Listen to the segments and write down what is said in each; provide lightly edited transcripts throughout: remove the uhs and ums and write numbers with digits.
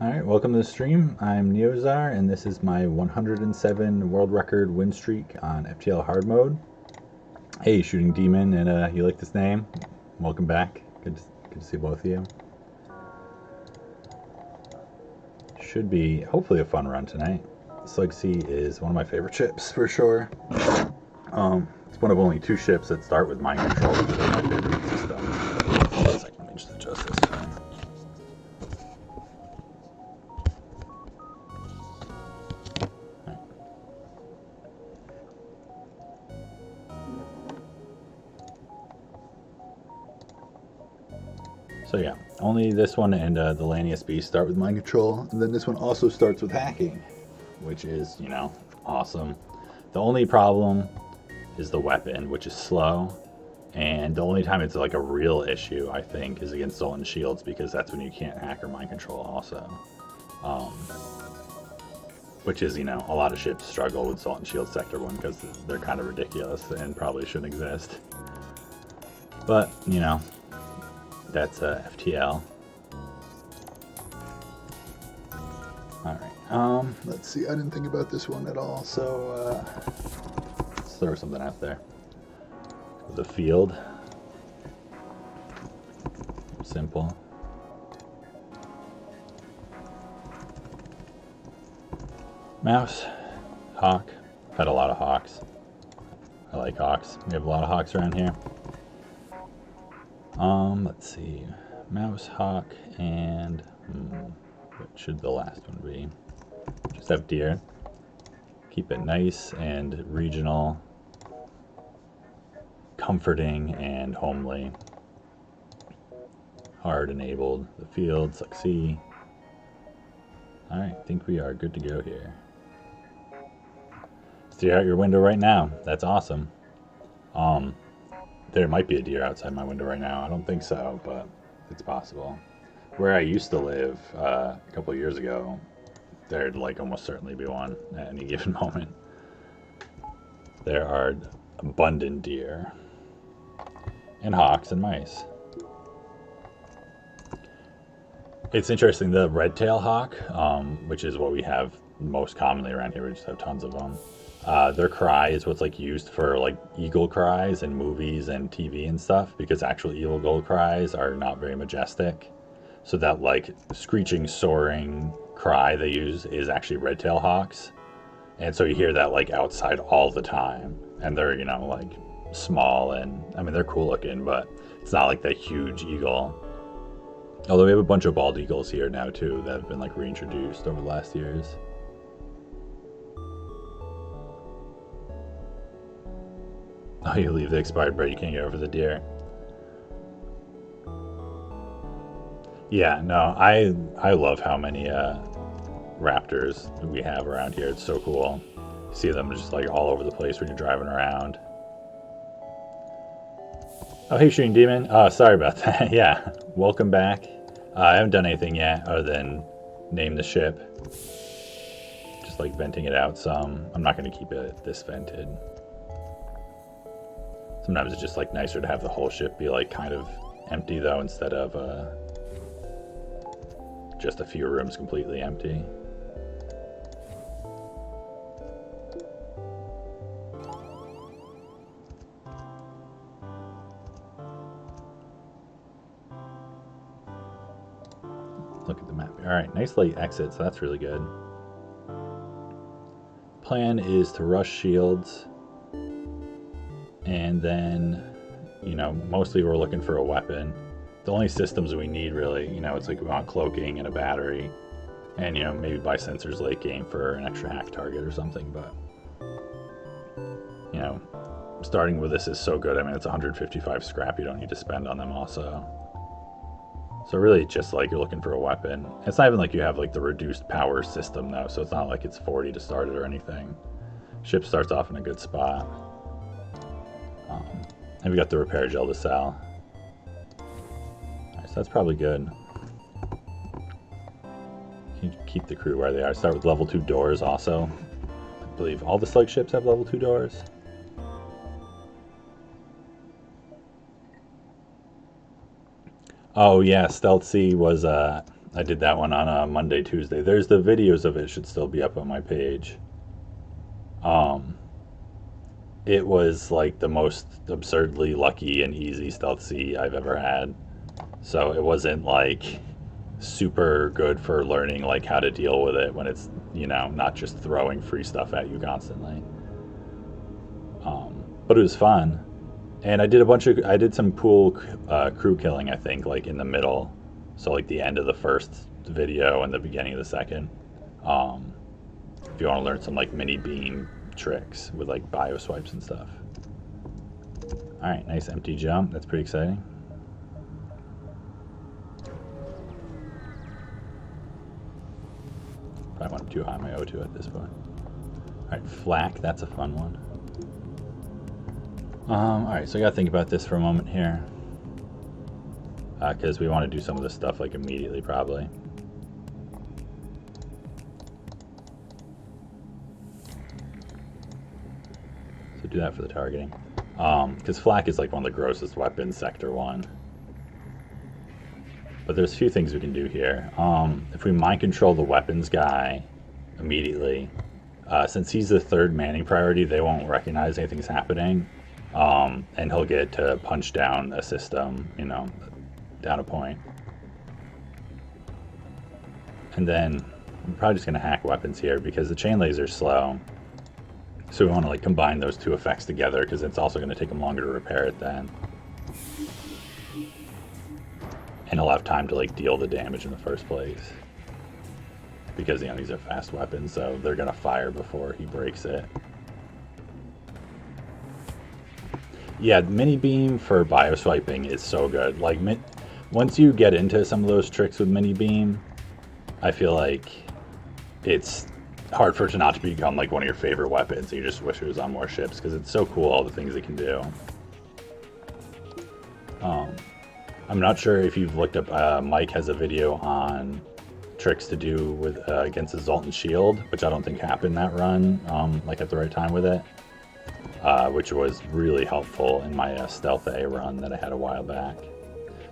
Alright, welcome to the stream. I'm Neozar, and this is my 107 world record win streak on FTL hard mode. Hey, Shooting Demon, and you like this name? Welcome back. Good to see both of you. Should be, hopefully, a fun run tonight. Slug C is one of my favorite ships, for sure. It's one of only two ships that start with mind control, which is my favorite system. Hold on a second, let me just adjust this. So yeah, only this one and the Lanius Beast start with mind control, and then this one also starts with hacking, which is, awesome. The only problem is the weapon, which is slow, and the only time it's like a real issue, I think, is against Zoltan Shields, because that's when you can't hack or mind control also. Which is, a lot of ships struggle with Zoltan Shield Sector 1 because they're kind of ridiculous and probably shouldn't exist. But, that's FTL. Alright, let's see, I didn't think about this one at all, so let's throw something out there. The field. Simple. Mouse. Hawk. I've had a lot of hawks. I like hawks. We have a lot of hawks around here. Let's see. Mouse, hawk, and what should the last one be? Just have deer. Keep it nice and regional, comforting and homely. Hard enabled. The field, succeed. Alright, I think we are good to go here. There's deer out your window right now. That's awesome. There might be a deer outside my window right now. I don't think so, but it's possible. Where I used to live a couple of years ago, there'd like almost certainly be one at any given moment. There are abundant deer and hawks and mice. It's interesting, the red-tail hawk, which is what we have most commonly around here, we just have tons of them. Their cry is what's like used for like eagle cries in movies and TV and stuff, because actual eagle cries are not very majestic. So that like screeching, soaring cry they use is actually red-tail hawks. And so you hear that like outside all the time. And they're, like small, and I mean, they're cool looking, but it's not like that huge eagle. Although we have a bunch of bald eagles here now too that have been like reintroduced over the last years. Oh, you leave the expired bread, you can't get over the deer. Yeah, no, I love how many raptors we have around here. It's so cool. You see them just like all over the place when you're driving around. Oh, hey, Shooting Demon. Sorry about that. Yeah, welcome back. I haven't done anything yet other than name the ship. Just like venting it out some. I'm not going to keep it this vented. Sometimes it's just like nicer to have the whole ship be like kind of empty though, instead of just a few rooms completely empty. Look at the map. Alright, nice late exit, so that's really good. Plan is to rush shields. And then, mostly we're looking for a weapon. The only systems we need really, it's like we want cloaking and a battery. And, maybe buy sensors late game for an extra hack target or something. But, starting with this is so good. I mean, it's 155 scrap you don't need to spend on them also. So really just like you're looking for a weapon. It's not even like you have like the reduced power system though. So it's not like it's 40 to start it or anything. Ship starts off in a good spot. And we got the repair gel to sell. Alright, so that's probably good. You keep the crew where they are. Start with level 2 doors also. I believe all the Slug ships have level 2 doors. Oh yeah, Stealth C was I did that one on a Monday, Tuesday. There's the videos of it should still be up on my page. Um, it was like the most absurdly lucky and easy stealth C I've ever had. So it wasn't like super good for learning like how to deal with it when it's, you know, not just throwing free stuff at you constantly. But it was fun. And I did some cool crew killing, I think, like in the middle. So like the end of the first video and the beginning of the second. Um, if you want to learn some like mini beam tricks with like bio swipes and stuff. All right, nice empty jump. That's pretty exciting. Probably went too high my O2 at this point. All right, flak. That's a fun one. All right, so I gotta think about this for a moment here, because we want to do some of this stuff like immediately, probably. So do that for the targeting, because flak is like one of the grossest weapons, Sector 1. But there's a few things we can do here. If we mind control the weapons guy immediately, since he's the third manning priority, they won't recognize anything's happening. And he'll get to punch down a system, you know, down a point. And then I'm probably just going to hack weapons here because the chain laser's slow. So we want to like combine those two effects together because it's also going to take them longer to repair it then. And he'll have time to like deal the damage in the first place. Because, you know, these are fast weapons, so they're going to fire before he breaks it. Yeah, mini beam for bio swiping is so good. Like, once you get into some of those tricks with mini beam, I feel like it's hard for it to not to become like one of your favorite weapons. And you just wish it was on more ships because it's so cool all the things it can do. I'm not sure if you've looked up. Mike has a video on tricks to do with against the Zoltan shield, which I don't think happened that run, like at the right time with it. Which was really helpful in my Stealth A run that I had a while back.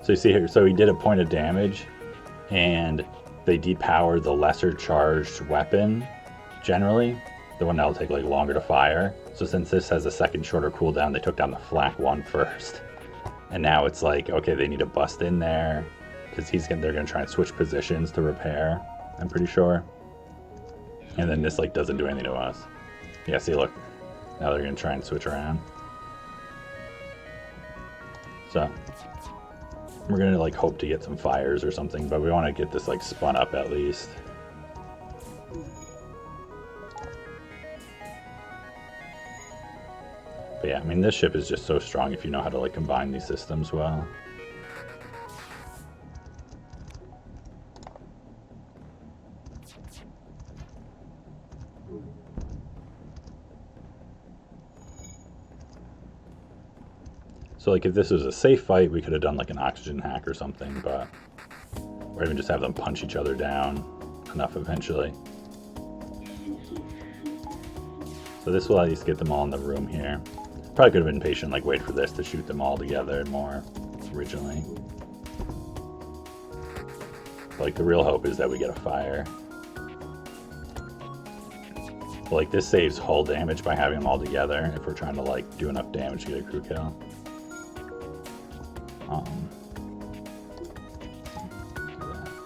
So you see here, so he did a point of damage, and they depowered the lesser charged weapon, generally, the one that'll take like longer to fire. So since this has a second shorter cooldown, they took down the flak one first. And now it's like, okay, they need to bust in there, because they're gonna try and switch positions to repair, I'm pretty sure. And then this like doesn't do anything to us. Yeah, see, look. Now they're going to try and switch around. So, we're going to like hope to get some fires or something, but we want to get this like spun up at least. But yeah, I mean, this ship is just so strong if you know how to like combine these systems well. So like if this was a safe fight, we could have done like an oxygen hack or something, but or even just have them punch each other down enough eventually. So this will at least get them all in the room here. Probably could have been patient, like wait for this to shoot them all together more originally. But like the real hope is that we get a fire. But like this saves hull damage by having them all together if we're trying to like do enough damage to get a crew kill.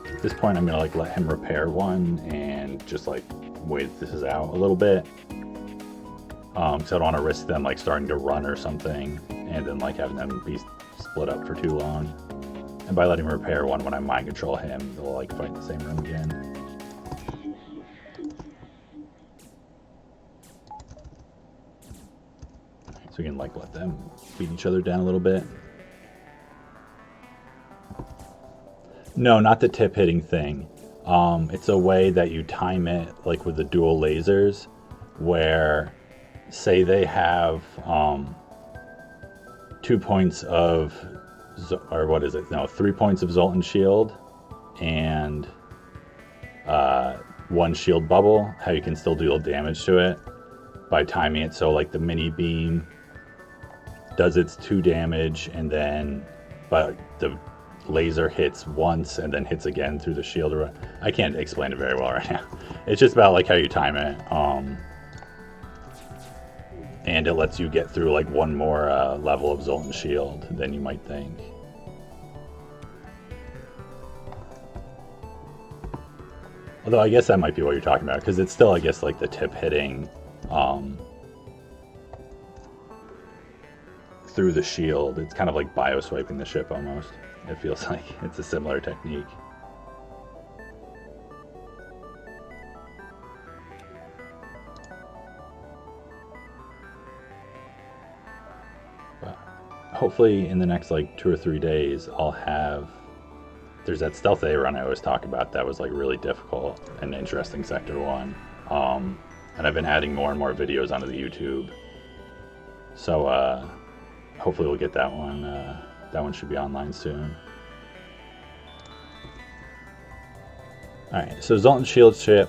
At this point, I'm gonna like let him repair one and just like wait this out a little bit. So I don't want to risk them like starting to run or something, and then like having them be split up for too long. And by letting him repair one, when I mind control him, they'll like fight in the same room again. So we can like let them beat each other down a little bit. No, not the tip hitting thing. It's a way that you time it like with the dual lasers, where say they have 2 points of, or what is it? No, 3 points of Zoltan shield and 1 shield bubble. How you can still deal damage to it by timing it. So like the mini beam does its 2 damage, and then but the laser hits once and then hits again through the shield. I can't explain it very well right now. It's just about like how you time it. And it lets you get through like one more level of Zoltan's shield than you might think. Although I guess that might be what you're talking about, because it's still, I guess, like the tip hitting through the shield. It's kind of like bio-swiping the ship almost. It feels like it's a similar technique. But hopefully in the next like 2 or 3 days, I'll have... There's that Stealth A run I always talk about that was like really difficult and interesting Sector 1. And I've been adding more and more videos onto the YouTube. So hopefully we'll get that one. That one should be online soon. Alright, so Zoltan's shield ship.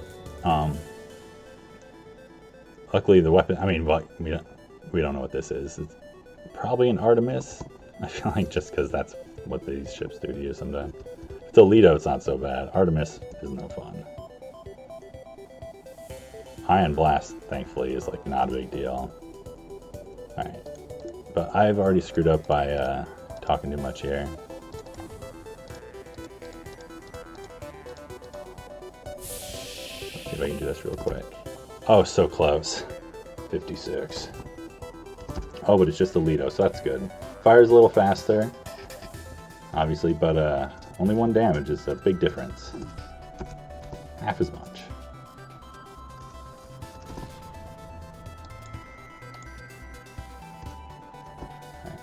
Luckily the weapon, I mean, we don't know what this is. It's probably an Artemis. I feel like just because that's what these ships do to you sometimes. If it's a Lido, it's not so bad. Artemis is no fun. Ion Blast, thankfully, is like not a big deal. Alright. But I've already screwed up by talking too much here. Let's see if I can do this real quick. Oh, so close. 56. Oh, but it's just a Lido, so that's good. Fires a little faster, obviously, but only 1 damage is a big difference. Half as much.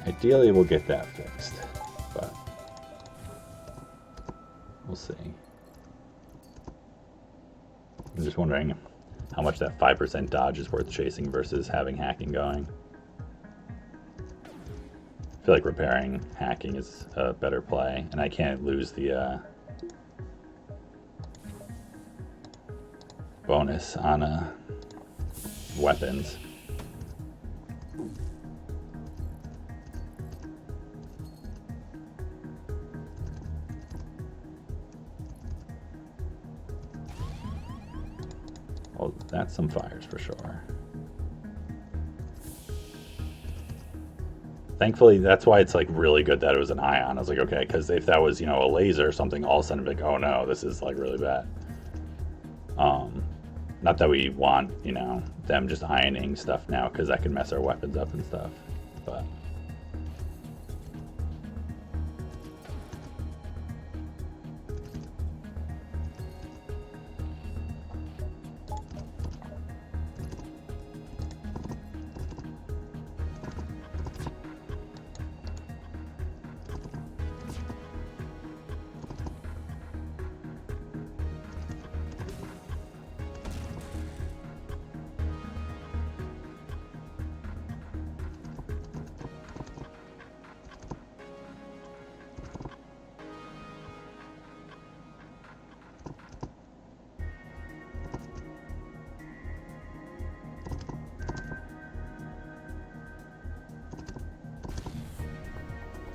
Ideally, we'll get that fixed, but we'll see. I'm just wondering how much that 5% dodge is worth chasing versus having hacking going. I feel like repairing hacking is a better play, and I can't lose the bonus on weapons. Well, that's some fires for sure. Thankfully, that's why it's like really good that it was an ion. I was like, okay, because if that was, you know, a laser or something, all of a sudden I'd be like, oh no, this is like really bad. Not that we want, you know, them just ioning stuff now, because that can mess our weapons up and stuff, but...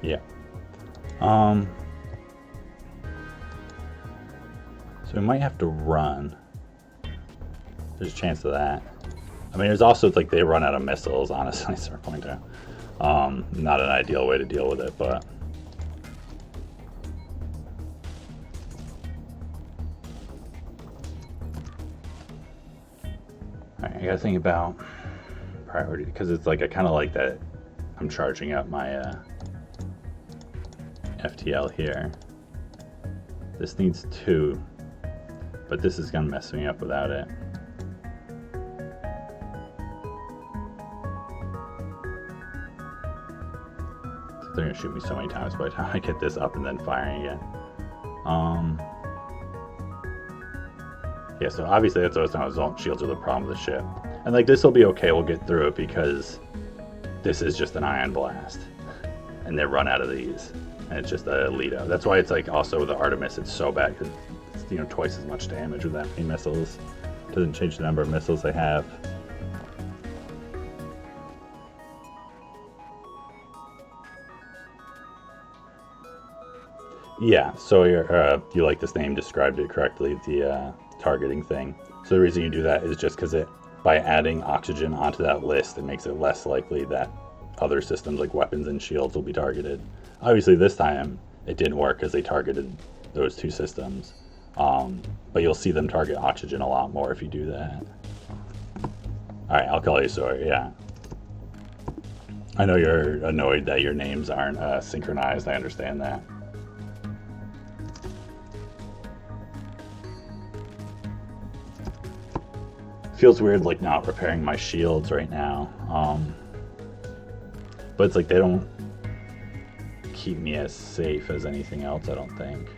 Yeah. So we might have to run. There's a chance of that. I mean, there's also like they run out of missiles, honestly, circling down. Not an ideal way to deal with it, but... Alright, I gotta think about priority, because it's like I kind of like that I'm charging up my FTL here. This needs 2, but this is gonna mess me up without it. They're gonna shoot me so many times by the time I get this up and then firing again. Yeah, so obviously that's what I was talking about. Shields are the problem with the ship. And like this will be okay, we'll get through it because this is just an ion blast. And they run out of these. And it's just a Lido. That's why it's like also the Artemis, it's so bad because it's, you know, twice as much damage with that many missiles. Doesn't change the number of missiles they have. Yeah, so you like this name described it correctly, the targeting thing. So the reason you do that is just because by adding oxygen onto that list, it makes it less likely that other systems like weapons and shields will be targeted. Obviously, this time it didn't work because they targeted those two systems. But you'll see them target oxygen a lot more if you do that. Alright, I'll call you Sawyer, yeah. I know you're annoyed that your names aren't synchronized, I understand that. Feels weird like not repairing my shields right now. But it's like they don't keep me as safe as anything else, I don't think.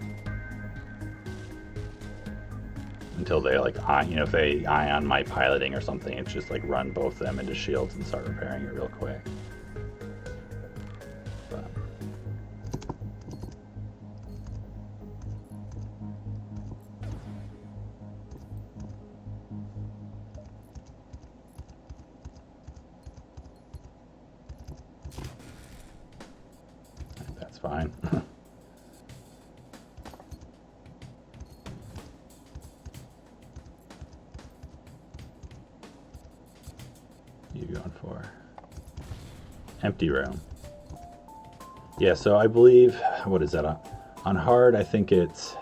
Until they like, if they ion my piloting or something, it's just like run both of them into shields and start repairing it real quick. But that's fine. You going for empty room? Yeah, so I believe, what is that on hard? I think it's,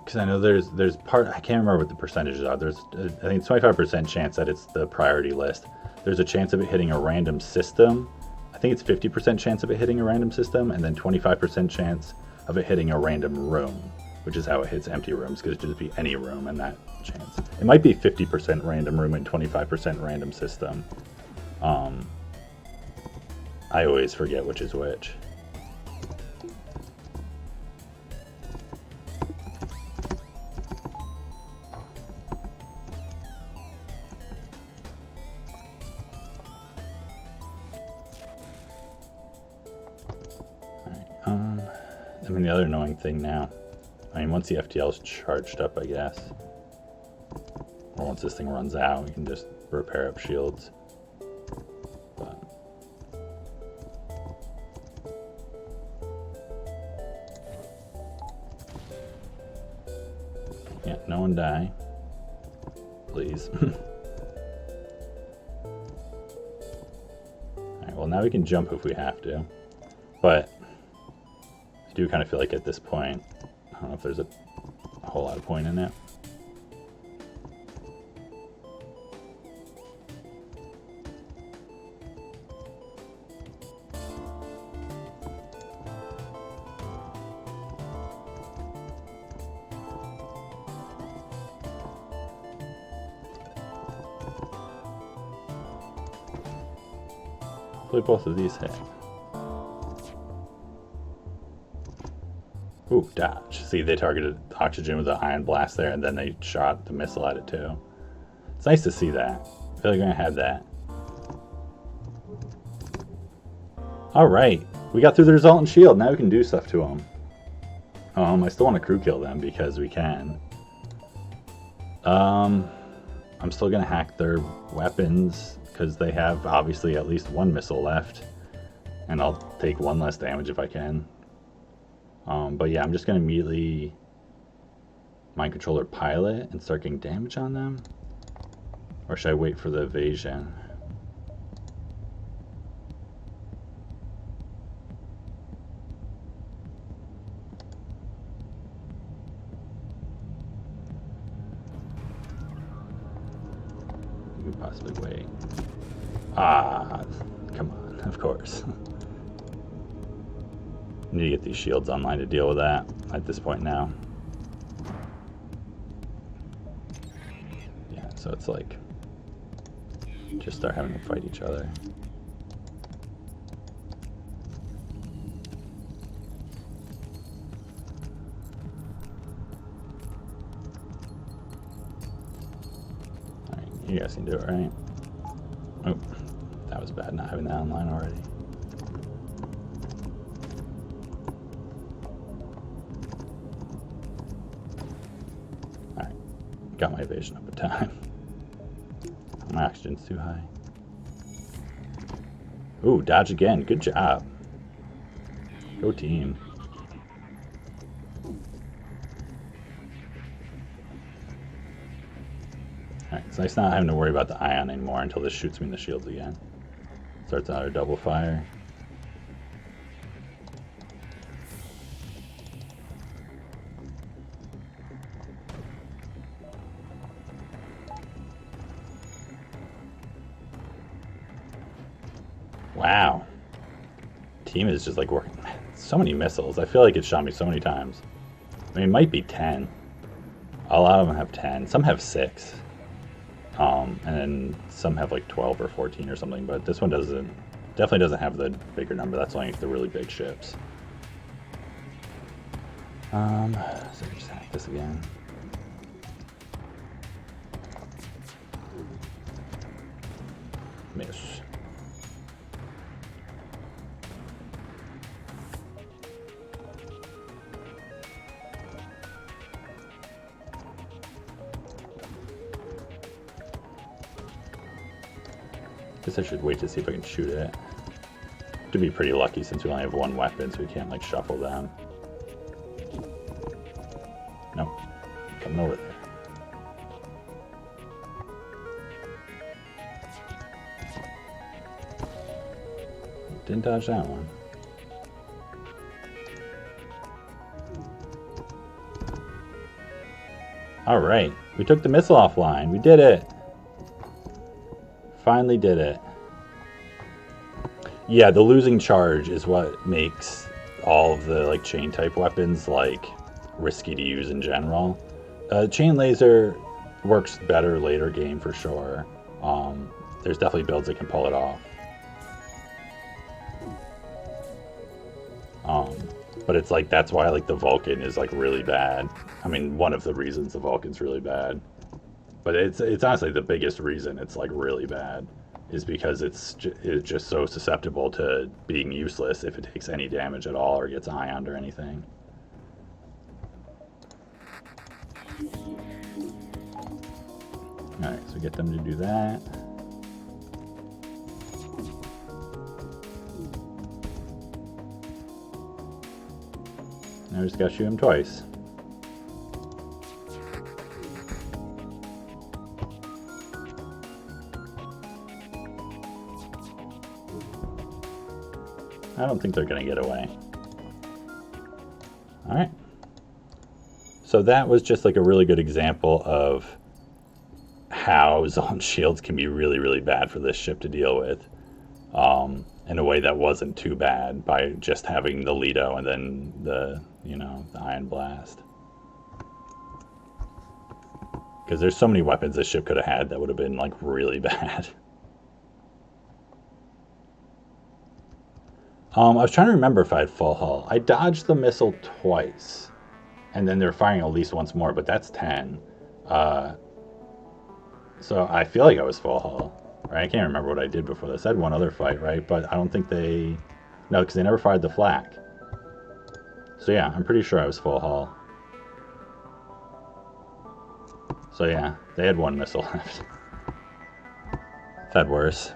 because I know there's part, I can't remember what the percentages are. There's I think it's 25% chance that it's the priority list. There's a chance of it hitting a random system. I think it's 50% chance of it hitting a random system, and then 25% chance of it hitting a random room, which is how it hits empty rooms, because it could just be any room in that chance. It might be 50% random room and 25% random system. I always forget which is which. I mean, the other annoying thing now, I mean, once the FTL is charged up, I guess, or once this thing runs out, we can just repair up shields. But yeah, no one die, please. Alright, well now we can jump if we have to, but I do kind of feel like at this point, I don't know if there's a whole lot of point in it. Hopefully both of these hit. Ooh, dodge. See, they targeted oxygen with an ion blast there, and then they shot the missile at it too. It's nice to see that. I feel like we're gonna have that. Alright, we got through the resultant shield. Now we can do stuff to them. I still want to crew kill them because we can. I'm still gonna hack their weapons because they have obviously at least one missile left, and I'll take one less damage if I can. But yeah, I'm just gonna immediately mind controller pilot and start getting damage on them, or should I wait for the evasion? We could possibly wait. Ah, come on, of course. Need to get these shields online to deal with that at this point now. Yeah, so it's like, just start having to fight each other. Alright, you guys can do it, right? Oh, that was bad not having that online already. Got my evasion up in time. My oxygen's too high. Ooh, dodge again. Good job. Go team. Alright, it's nice not having to worry about the ion anymore until this shoots me in the shields again. Starts out our double fire. Wow. Team is just like working. So many missiles. I feel like it shot me so many times. I mean, it might be 10. A lot of them have 10. Some have 6. And then some have like 12 or 14 or something, but this one definitely doesn't have the bigger number. That's only the really big ships. So just hack this again. Miss. Guess I should wait to see if I can shoot it. To be pretty lucky since we only have one weapon, so we can't like shuffle them. Nope. Coming over there. Didn't dodge that one. Alright, we took the missile offline. We did it. Finally did it. Yeah, the losing charge is what makes all of the like chain type weapons like risky to use in general. Chain laser works better later game for sure. There's definitely builds that can pull it off. But it's like that's why like the Vulcan is like really bad. I mean, one of the reasons the Vulcan's really bad. But it's honestly the biggest reason it's like really bad is because it's just so susceptible to being useless if it takes any damage at all or gets ioned or anything. Alright, so get them to do that. Now I just gotta shoot him twice. I don't think they're going to get away. Alright. So that was just like a really good example of how zone shields can be really, really bad for this ship to deal with. In a way that wasn't too bad by just having the Lido and then the Ion Blast. Because there's so many weapons this ship could have had that would have been like really bad. I was trying to remember if I had full hull. I dodged the missile twice. And then they're firing at least once more, but that's 10. So I feel like I was full hull. Right? I can't remember what I did before this. I had one other fight, right? But I don't think they... No, because they never fired the flak. So yeah, I'm pretty sure I was full hull. So yeah, they had one missile left. I've had worse.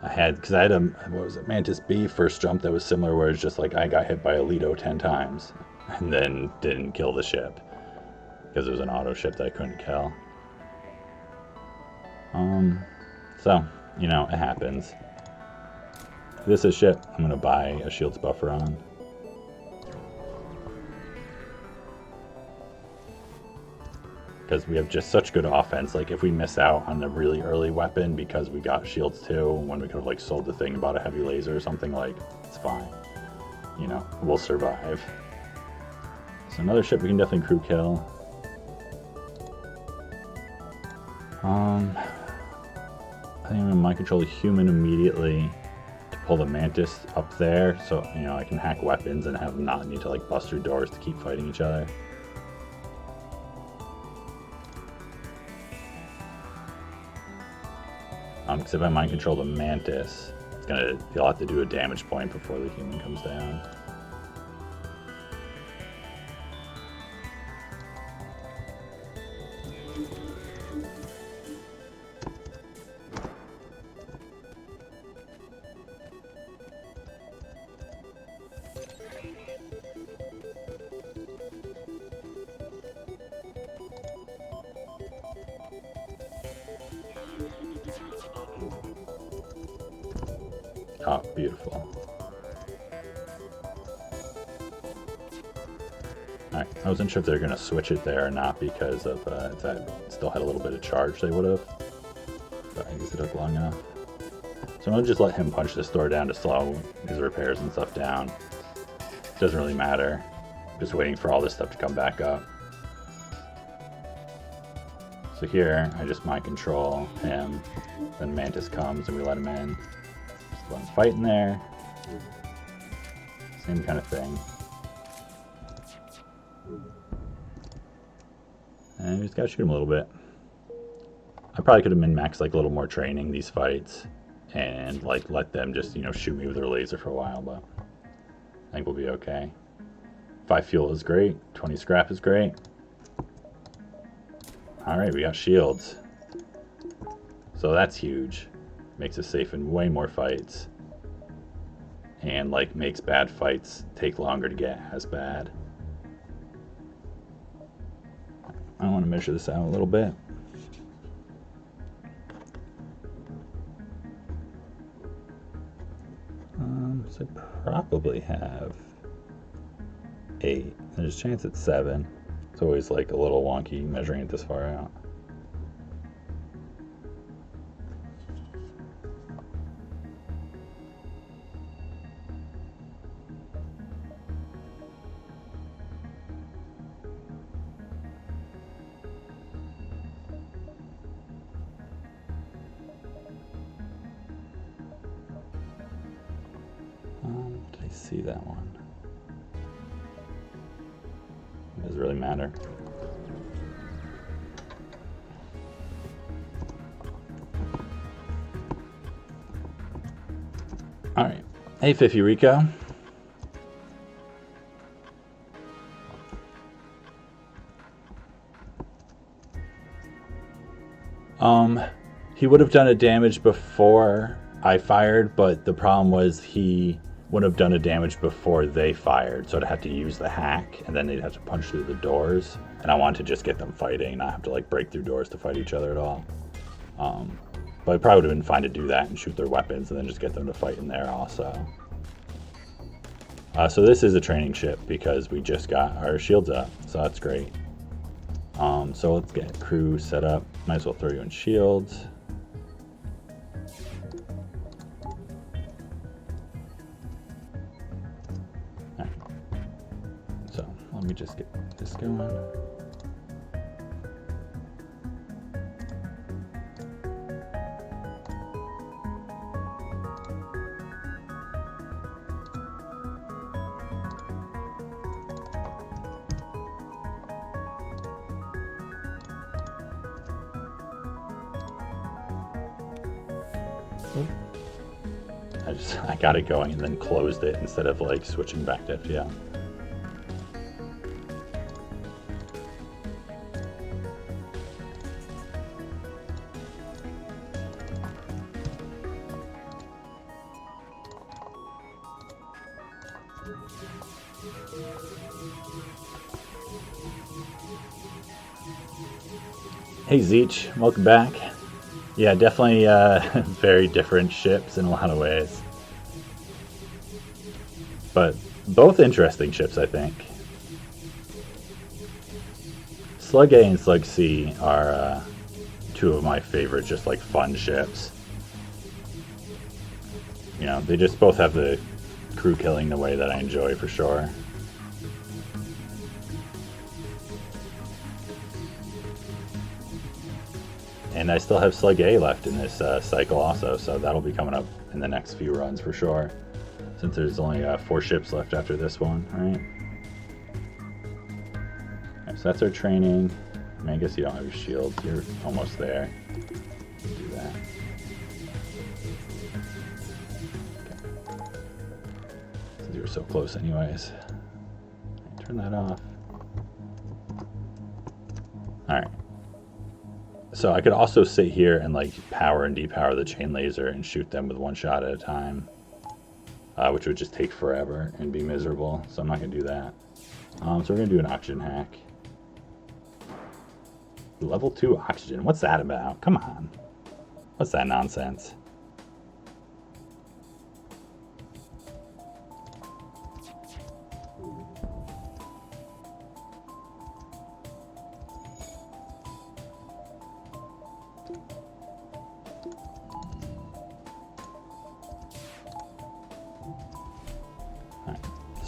Because I had a, what was it, Mantis B first jump that was similar where it's just like I got hit by a Lido 10 times and then didn't kill the ship because it was an auto ship that I couldn't kill. So, it happens. This is ship I'm going to buy a shields buffer on. Because we have just such good offense. Like, if we miss out on a really early weapon because we got shields too, when we could have, like, sold the thing about a heavy laser or something, like, it's fine. We'll survive. So another ship we can definitely crew kill. I think I'm going to mind control the human immediately to pull the Mantis up there, so, I can hack weapons and have them not need to, like, bust through doors to keep fighting each other. Because if I mind control the Mantis, you'll have to do a damage point before the human comes down. Oh, beautiful. Alright, I wasn't sure if they were going to switch it there or not because of if that still had a little bit of charge they would have. But I guess it took long enough. So I'm going to just let him punch this door down to slow his repairs and stuff down. Doesn't really matter. Just waiting for all this stuff to come back up. So here, I just mind control him. Then Mantis comes and we let him in. Just let him fight in there. Same kind of thing. And we just gotta shoot him a little bit. I probably could have min-maxed like a little more training these fights. And like let them just, you know, shoot me with their laser for a while, but I think we'll be okay. 5 fuel is great. 20 scrap is great. Alright, we got shields. So that's huge. Makes us safe in way more fights. And like makes bad fights take longer to get as bad. I want to measure this out a little bit. So I probably have 8. There's a chance it's 7. It's always like a little wonky measuring it this far out. Did I see that one? It doesn't really matter. Alright. Hey, Fifi Rico. He would have done a damage before I fired, but the problem was he would have done a damage before they fired, so I'd have to use the hack, and then they'd have to punch through the doors, and I wanted to just get them fighting, not have to like break through doors to fight each other at all. But it probably would have been fine to do that and shoot their weapons, and then just get them to fight in there also. So this is a training ship because we just got our shields up, so that's great. So let's get crew set up. Might as well throw you in shields. Let me just get this going. I got it going and then closed it instead of like switching back to FTL. Hey Zeech, welcome back. Yeah, definitely very different ships in a lot of ways. But both interesting ships, I think. Slug A and Slug C are two of my favorite, just like fun ships. You know, they just both have the crew killing the way that I enjoy for sure. And I still have Slug A left in this cycle also, so that'll be coming up in the next few runs for sure. Since there's only 4 ships left after this one, right? Okay, so that's our training. I mean, I guess you don't have your shields. You're almost there. Do that. Okay. Since you were so close anyways. Turn that off. Alright. So I could also sit here and like power and depower the chain laser and shoot them with one shot at a time. Which would just take forever and be miserable, so I'm not going to do that. So we're going to do an oxygen hack. Level 2 oxygen, what's that about? Come on. What's that nonsense?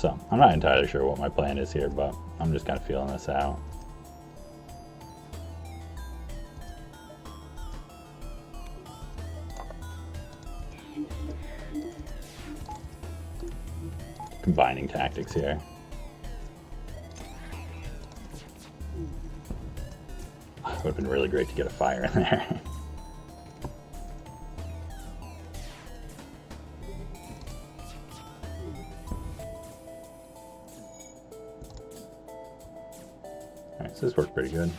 So I'm not entirely sure what my plan is here, but I'm just kind of feeling this out. Combining tactics here. It would have been really great to get a fire in there. Alright, so this worked pretty good.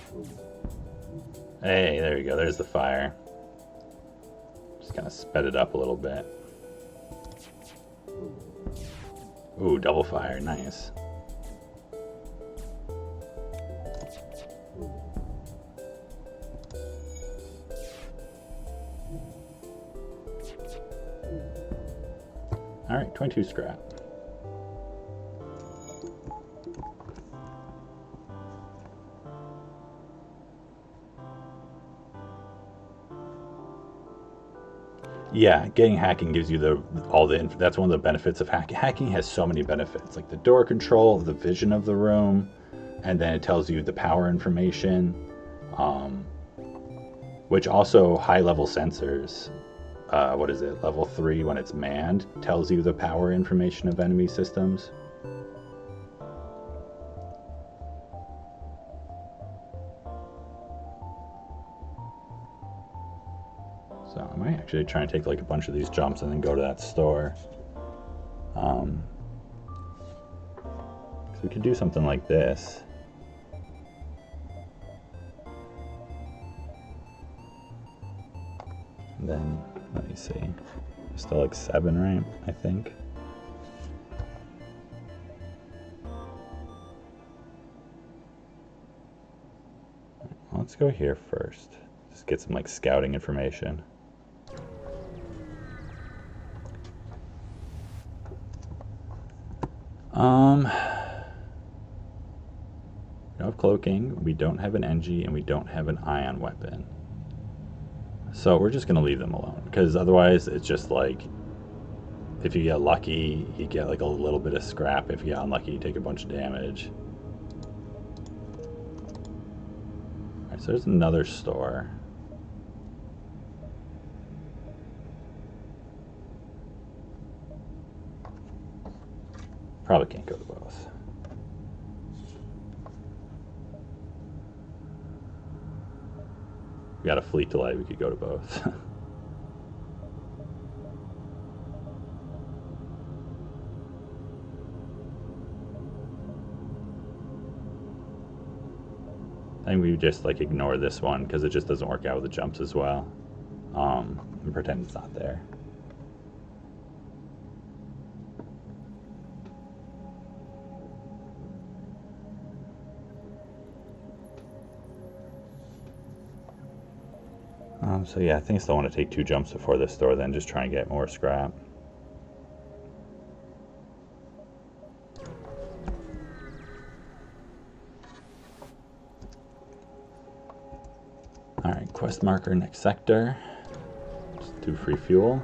Hey, there you go. There's the fire. Just kind of sped it up a little bit. Ooh, double fire. Nice. Alright, 22 scrap. Yeah, getting hacking gives you that's one of the benefits of hacking. Hacking has so many benefits, like the door control, the vision of the room, and then it tells you the power information, which also high-level sensors, what is it, level 3 when it's manned, tells you the power information of enemy systems. So I might actually try and take like a bunch of these jumps and then go to that store. So we could do something like this. And then, let me see, still like 7, right? I think. Let's go here first. Just get some like scouting information. We don't have cloaking, we don't have an NG, and we don't have an ion weapon. So we're just gonna leave them alone, because otherwise it's just like, if you get lucky, you get like a little bit of scrap. If you get unlucky, you take a bunch of damage. Alright, so there's another store. Probably can't go to both. We got a fleet delay, we could go to both. I think we just like ignore this one because it just doesn't work out with the jumps as well. And pretend it's not there. So yeah, I think I still want to take 2 jumps before this store, then just try and get more scrap. Alright, quest marker, next sector. Just do free fuel.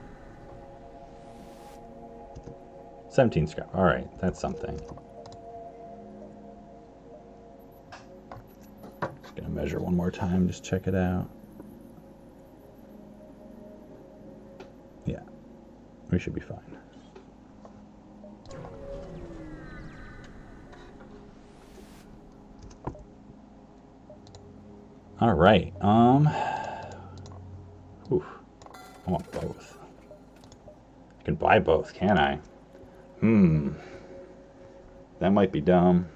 17 scrap, alright, that's something. Just gonna measure one more time, just check it out. Yeah, we should be fine. All right. Oof, I want both. I can buy both, can I? That might be dumb.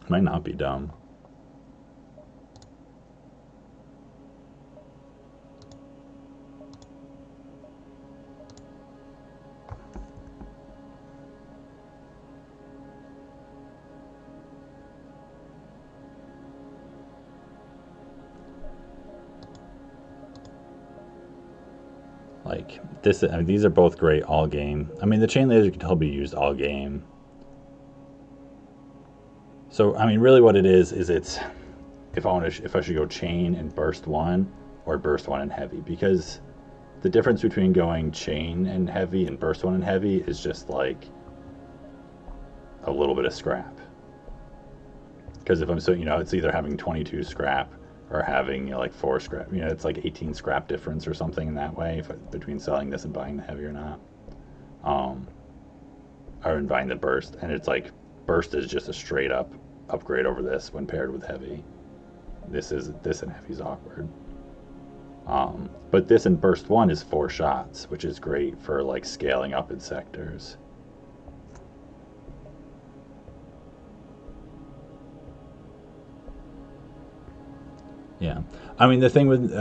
Might not be dumb. Like this, I mean, these are both great all game. I mean, the chain laser can totally be used all game. So I mean, really, what it is it's if I should go chain and burst 1 or burst 1 and heavy, because the difference between going chain and heavy and burst 1 and heavy is just like a little bit of scrap. Because if I'm so, it's either having 22 scrap or having, like 4 scrap. It's like 18 scrap difference or something in that way between selling this and buying the heavy or not. Or in buying the burst. And it's like, burst is just a straight up upgrade over this when paired with heavy. This and heavy is awkward. But this in burst 1 is 4 shots, which is great for like scaling up in sectors. Yeah, I mean the thing with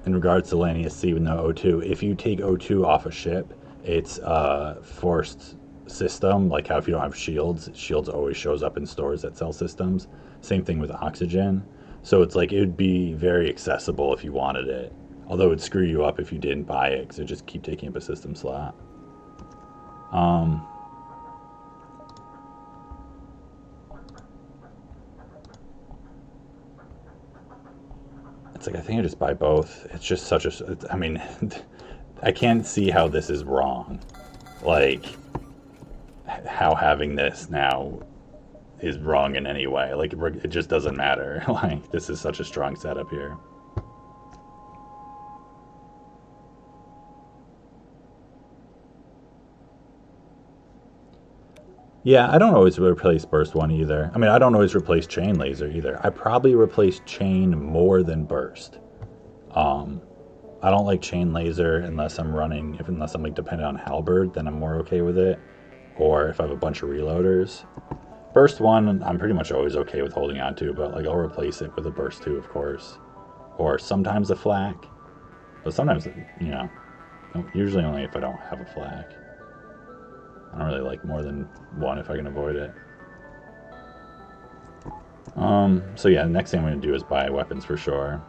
in regards to landing a C with no O2, if you take O2 off a ship, it's a forced system. Like how if you don't have shields always shows up in stores that sell systems. Same thing with oxygen. So it's like it would be very accessible if you wanted it. Although it would screw you up if you didn't buy it, because it just keep taking up a system slot. It's like I think I just buy both. It's just such a. I mean, I can't see how this is wrong. Like how having this now is wrong in any way. Like it just doesn't matter. Like this is such a strong setup here. Yeah, I don't always replace burst 1 either. I mean, I don't always replace chain laser either. I probably replace chain more than burst. I don't like chain laser unless I'm like dependent on halberd, then I'm more okay with it. Or if I have a bunch of reloaders. Burst 1, I'm pretty much always okay with holding on to, but like I'll replace it with a burst 2, of course. Or sometimes a flak. But sometimes, usually only if I don't have a flak. I don't really like more than 1 if I can avoid it. So yeah, the next thing I'm going to do is buy weapons for sure.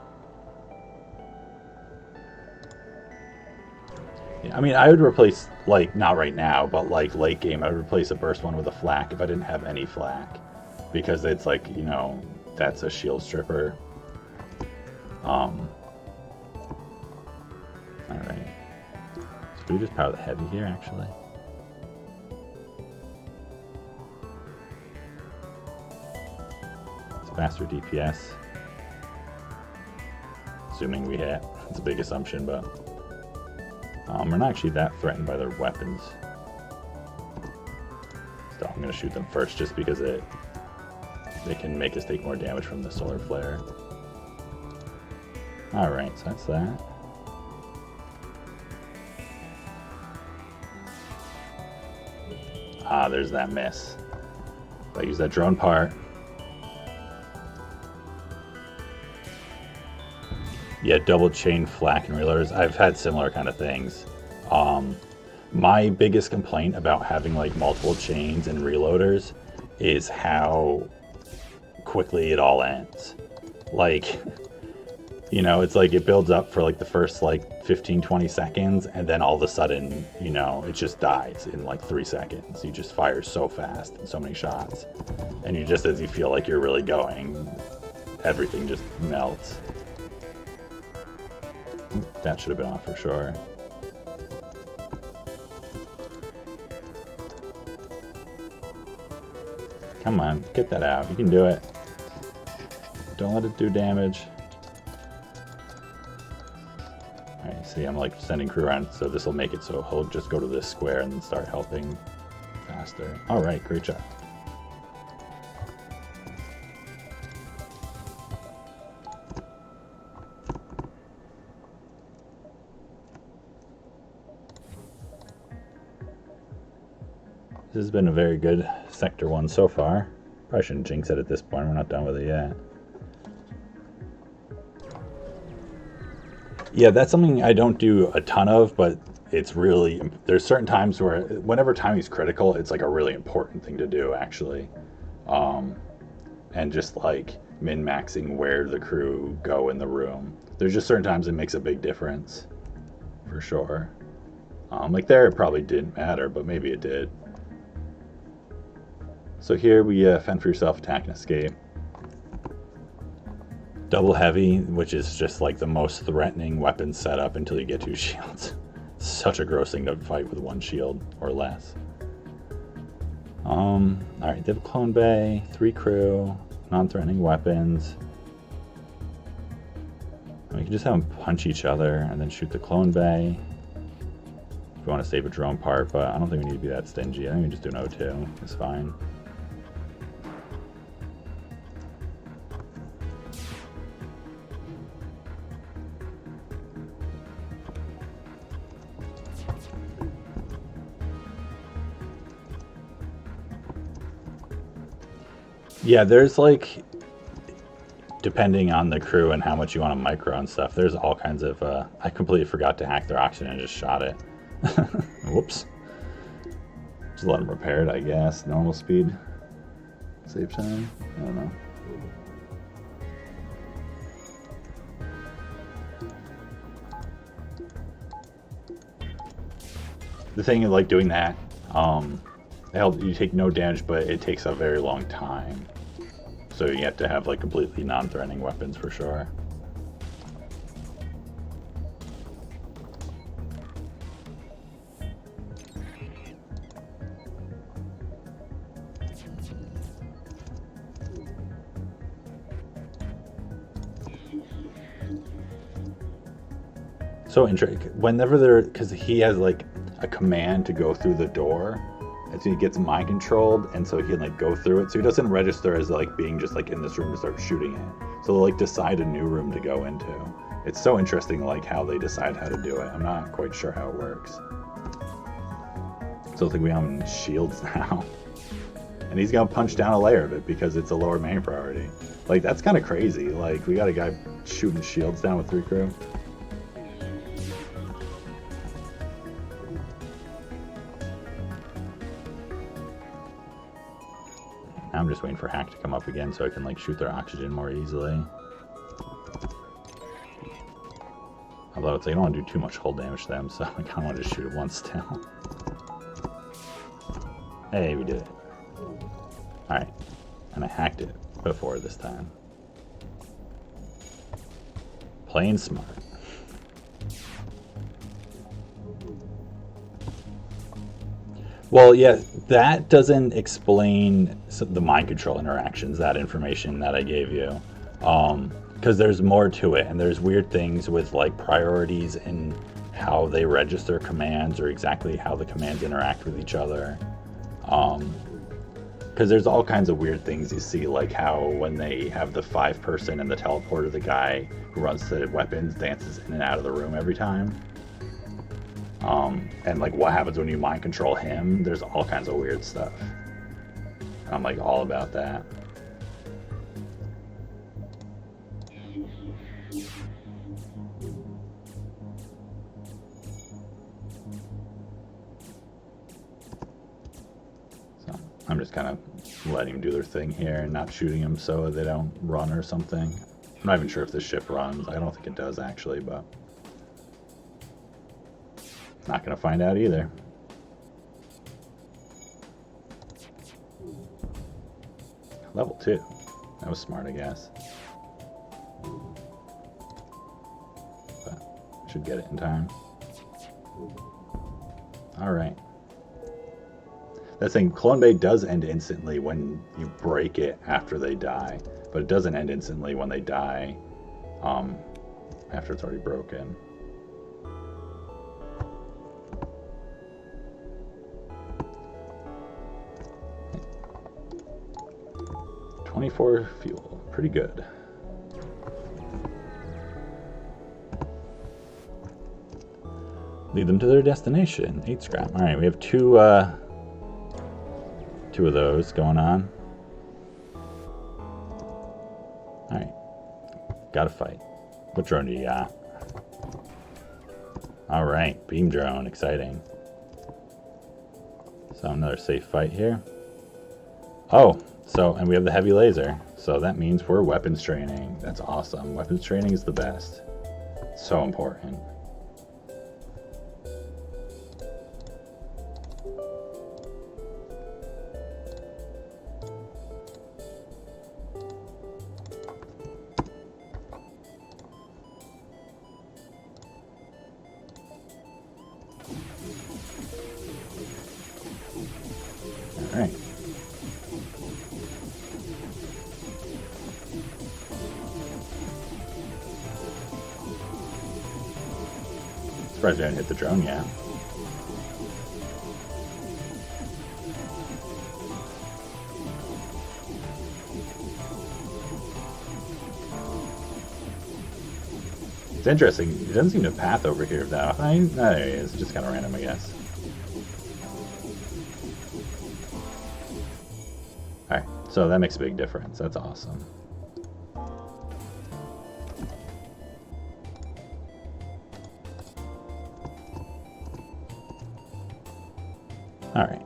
Yeah, I mean, I would replace, like, not right now, but like late game, I would replace a burst 1 with a flak if I didn't have any flak. Because it's like, that's a shield stripper. Alright. So we just power the heavy here, actually. Faster DPS. Assuming we hit. It's a big assumption, but we're not actually that threatened by their weapons. So I'm going to shoot them first just because they can make us take more damage from the solar flare. Alright, so that's that. Ah, there's that miss. If I use that drone part. Yeah, double chain flak and reloaders. I've had similar kind of things. My biggest complaint about having like multiple chains and reloaders is how quickly it all ends. Like, it's like it builds up for like the first like 15-20 seconds, and then all of a sudden, it just dies in like 3 seconds. You just fire so fast and so many shots. And as you feel like you're really going, everything just melts. That should have been off for sure. Come on, get that out. You can do it. Don't let it do damage. Alright, see, I'm like sending crew around, so this will make it so he'll just go to this square and then start helping faster. Alright, great job. This has been a very good Sector 1 so far. Probably shouldn't jinx it at this point, we're not done with it yet. Yeah, that's something I don't do a ton of, but it's really, there's certain times where, whenever timing is critical, it's like a really important thing to do, actually. And just like min-maxing where the crew go in the room. There's just certain times it makes a big difference, for sure. Like there it probably didn't matter, but maybe it did. So here we fend for yourself, attack and escape. Double heavy, which is just like the most threatening weapon setup until you get 2 shields. Such a gross thing to fight with 1 shield or less. Alright, they have a clone bay, 3 crew, non-threatening weapons. And we can just have them punch each other and then shoot the clone bay. If we want to save a drone part, but I don't think we need to be that stingy. I think we can just do an O2. It's fine. Yeah, there's like, depending on the crew and how much you want to micro and stuff, there's all kinds of, I completely forgot to hack their oxygen and just shot it. Whoops. Just let them repair it, I guess. Normal speed. Save time. I don't know. The thing is, like, doing that, you take no damage, but it takes a very long time. So you have to have like completely non-threatening weapons for sure. So interesting. Whenever because he has like a command to go through the door, and so he gets mind controlled, and so he can like go through it. So he doesn't register as like being just like in this room to start shooting it. So they'll like decide a new room to go into. It's so interesting like how they decide how to do it. I'm not quite sure how it works. So I think we have him shields now. And he's gonna punch down a layer of it because it's a lower main priority. Like that's kind of crazy. Like we got a guy shooting shields down with 3 crew. I'm just waiting for Hack to come up again so I can like shoot their oxygen more easily. Although it's like, I don't want to do too much hull damage to them, so I kind of want to just shoot it once still. Hey, we did it. Alright. And I hacked it before this time. Playing smart. Well, yeah, that doesn't explain the mind control interactions, that information that I gave you. Because there's more to it, and there's weird things with like priorities and how they register commands or exactly how the commands interact with each other. Because there's all kinds of weird things you see, like how when they have the 5-person and the teleporter, the guy who runs the weapons dances in and out of the room every time. And like what happens when you mind control him, there's all kinds of weird stuff. I'm like all about that. So I'm just kind of letting them do their thing here and not shooting them so they don't run or something. I'm not even sure if this ship runs. I don't think it does actually, but not gonna find out either. Level 2. That was smart, I guess. But should get it in time. Alright. That thing, Clone Bay does end instantly when you break it after they die. But it doesn't end instantly when they die after it's already broken. 24 fuel, pretty good. Lead them to their destination. 8 scrap. All right, we have two of those going on. All right, gotta fight. What drone do you got? All right, beam drone, exciting. So another safe fight here. Oh. So, and we have the heavy laser, so that means we're weapons training. That's awesome. Weapons training is the best. So important. All right. surprised we haven't hit the drone yet. It's interesting. It doesn't seem to path over here though. There he is. It's just kind of random, I guess. Alright, so that makes a big difference. That's awesome. Alright.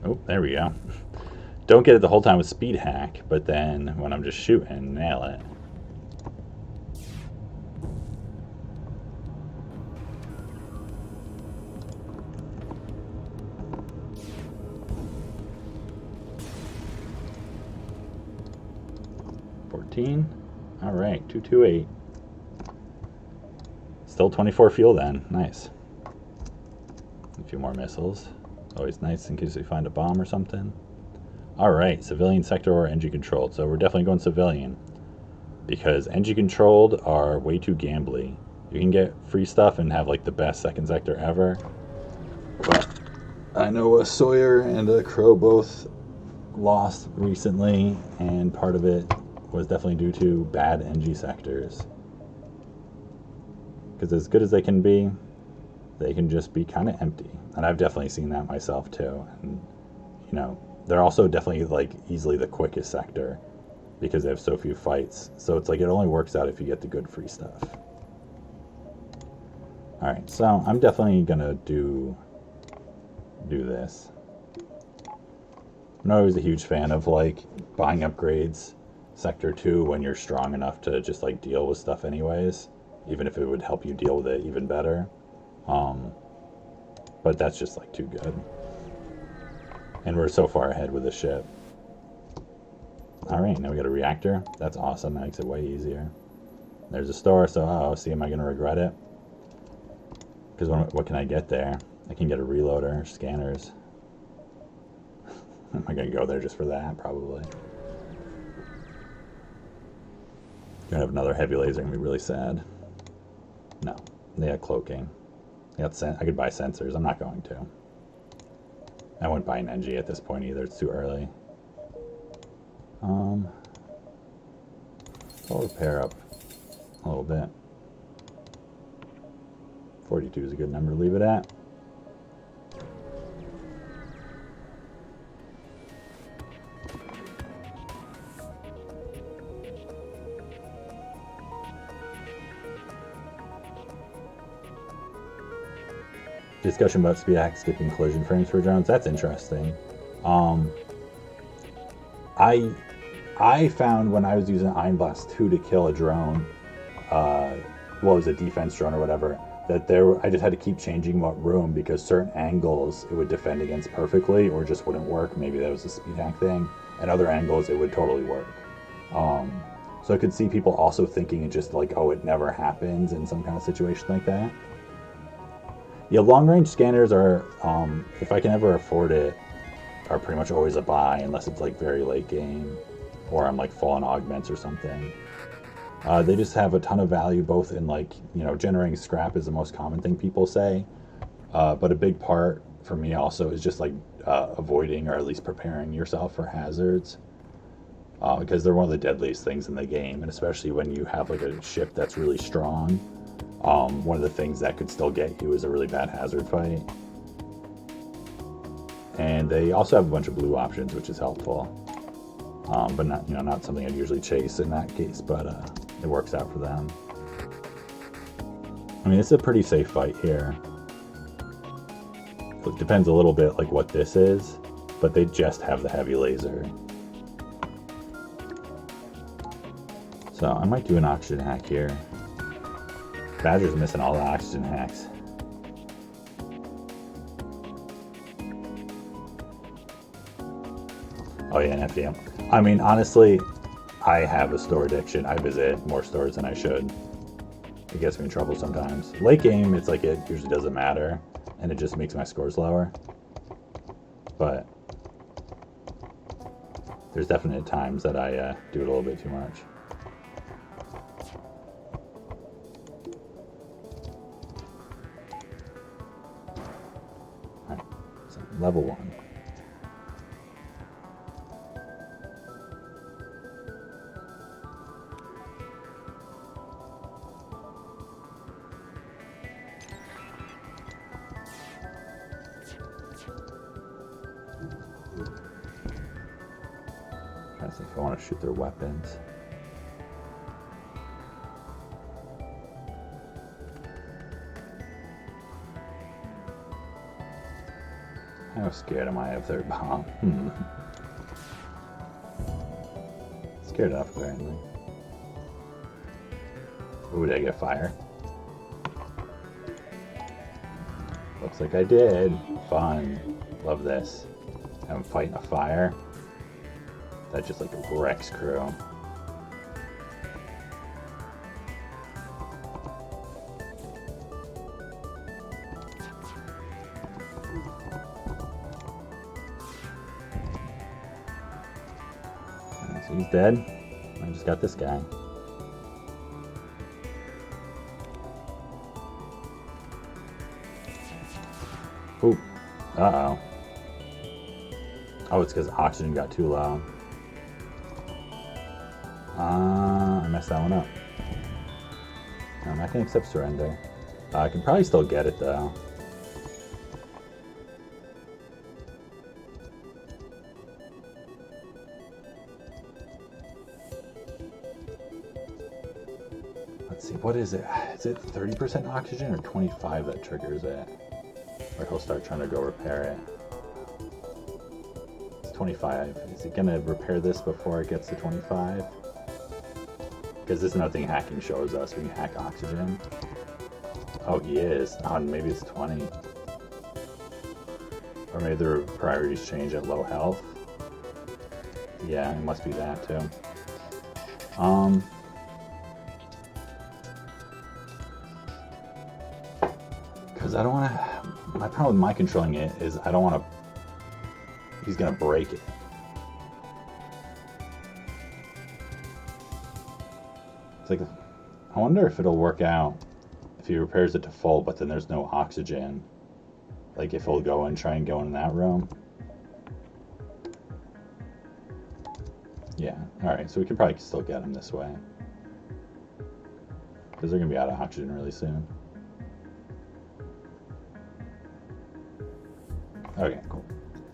Oh, there we go. Don't get it the whole time with speed hack, but then when I'm just shooting, nail it. All right, 228. Still 24 fuel then. Nice. A few more missiles. Always nice in case we find a bomb or something. All right, civilian sector or NG controlled. So we're definitely going civilian because NG controlled are way too gambly. You can get free stuff and have like the best second sector ever. But I know a Sawyer and a Crow both lost recently, and part of it was definitely due to bad NG sectors. Because as good as they can just be kind of empty. And I've definitely seen that myself too. And, you know, they're also definitely like easily the quickest sector because they have so few fights. So it's like it only works out if you get the good free stuff. Alright, so I'm definitely gonna do this. I'm not always a huge fan of like buying upgrades Sector 2 when you're strong enough to just like deal with stuff anyways, even if it would help you deal with it even better. But that's just like too good. And we're so far ahead with the ship. Alright, now we got a reactor. That's awesome. That makes it way easier. There's a store, so see, am I going to regret it? Because what can I get there? I can get a reloader, scanners. Am I going to go there just for that? Probably. Gonna have another heavy laser, gonna be really sad. No, they had cloaking. They got I could buy sensors. I'm not going to. I wouldn't buy an NG at this point either. It's too early. I'll repair up a little bit. 42 is a good number to leave it at. Discussion about speed hack skipping collision frames for drones. That's interesting. I found when I was using Iron Blast 2 to kill a drone, well, it was a defense drone or whatever, that I just had to keep changing what room because certain angles it would defend against perfectly or just wouldn't work. Maybe that was a speed hack thing. And other angles it would totally work. So I could see people also thinking it just like, oh, it never happens in some kind of situation like that. Yeah, long-range scanners are, if I can ever afford it, are pretty much always a buy unless it's like very late game or I'm like full on augments or something. They just have a ton of value both in like, you know, generating scrap is the most common thing people say. But a big part for me also is just like avoiding or at least preparing yourself for hazards. Because they're one of the deadliest things in the game, and especially when you have like a ship that's really strong. One of the things that could still get you is a really bad hazard fight. And they also have a bunch of blue options, which is helpful. But not something I'd usually chase in that case, but it works out for them. I mean, it's a pretty safe fight here. It depends a little bit like what this is, but they just have the heavy laser. So I might do an oxygen hack here. Badger's missing all the oxygen hacks. Oh yeah, an FTL. I mean, honestly, I have a store addiction. I visit more stores than I should. It gets me in trouble sometimes. Late game, it's like it usually doesn't matter, and it just makes my scores lower. But there's definite times that I do it a little bit too much. All right, so level 1. If I want to shoot their weapons. How scared am I of their bomb? Scared enough, apparently. Ooh, did I get fire? Looks like I did. Fun. Love this. I'm fighting a fire. That just like wrecks crew. Right, so he's dead. I just got this guy. Ooh. Uh-oh. Oh, it's because oxygen got too low. I messed that one up. I'm not going to accept surrender. I can probably still get it, though. Let's see, what is it? Is it 30% oxygen or 25 that triggers it? Or he'll start trying to go repair it. It's 25. Is he going to repair this before it gets to 25? Because there's nothing hacking shows us when you hack oxygen. Oh, he is. Oh, maybe it's 20. Or maybe their priorities change at low health. Yeah, it must be that too. Because I don't want to. My problem with my controlling it is I don't want to. He's gonna break it. It's like, I wonder if it'll work out if he repairs it to full, but then there's no oxygen. Like if he'll go and try and go in that room. Yeah, alright, so we can probably still get him this way. Because they're going to be out of oxygen really soon. Okay, cool.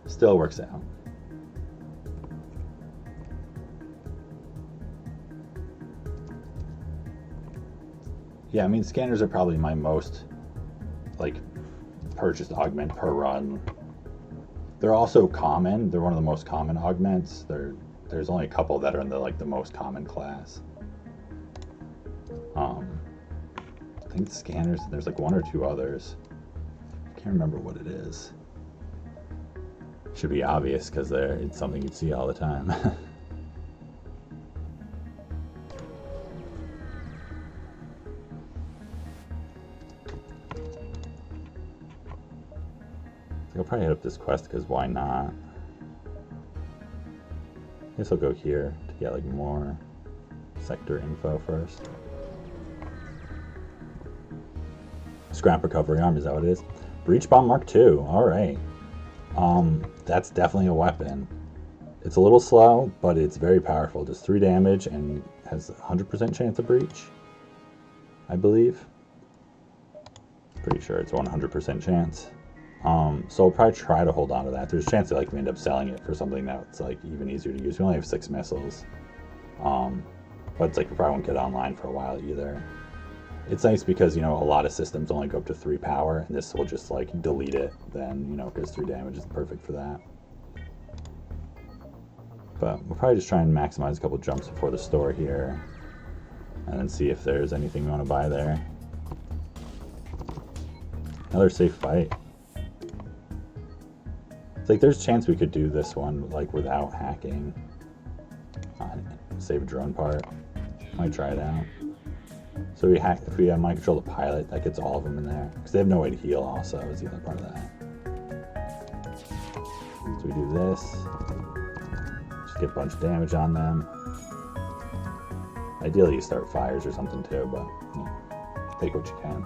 Still works out. Yeah, I mean, scanners are probably my most, like, purchased augment per run. They're also common. They're one of the most common augments. There's only a couple that are in the most common class. I think scanners, there's like one or two others. I can't remember what it is. Should be obvious because it's something you'd see all the time. I'll probably hit up this quest because why not? I guess I'll go here to get like more sector info first. Scrap recovery arm, is that what it is? Breach bomb Mark II, alright. That's definitely a weapon. It's a little slow, but it's very powerful. Does 3 damage and has 100% chance of breach, I believe. Pretty sure it's 100% chance. So I'll probably try to hold on to that. There's a chance that we end up selling it for something that's even easier to use. We only have 6 missiles. But it's we probably won't get online for a while either. It's nice because, a lot of systems only go up to 3 power, and this will just delete it then, because 3 damage is perfect for that. But we'll probably just try and maximize a couple jumps before the store here, and then see if there's anything we want to buy there. Another safe fight. It's there's a chance we could do this one without hacking. save a drone part. Might try it out. So if we mind control the pilot, that gets all of them in there. Because they have no way to heal also, is the other part of that. So we do this. Just get a bunch of damage on them. Ideally you start fires or something too, but take what you can.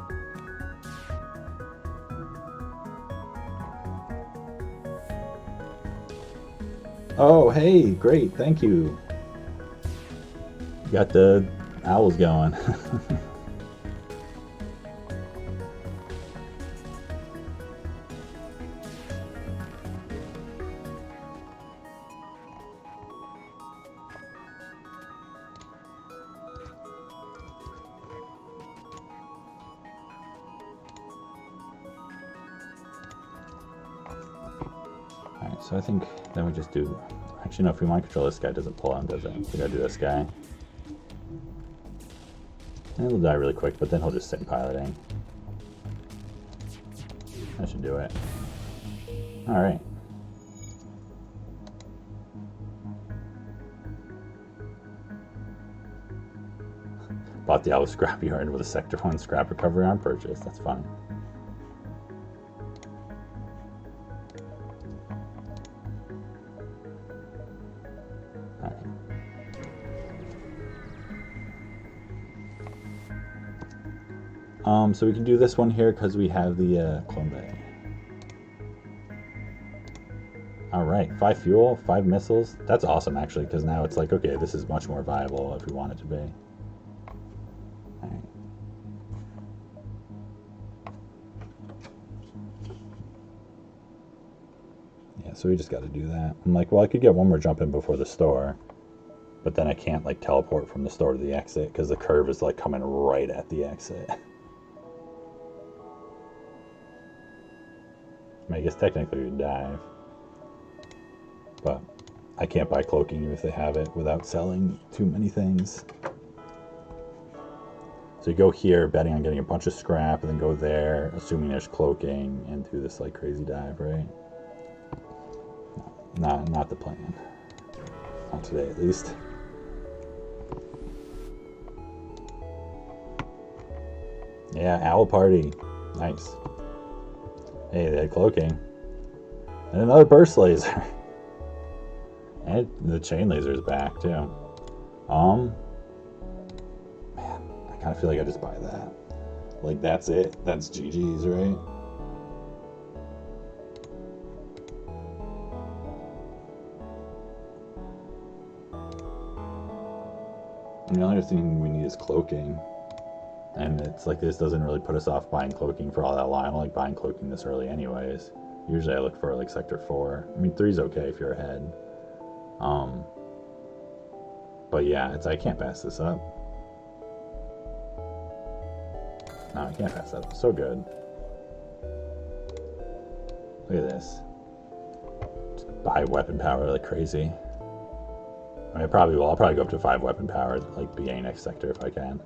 Oh, hey, great, thank you. Got the owls going. Alright, so I think then we just do... Actually, no, if we mind control, this guy doesn't pull on, does it? We gotta do this guy. And he'll die really quick, but then he'll just sit in piloting. That should do it. Alright. Bought the owl scrapyard with a Sector 1 scrap recovery on purchase. That's fun. So we can do this one here because we have the clone bay. Alright, 5 fuel, 5 missiles. That's awesome actually, because now it's like, okay, this is much more viable if we want it to be. Alright. Yeah, so we just got to do that. I'm like, well, I could get one more jump in before the store, but then I can't like teleport from the store to the exit because the curve is like coming right at the exit. I guess technically we'd dive, but I can't buy cloaking if they have it without selling too many things. So you go here betting on getting a bunch of scrap, and then go there assuming there's cloaking and do this like crazy dive, right? No, not the plan. Not today at least. Yeah, owl party. Nice. Hey, they had cloaking. And another burst laser. And the chain laser's back too. Man, I kind of feel like I just buy that. Like that's it. That's GG's, right? The only thing we need is cloaking. And it's like this doesn't really put us off buying cloaking for all that long. I don't like buying cloaking this early anyways. Usually I look for like Sector 4. I mean 3's okay if you're ahead. But yeah, I can't pass this up. No, I can't pass that up. So good. Look at this. Just buy weapon power like crazy. I mean, I probably will. I'll probably go up to 5 weapon power, like BA next sector if I can.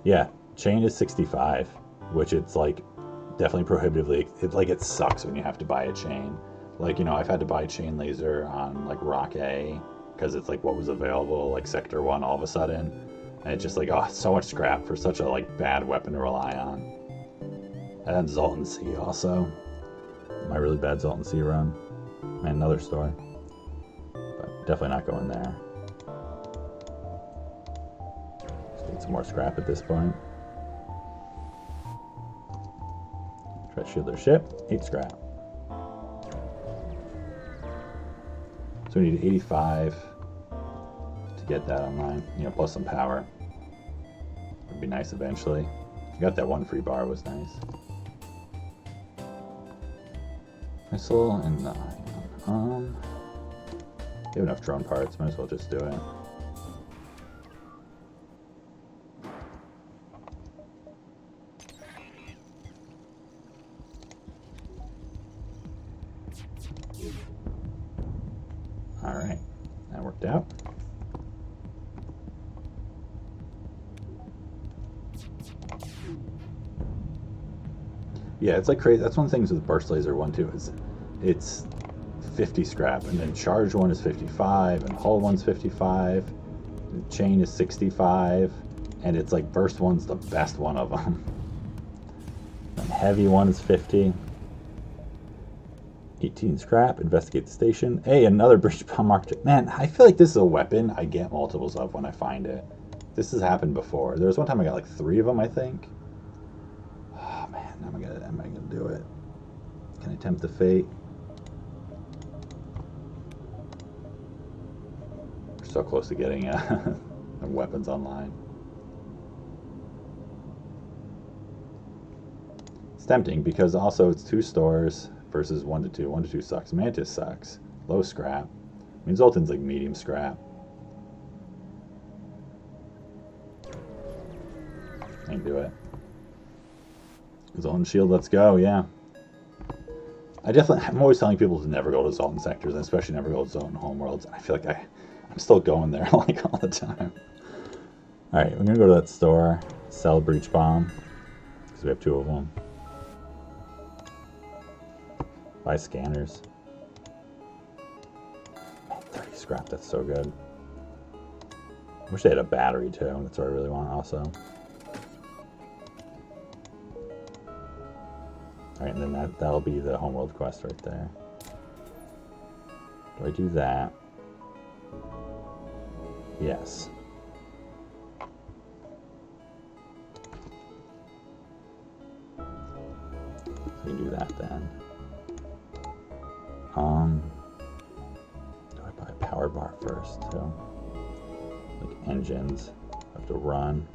Yeah, chain is 65, which it's like definitely prohibitively. It sucks when you have to buy a chain. Like, you know, I've had to buy a chain laser on like Rock A because it's like what was available, like Sector 1 all of a sudden. And it's just like, oh, so much scrap for such a like bad weapon to rely on. And then Zoltan C also. My really bad Zoltan C run. And another store. But definitely not going there. Need some more scrap at this point. Try to shield their ship. 8 scrap. So we need 85 to get that online. You know, plus some power. Would be nice eventually. Got that one free bar, was nice. Missile and 9. We have enough drone parts. Might as well just do it. Alright, that worked out. Yeah, it's like crazy. That's one of the things with burst laser 1 too, is it's 50 scrap, and then charge one is 55, and hull one's 55, and chain is 65, and it's like burst one's the best one of them. And heavy one is 50. 18 scrap, investigate the station. Hey, another breach bomb marked. Man, I feel like this is a weapon I get multiples of when I find it. This has happened before. There was one time I got like 3 of them, I think. Oh man, am I gonna do it? Can I tempt the fate? We're so close to getting weapons online. It's tempting because also it's 2 stores versus 1 to 2. 1 to 2 sucks. Mantis sucks. Low scrap. I mean, Zoltan's like medium scrap. Can't do it. Zoltan shield, let's go, yeah. I'm always telling people to never go to Zoltan sectors, and especially never go to Zoltan homeworlds. I feel like I'm still going there like all the time. Alright, we're gonna go to that store, sell breach bomb, because we have 2 of them. Buy scanners. Man, 30 scrap, that's so good. I wish they had a battery too, that's what I really want also. Alright, and then that'll be the homeworld quest right there. Do I do that? Yes. So we do that then. Do I buy a power bar first too? Like engines, I have to run.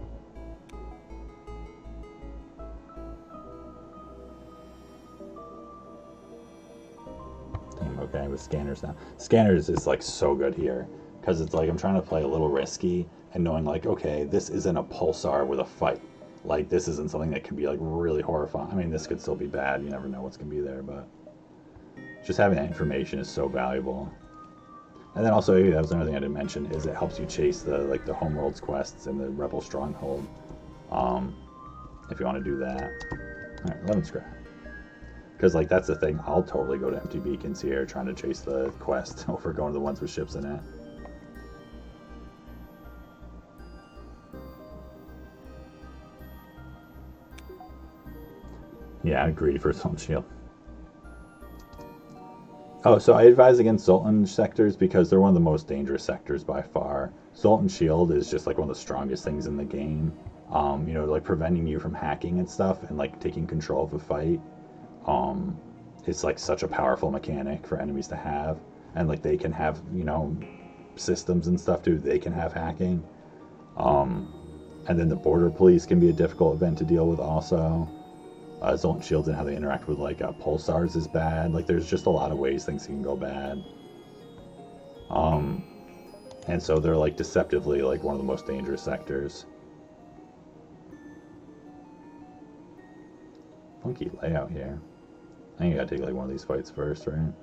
Okay, with scanners now. Scanners is like so good here because it's like I'm trying to play a little risky and knowing like, okay, this isn't a pulsar with a fight. Like this isn't something that could be like really horrifying. I mean, this could still be bad. You never know what's gonna be there, but just having that information is so valuable. And then also, that was another thing I didn't mention, is it helps you chase the homeworld's quests and the rebel stronghold. If you want to do that. All right, 11 scrap. Because like that's the thing, I'll totally go to empty beacons here trying to chase the quest over going to the ones with ships in it. Yeah, I agree for Zoltan Shield. Oh, so I advise against Zoltan sectors because they're one of the most dangerous sectors by far. Zoltan Shield is just like one of the strongest things in the game. You know, like preventing you from hacking and stuff and like taking control of a fight. It's like such a powerful mechanic for enemies to have, and like they can have, you know, systems and stuff too. They can have hacking, and then the border police can be a difficult event to deal with also. Zoltan shields and how they interact with like pulsars is bad. Like there's just a lot of ways things can go bad, and so they're like deceptively like one of the most dangerous sectors. Funky layout here. I think I gotta take like one of these fights first, right?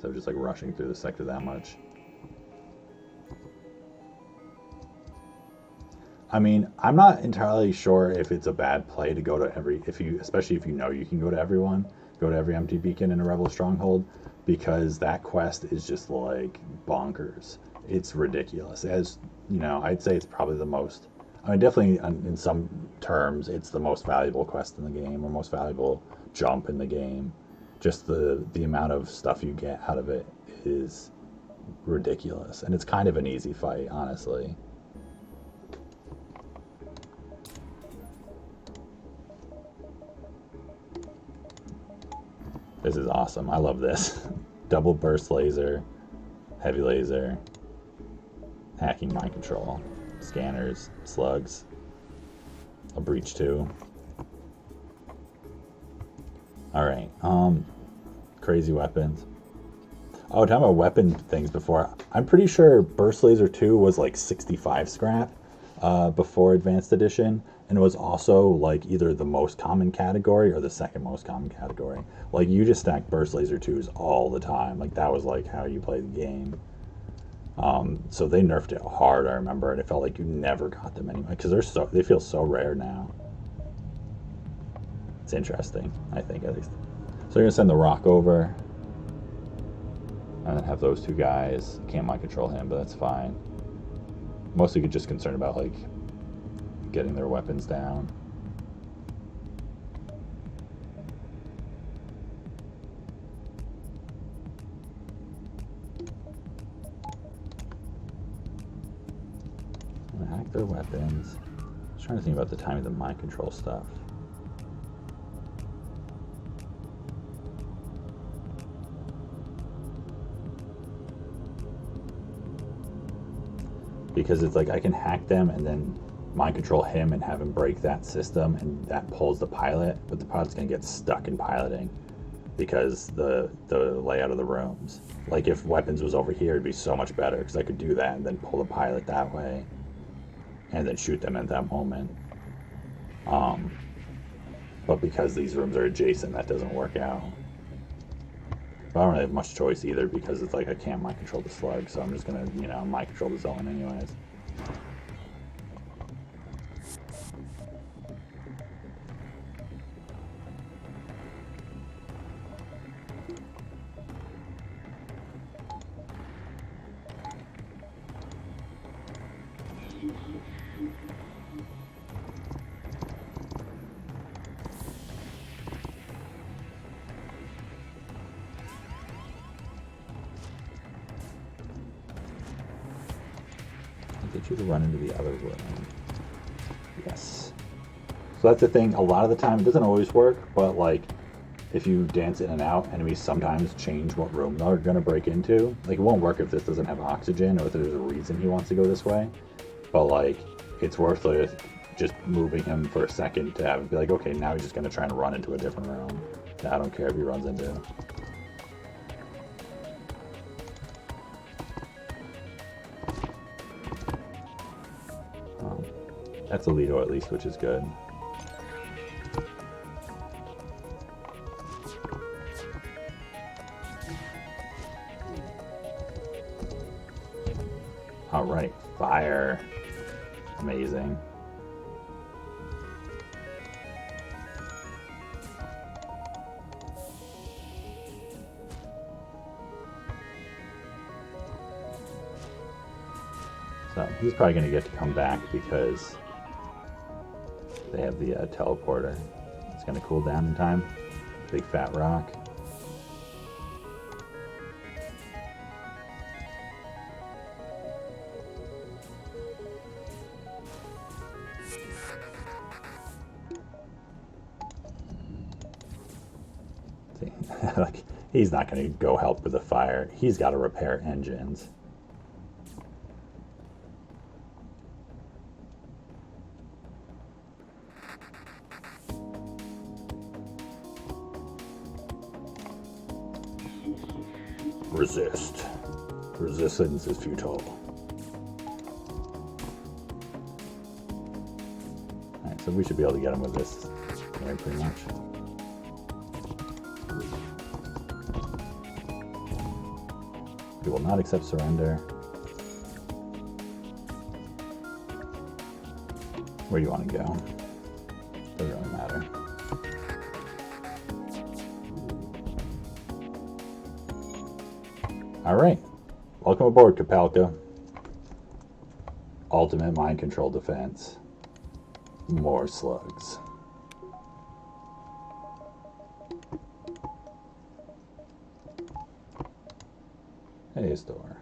So just like rushing through the sector that much. I mean, I'm not entirely sure if it's a bad play to go to every, especially if you know you can go to everyone, go to every empty beacon in a rebel stronghold, because that quest is just like bonkers. It's ridiculous. As you know, I'd say it's probably the most, I mean, definitely in some terms, it's the most valuable quest in the game, or most valuable jump in the game. Just the amount of stuff you get out of it is ridiculous, and it's kind of an easy fight, honestly. This is awesome. I love this. Double burst laser, heavy laser, hacking mind control, scanners, slugs, a breach too. Alright, crazy weapons. Oh, talking about weapon things before, I'm pretty sure Burst Laser 2 was like 65 scrap before Advanced Edition, and it was also like either the most common category or the second most common category. Like you just stacked Burst Laser 2s all the time. Like that was like how you played the game. So they nerfed it hard, I remember, and it felt like you never got them anyway because they feel so rare now. It's interesting, I think, at least. So you're gonna send the rock over. And then have those two guys. Can't mind control him, but that's fine. Mostly just concerned about like getting their weapons down. I'm gonna hack their weapons. I was trying to think about the timing of the mind control stuff. Because it's like I can hack them and then mind control him and have him break that system, and that pulls the pilot, but the pilot's gonna get stuck in piloting because the layout of the rooms. Like if weapons was over here, it'd be so much better because I could do that and then pull the pilot that way and then shoot them at that moment. But because these rooms are adjacent, that doesn't work out. But I don't really have much choice either because it's like I can't mind control the slug, so I'm just gonna, you know, mind control the zone anyways. Get you to run into the other room. Yes. So that's the thing. A lot of the time, it doesn't always work, but like if you dance in and out, enemies sometimes change what room they're gonna break into. Like it won't work if this doesn't have oxygen or if there's a reason he wants to go this way. But like it's worth it just moving him for a second to have be like, okay, now he's just gonna try and run into a different room that I don't care if he runs into. That's a Alito at least, which is good. All right, fire. Amazing. So he's probably going to get to come back because they have the teleporter. It's going to cool down in time. Big fat rock. See, like he's not going to go help with the fire. He's got to repair engines. Resist. Resistance is futile. Alright, so we should be able to get him with this, right, pretty much. He will not accept surrender. Where do you want to go? Doesn't really matter. Alright, welcome aboard, Kapalka. Ultimate mind control defense. More slugs. Hey, store.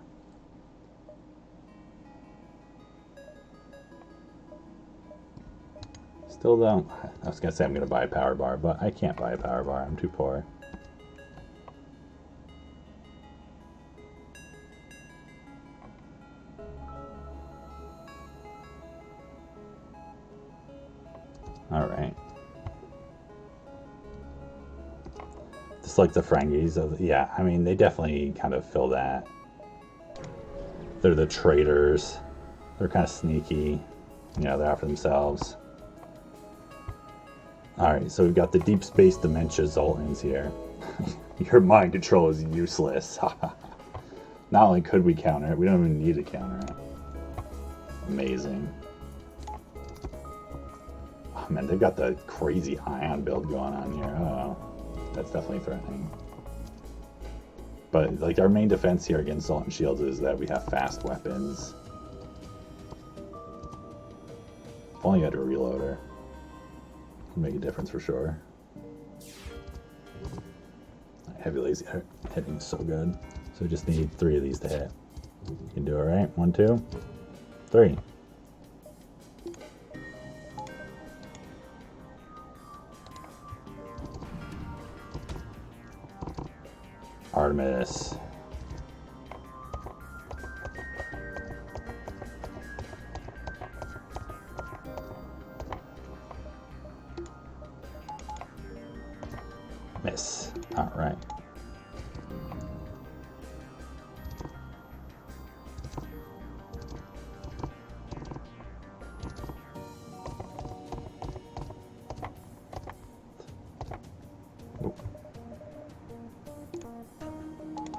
Still don't. I was gonna say I'm gonna buy a power bar, but I can't buy a power bar. I'm too poor. Alright. Just like the Frangies of, yeah, I mean, they definitely kind of fill that. They're the traitors. They're kind of sneaky. You know, they're out for themselves. Alright, so we've got the Deep Space Dementia Zoltans here. Your mind control is useless. Not only could we counter it, we don't even need to counter it. Amazing. Oh man, they've got the crazy ion build going on here. Oh, that's definitely threatening. But like our main defense here against Salt and Shields is that we have fast weapons. If only you had a reloader. Would make a difference for sure. Heavy lazy hitting so good. So we just need 3 of these to hit. You can do it, right? 1, 2, 3. Artemis. Miss. All right.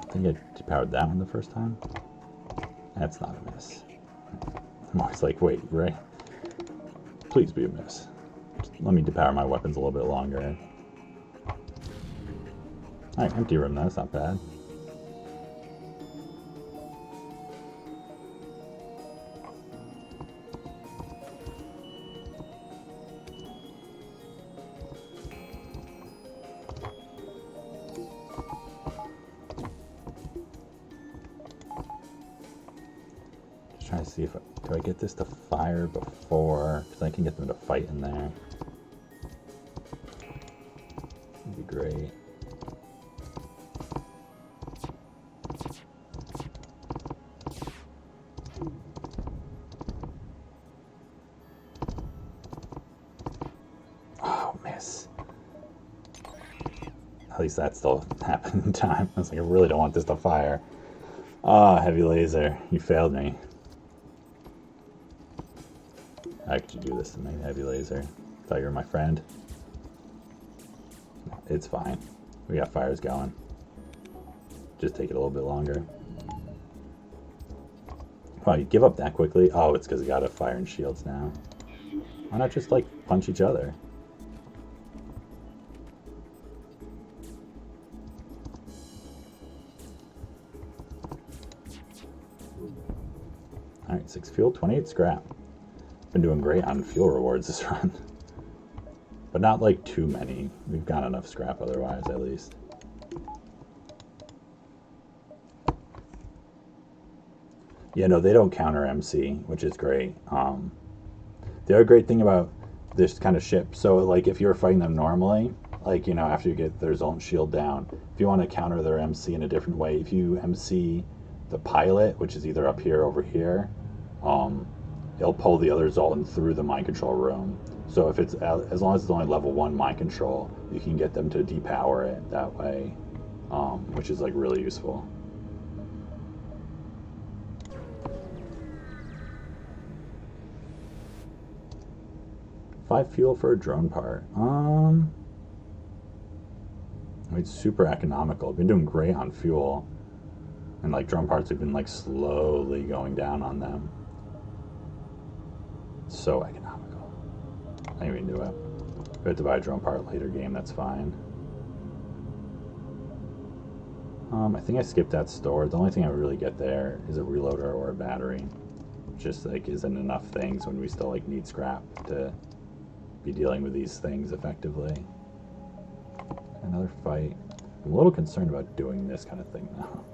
I think I depowered that one the first time. That's not a miss. I'm always like, wait, right? Please be a miss. Just let me depower my weapons a little bit longer. Alright, empty room, that's not bad. Just trying to see if do I get this to fire before, because I can get them to fight in there. That'd be great. At least that still happened in time. I was like, I really don't want this to fire. Ah, heavy laser. You failed me. How could you do this to me, heavy laser? Thought you were my friend. It's fine. We got fires going. Just take it a little bit longer. Wow, you give up that quickly? Oh, it's because you got a fire and shields now. Why not just, like, punch each other? Alright, 6 fuel, 28 scrap. Been doing great on fuel rewards this run. But not like too many. We've got enough scrap otherwise, at least. Yeah, no, they don't counter MC, which is great. The other great thing about this kind of ship, so like if you're fighting them normally, like, you know, after you get their zone shield down, if you want to counter their MC in a different way, if you MC the pilot, which is either up here or over here, it'll pull the other Zoltan through the mind control room. So if it's, as long as it's only level 1 mind control, you can get them to depower it that way, which is like really useful. $5 fuel for a drone part. I mean, it's super economical. Been doing great on fuel. And like drone parts have been like slowly going down on them. So economical. I didn't even do it. If I have to buy a drone part later game, that's fine. I think I skipped that store. The only thing I would really get there is a reloader or a battery. Just like isn't enough things when we still like need scrap to be dealing with these things effectively. Another fight. I'm a little concerned about doing this kind of thing now.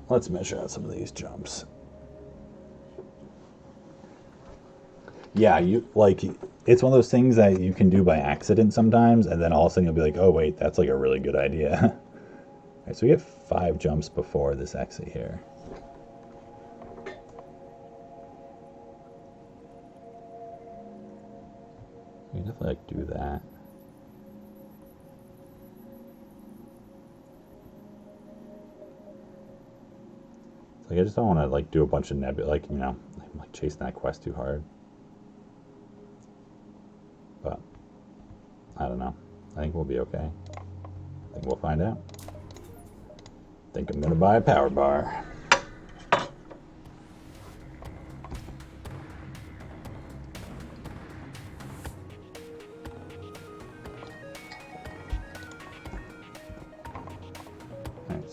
Let's measure out some of these jumps. Yeah, you like it's one of those things that you can do by accident sometimes, and then all of a sudden you'll be like, oh wait, that's like a really good idea. All right, so we have 5 jumps before this exit here. We can definitely like do that. Like I just don't want to like do a bunch of nebula, like, you know, I'm like chasing that quest too hard. But I don't know. I think we'll be okay. I think we'll find out. I think I'm gonna buy a power bar.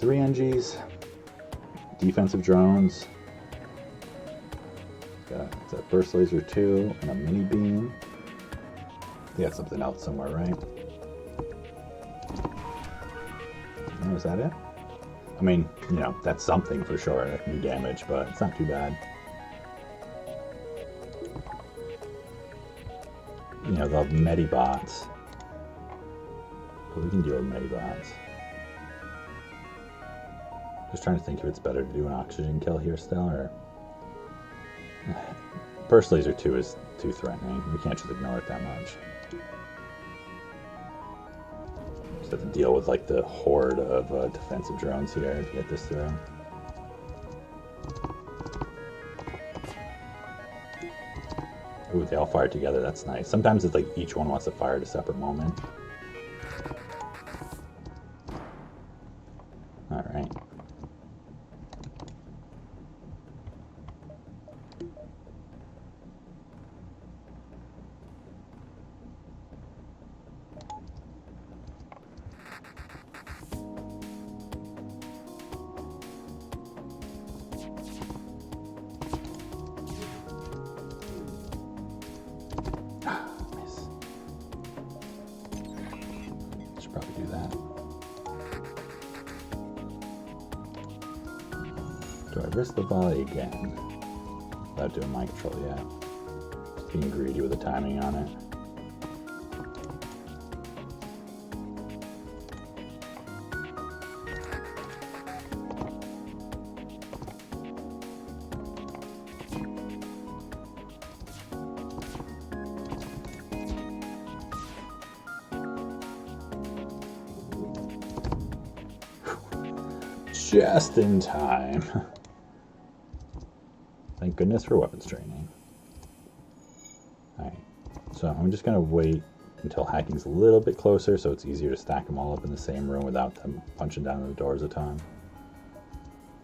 3 NGs, defensive drones. It's a burst laser 2 and a mini beam. They got something else somewhere, right? Oh, is that it? I mean, you know, that's something for sure that can do damage, but it's not too bad. You know, they'll have Medibots. But we can deal with Medibots. Just trying to think if it's better to do an oxygen kill here still, or... Burst Laser 2 is too threatening. We can't just ignore it that much. Just have to deal with like the horde of defensive drones here to get this through. Ooh, they all fire together. That's nice. Sometimes it's like each one wants to fire at a separate moment. All right. Probably do that. Do I risk the volley again? Without doing mind control yet. Just being greedy with the timing on it. Just in time. Thank goodness for weapons training. Alright, so I'm just going to wait until hacking's a little bit closer so it's easier to stack them all up in the same room without them punching down the doors a ton.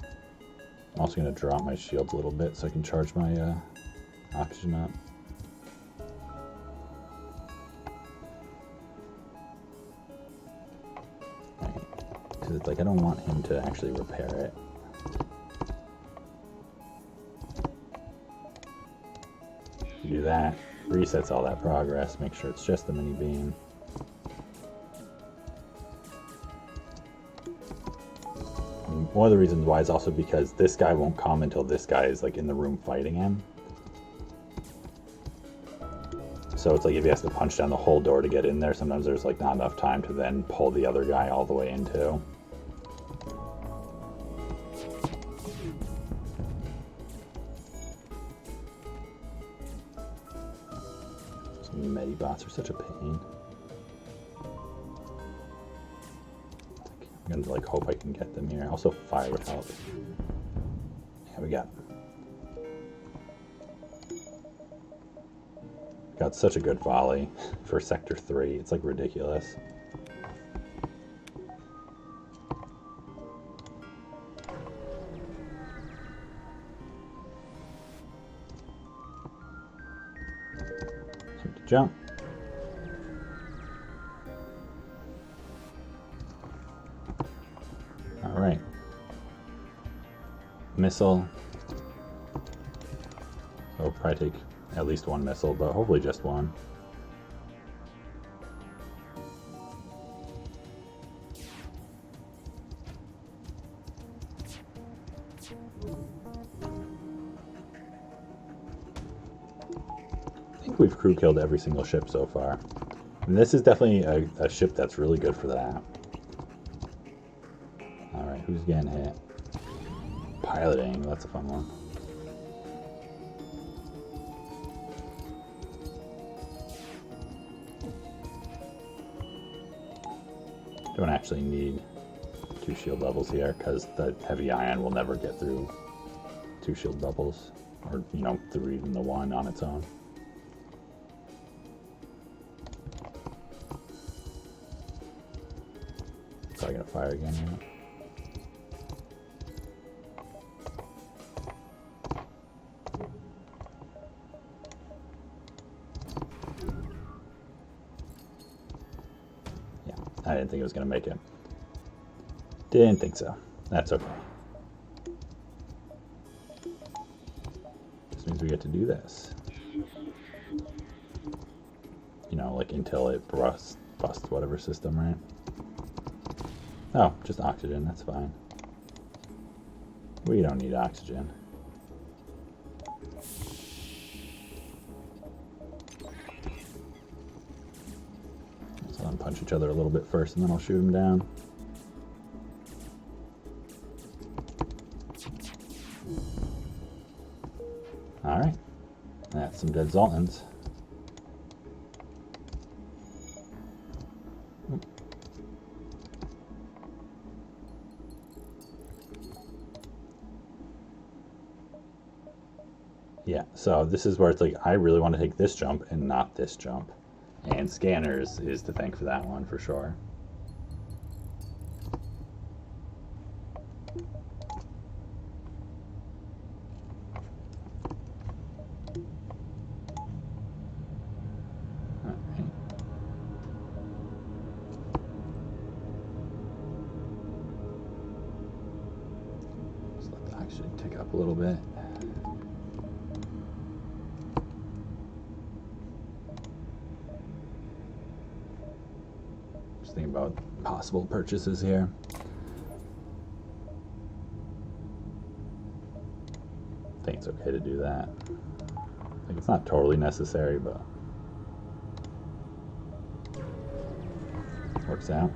I'm also going to drop my shields a little bit so I can charge my oxygen up. Because it's like I don't want him to actually repair it. Do that, resets all that progress, make sure it's just the mini beam. And one of the reasons why is also because this guy won't come until this guy is like in the room fighting him. So it's like if he has to punch down the whole door to get in there, sometimes there's like not enough time to then pull the other guy all the way into. Medibots are such a pain. I'm gonna like hope I can get them here. Also, fire would help. Yeah, we got such a good volley for Sector 3. It's like ridiculous. Jump. All right. Missile. I'll probably take at least one missile, but hopefully just one. I think we've crew killed every single ship so far. And this is definitely a ship that's really good for that. Alright, who's getting hit? Piloting, that's a fun one. Don't actually need 2 shield levels here because the heavy ion will never get through 2 shield levels, or you know, through even the 1 on its own. Probably gonna fire again here. Yeah, I didn't think it was gonna make it. Didn't think so. That's okay. Just means we get to do this. You know, like until it busts whatever system, right? Oh, just oxygen, that's fine. We don't need oxygen. Let's let them punch each other a little bit first, and then I'll shoot them down. Alright. That's some dead Zoltans. Yeah, so this is where it's like, I really want to take this jump and not this jump. And scanners is to thank for that one, for sure. Alright. Just let the oxygen tick up a little bit. Thinking about possible purchases here. I think it's okay to do that. Like, it's not totally necessary, but works out.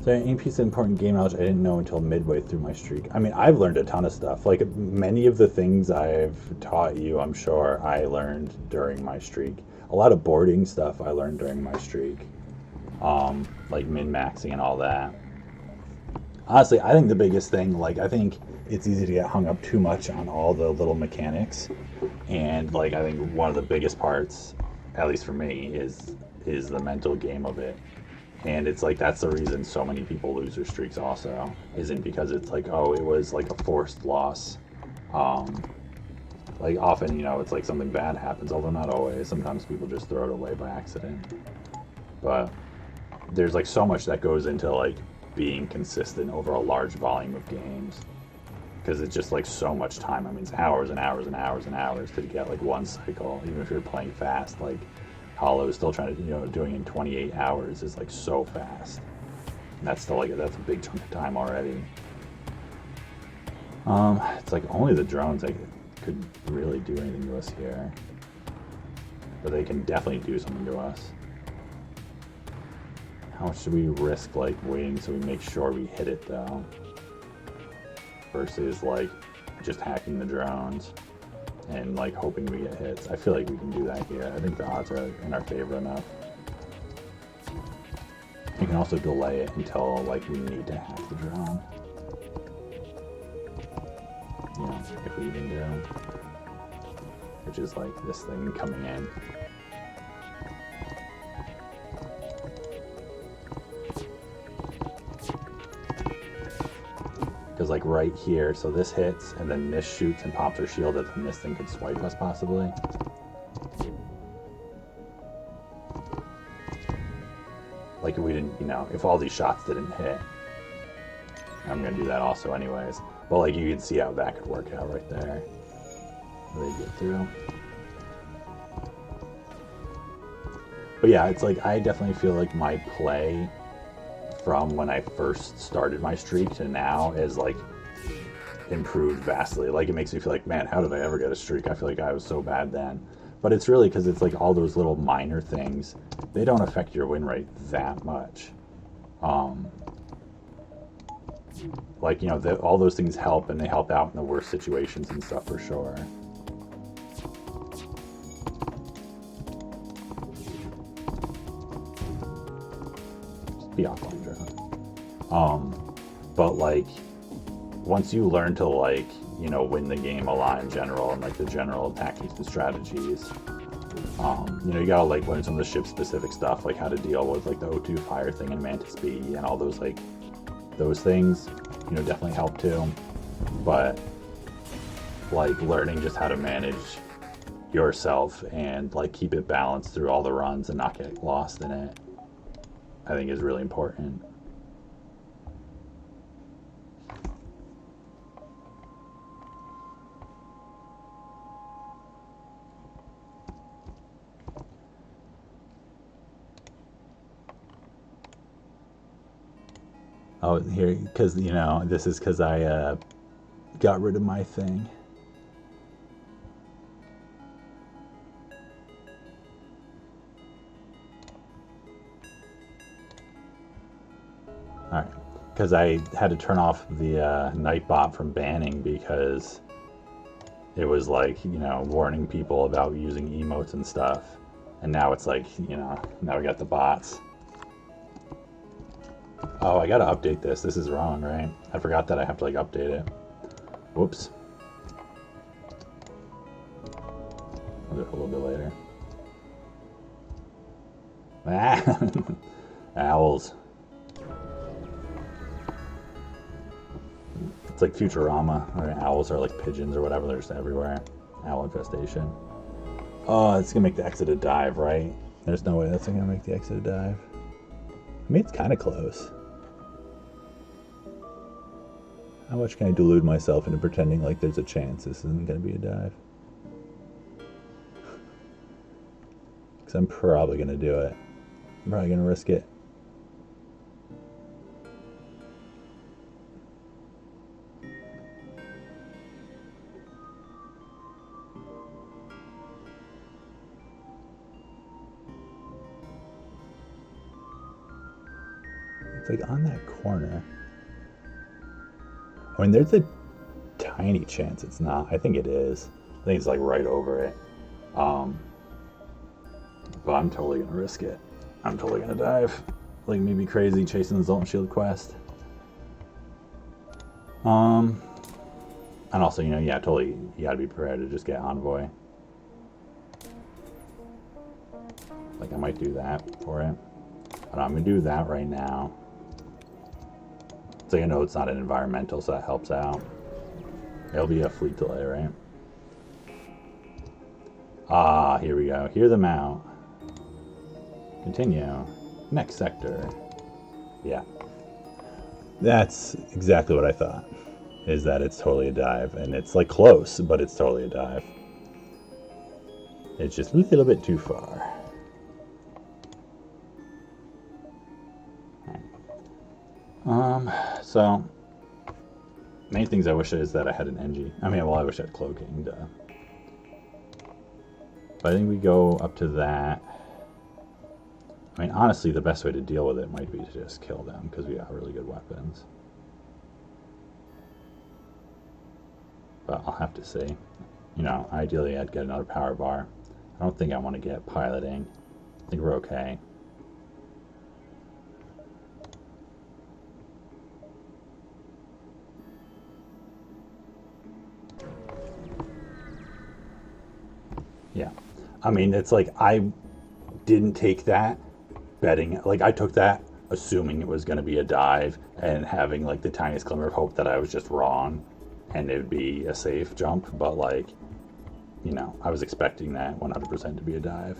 So any piece of important game knowledge I didn't know until midway through my streak. I mean, I've learned a ton of stuff. Like, many of the things I've taught you, I'm sure I learned during my streak. A lot of boarding stuff I learned during my streak. Like min-maxing and all that. Honestly, I think the biggest thing, like, I think it's easy to get hung up too much on all the little mechanics. And, like, I think one of the biggest parts, at least for me, is the mental game of it. And it's like, that's the reason so many people lose their streaks also. Isn't because it's like, oh, it was like a forced loss. Like, often, you know, it's like something bad happens, although not always. Sometimes people just throw it away by accident. But there's like so much that goes into like being consistent over a large volume of games. Because it's just like so much time. I mean, it's hours and hours and hours and hours to get like one cycle. Even if you're playing fast, like Hollow is still trying to, you know, doing it in 28 hours is like so fast. And that's still like, that's a big chunk of time already. It's like only the drones like could really do anything to us here, but they can definitely do something to us. How much should we risk like waiting so we make sure we hit it though, versus like just hacking the drones and like hoping we get hits? I feel like we can do that here. I think the odds are in our favor enough. You can also delay it until like we need to hack the drone. You know, if we even do, which is like this thing coming in. Because like right here, so this hits, and then this shoots and pops our shield, and then this thing could swipe us possibly. Like if we didn't, you know, if all these shots didn't hit. I'm gonna do that also anyways. But like you can see how that could work out right there. They get through. But yeah, it's like I definitely feel like my play from when I first started my streak to now is like improved vastly. Like it makes me feel like, man, how did I ever get a streak? I feel like I was so bad then. But it's really because it's like all those little minor things, they don't affect your win rate that much. Like, you know, all those things help, and they help out in the worst situations and stuff for sure. Just be offline, drone. But like, once you learn to like, you know, win the game a lot in general, and like the general tactics and strategies, you know, you gotta like learn some of the ship specific stuff, like how to deal with like the O2 fire thing and Mantis B and all those like those things, you know, definitely help too. But like learning just how to manage yourself and like keep it balanced through all the runs and not get lost in it I think is really important. Oh, here, because, you know, this is because I got rid of my thing. Alright, because I had to turn off the Nightbot from banning because it was like, you know, warning people about using emotes and stuff. And now it's like, you know, now we got the bots. Oh, I gotta update this. This is wrong, right? I forgot that I have to, like, update it. Whoops. I'll do it a little bit later. Ah! Owls. It's like Futurama, where owls are like pigeons or whatever, they're just everywhere. Owl infestation. Oh, it's gonna make the exit a dive, right? There's no way that's gonna make the exit a dive. I mean, it's kind of close. How much can I delude myself into pretending like there's a chance this isn't gonna be a dive? Because I'm probably gonna do it. I'm probably gonna risk it. It's like on that corner. I mean, there's a tiny chance it's not. I think it is. I think it's like right over it. But I'm totally gonna risk it. I'm totally gonna dive. Like maybe crazy chasing the Zoltan Shield quest. And also, you know, yeah, totally, you gotta be prepared to just get Envoy. Like I might do that for it. But I'm gonna do that right now. So you know it's not an environmental, so that helps out. It'll be a fleet delay, right? Ah, here we go. Hear them out. Continue. Next sector. Yeah. That's exactly what I thought. Is that it's totally a dive. And it's like close, but it's totally a dive. It's just a little bit too far. So main things I wish is that I had an NG. I mean, well, I wish I had cloaking, duh. But I think we go up to that. I mean, honestly, the best way to deal with it might be to just kill them, because we got really good weapons. But I'll have to see. You know, ideally I'd get another power bar. I don't think I want to get piloting. I think we're okay. Yeah. I mean, it's like I didn't take that betting. Like, I took that assuming it was going to be a dive and having, like, the tiniest glimmer of hope that I was just wrong and it would be a safe jump. But, like, you know, I was expecting that 100% to be a dive.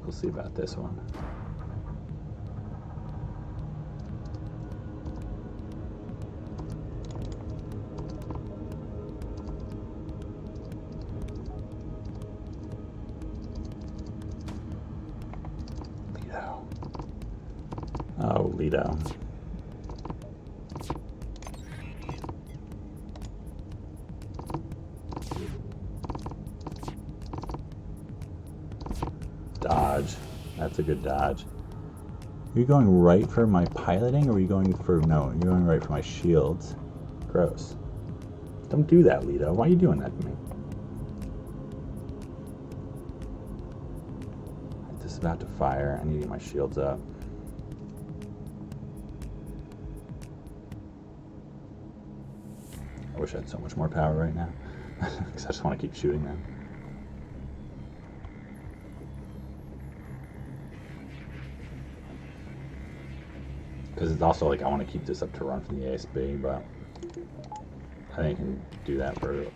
We'll see about this one. Lido. Oh, Lido. Dodge. That's a good dodge. Are you going right for my piloting, or are you going for... No, you're going right for my shields. Gross. Don't do that, Lido. Why are you doing that to me? about to fire. I need to get my shields up. I wish I had so much more power right now. Because I just want to keep shooting them. Because it's also like I want to keep this up to run from the ASB, but I think I can do that for a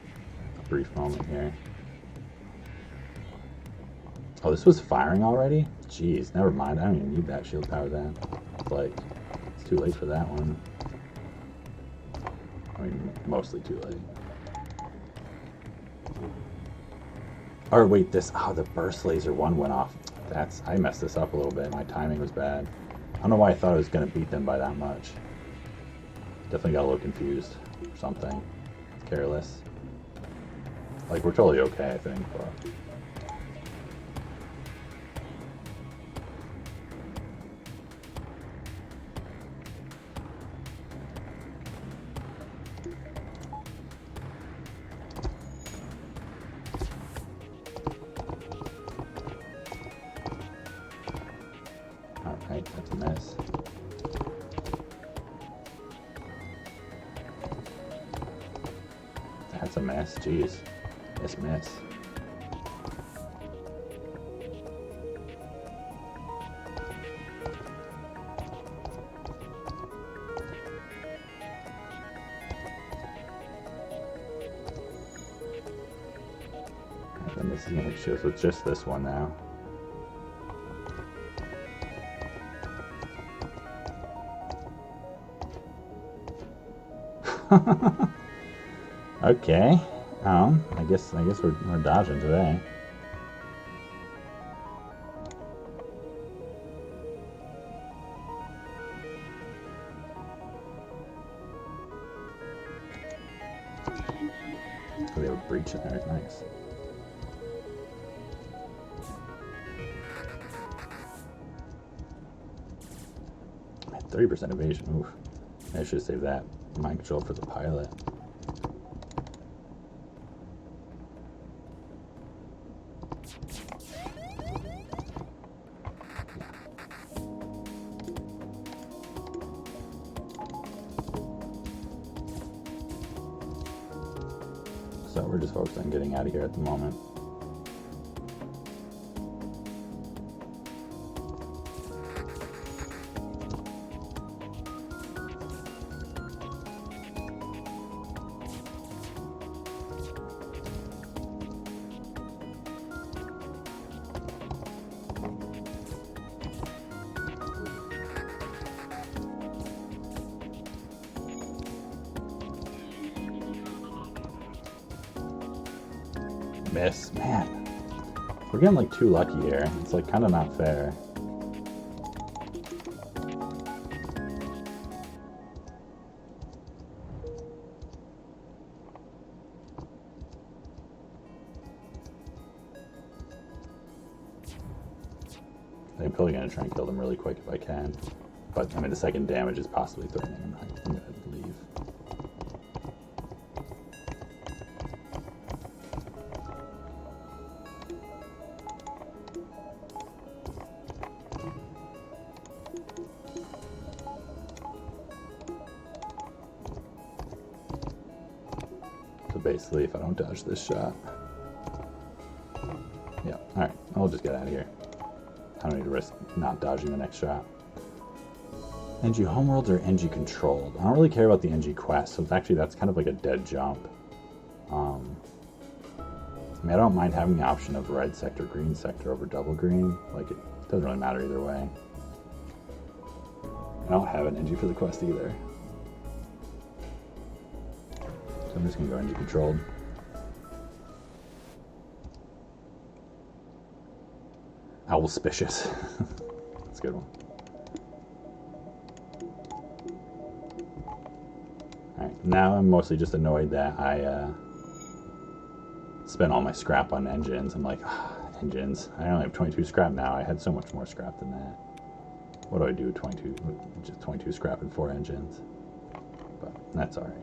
brief moment here. Oh, this was firing already? Jeez, never mind. I don't even need that shield power then. It's like, it's too late for that one. I mean, mostly too late. Or wait, this, oh, the burst laser one went off. I messed this up a little bit. My timing was bad. I don't know why I thought I was going to beat them by that much. Definitely got a little confused or something. Careless. Like, we're totally okay, I think, but... Alright, that's a miss. That's a miss, jeez. Miss. And this is gonna hit shields with just this one now. Okay. I guess we're dodging today. Oh, they have a breach in there. Nice. I had 30% evasion. Oof. I should save that mind control for the pilot. So we're just focused on getting out of here at the moment. Miss, man. We're getting like too lucky here. It's like kind of not fair. I'm probably gonna try and kill them really quick if I can. But I mean, the second damage is possibly threatening him. I'm gonna leave. So basically, if I don't dodge this shot, yeah, all right, I'll just get out of here. I don't need to risk not dodging the next shot. NG Homeworlds or NG Controlled? I don't really care about the NG Quest, so that's kind of like a dead jump. I mean, I don't mind having the option of red sector, green sector over double green. Like, it doesn't really matter either way. I don't have an NG for the quest either. So I'm just gonna go NG Controlled. Owlspicious. That's a good one. Alright, now I'm mostly just annoyed that I spent all my scrap on engines. I'm like, engines. I only have 22 scrap now. I had so much more scrap than that. What do I do with 22? Just 22 scrap and 4 engines. But that's alright.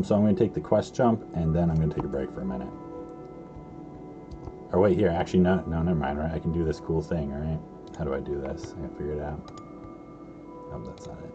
So I'm going to take the quest jump, and then I'm going to take a break for a minute. Or wait, here, actually, no, no, never mind, right? I can do this cool thing, alright? How do I do this? I gotta figure it out. Oh, that's not it.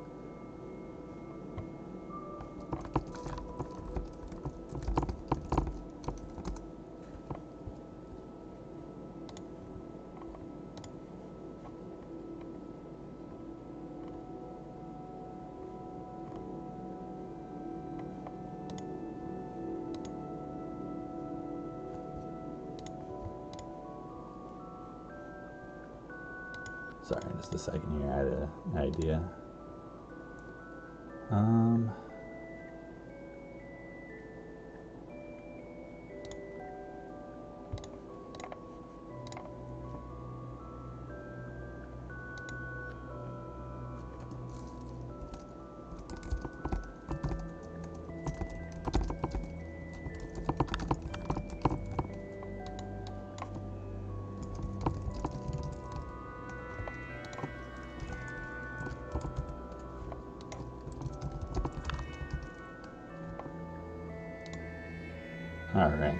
Sorry, just a second here. I had an idea. All right.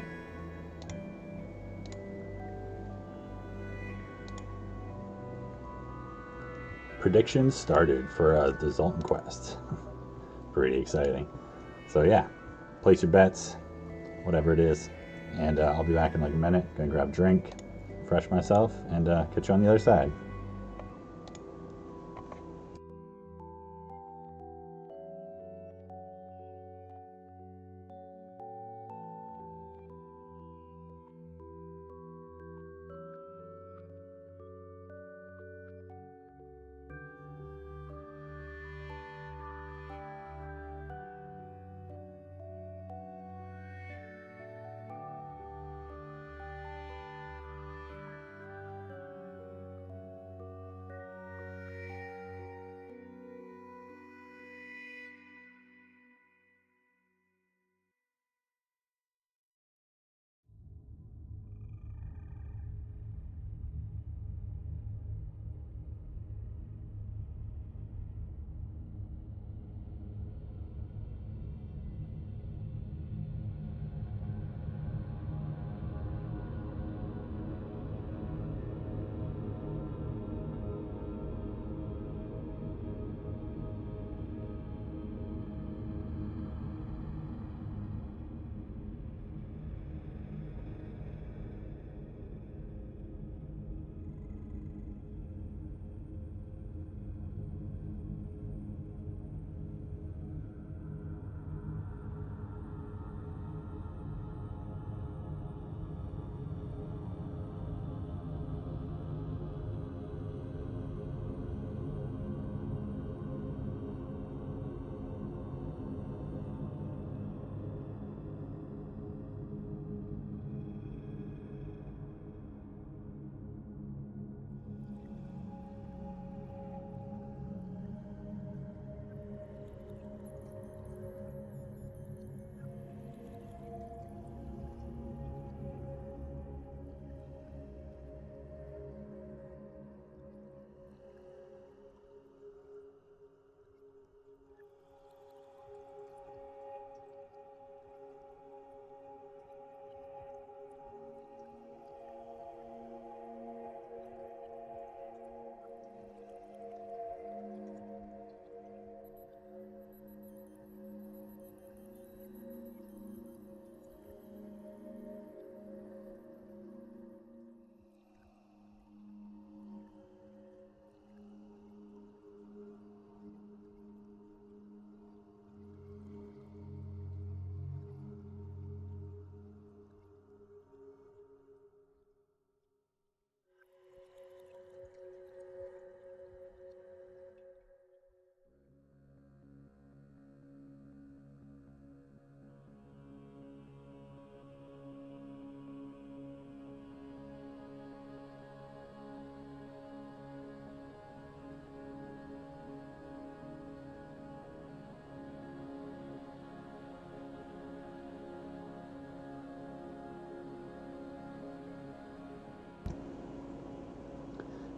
Predictions started for the Zoltan quest. Pretty exciting. So yeah, place your bets, whatever it is, and I'll be back in like a minute. Gonna grab a drink, refresh myself, and catch you on the other side.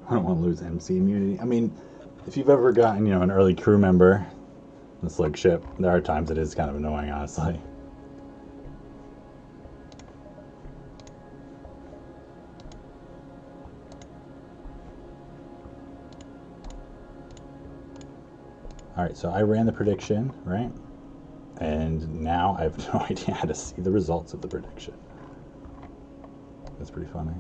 I don't want to lose MC immunity. I mean, if you've ever gotten, an early crew member on the Slug ship, there are times it is kind of annoying, honestly. Alright, so I ran the prediction, right? And now I have no idea how to see the results of the prediction. That's pretty funny.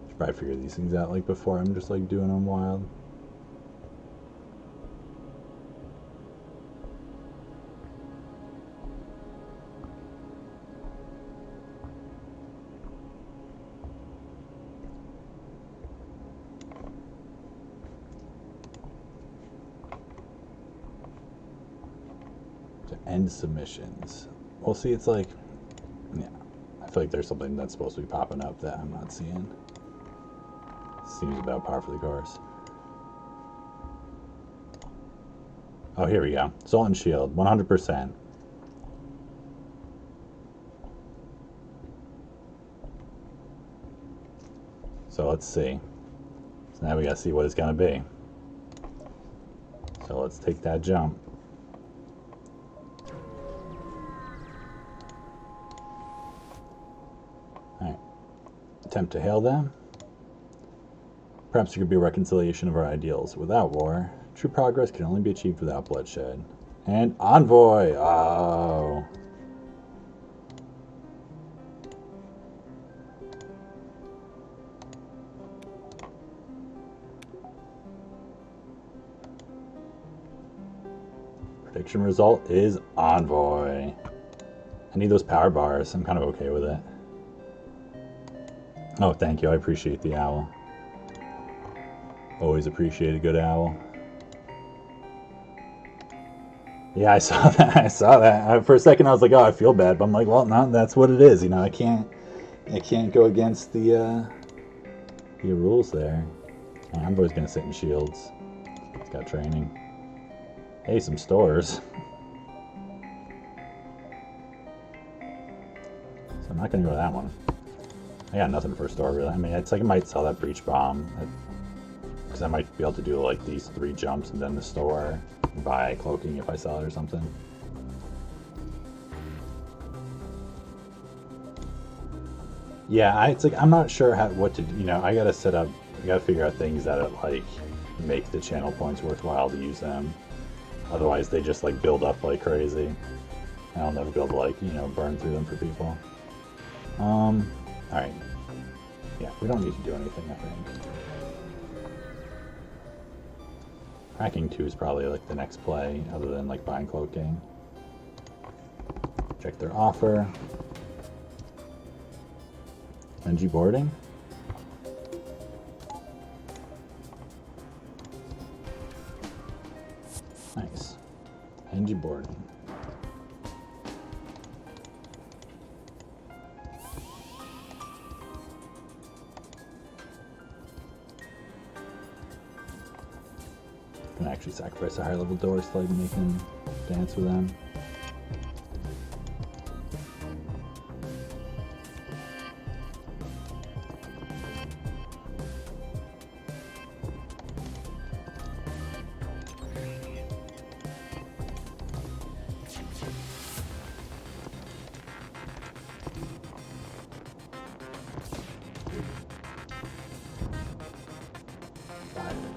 Should probably figure these things out like before I'm just like doing them wild. End submissions. Well, see, it's like, yeah, I feel like there's something that's supposed to be popping up that I'm not seeing. Seems about par for the course. Oh, here we go. Salt and Shield, 100%. So let's see. So now we gotta see what it's gonna be. So let's take that jump. Attempt to hail them. Perhaps there could be a reconciliation of our ideals. Without war, true progress can only be achieved without bloodshed. And Envoy! Oh. Prediction result is Envoy. I need those power bars. I'm kind of okay with it. Oh, thank you. I appreciate the owl. Always appreciate a good owl. Yeah, I saw that. I saw that. For a second, I was like, "Oh, I feel bad," but I'm like, "Well, no, that's what it is." You know, I can't go against the rules there. I'm always gonna sit in shields. It's got training. Hey, some stores. So I'm not gonna go to that one. I got nothing for a store, really. I mean, it's like I might sell that breach bomb. Because I might be able to do like these 3 jumps and then the store. Buy cloaking if I sell it or something. Yeah, it's like I'm not sure what to do. You know, I gotta set up, I gotta figure out things that like make the channel points worthwhile to use them. Otherwise they just like build up like crazy. And I'll never be able to like, you know, burn through them for people. Alright. Yeah, we don't need to do anything, I think. Hacking 2 is probably like the next play, other than like buying cloaking. Check their offer. NG boarding. Nice. NG boarding. Can actually sacrifice a higher level door slug and make him dance with them.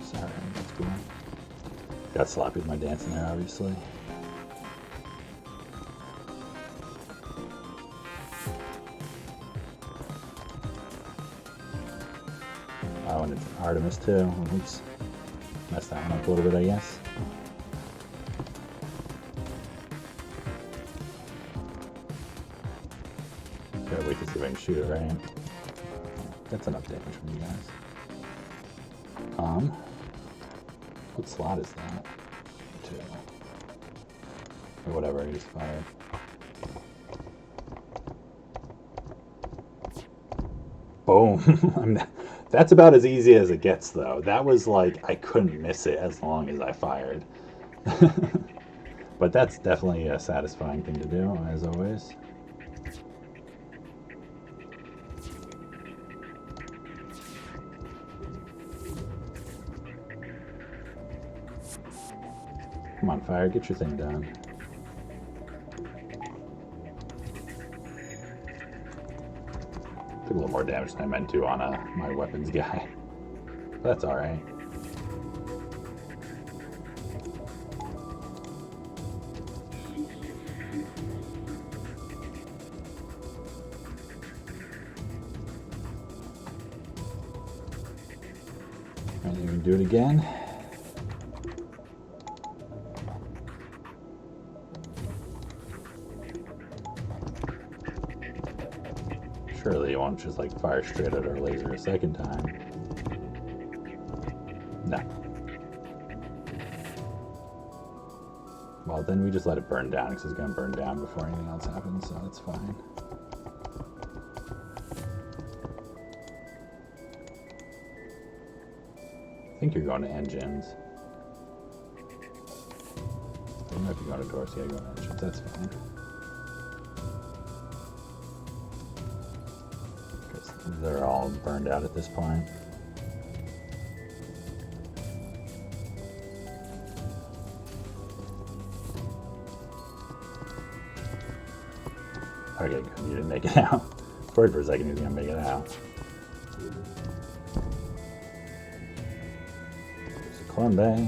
Sorry, that's cool. Got sloppy with my dancing there, obviously. Oh, and it's Artemis too. Oops. Messed that one up a little bit, I guess. Gotta wait to see if I can shoot it right. That's enough damage from you guys. What slot is that? 2. Or whatever I just fired. Boom. I mean, that's about as easy as it gets, though. That was like, I couldn't miss it as long as I fired. But that's definitely a satisfying thing to do, as always. Come on, fire, get your thing done. Took a little more damage than I meant to on my weapons guy. But that's alright. And you can do it again. Surely you won't just like fire straight at our laser a second time. No. Well, then we just let it burn down because it's going to burn down before anything else happens, so it's fine. I think you're going to engines. You might be going to doors, yeah, going to engines, that's fine. Because they're all burned out at this point. Okay, good. You didn't make it out. Worried for a second he was gonna make it out. There's a clone bay.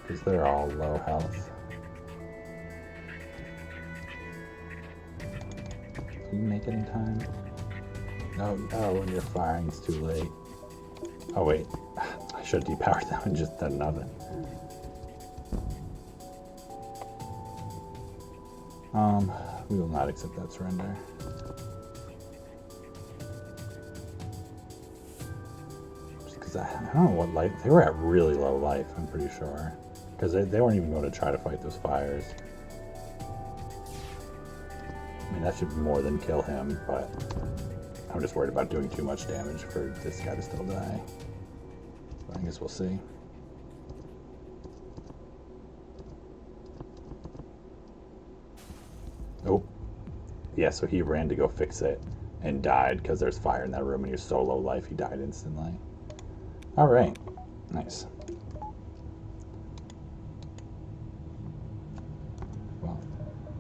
Because they're all low health. Can you make it in time? No, when you're firing, it's too late. Oh wait, I should have depowered them and just done nothing. We will not accept that surrender. Just because I don't know what life, they were at really low life, I'm pretty sure. Because they weren't even going to try to fight those fires. I mean, that should more than kill him, but I'm just worried about doing too much damage for this guy to still die. But I guess we'll see. Oh. Yeah, so he ran to go fix it and died because there's fire in that room and he was so low life he died instantly. Alright. Nice. Well,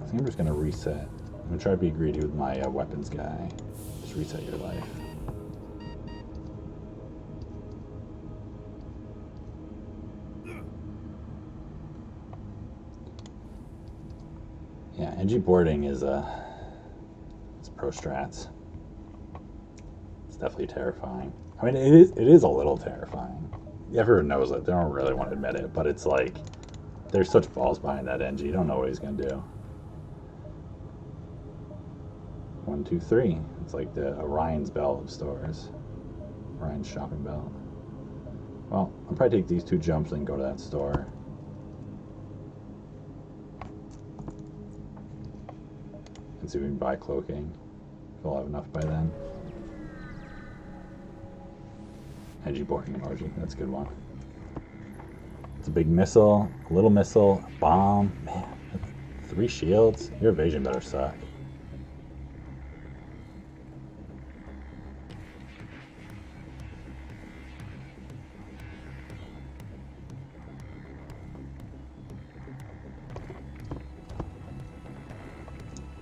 I think I'm just going to reset. I'm going to try to be greedy with my weapons guy. Just reset your life. Yeah, NG boarding is it's pro strats. It's definitely terrifying. I mean, it is a little terrifying. Everyone knows it. They don't really want to admit it, but it's like there's such balls behind that NG. You don't know what he's gonna do. 1, 2, 3. It's like the Orion's belt of stores. Orion's shopping belt. Well, I'll probably take these 2 jumps and go to that store. And see if we can buy cloaking. If we'll have enough by then. Edgy boarding emoji. That's a good one. It's a big missile, a little missile, a bomb. Man, 3 shields. Your evasion better suck.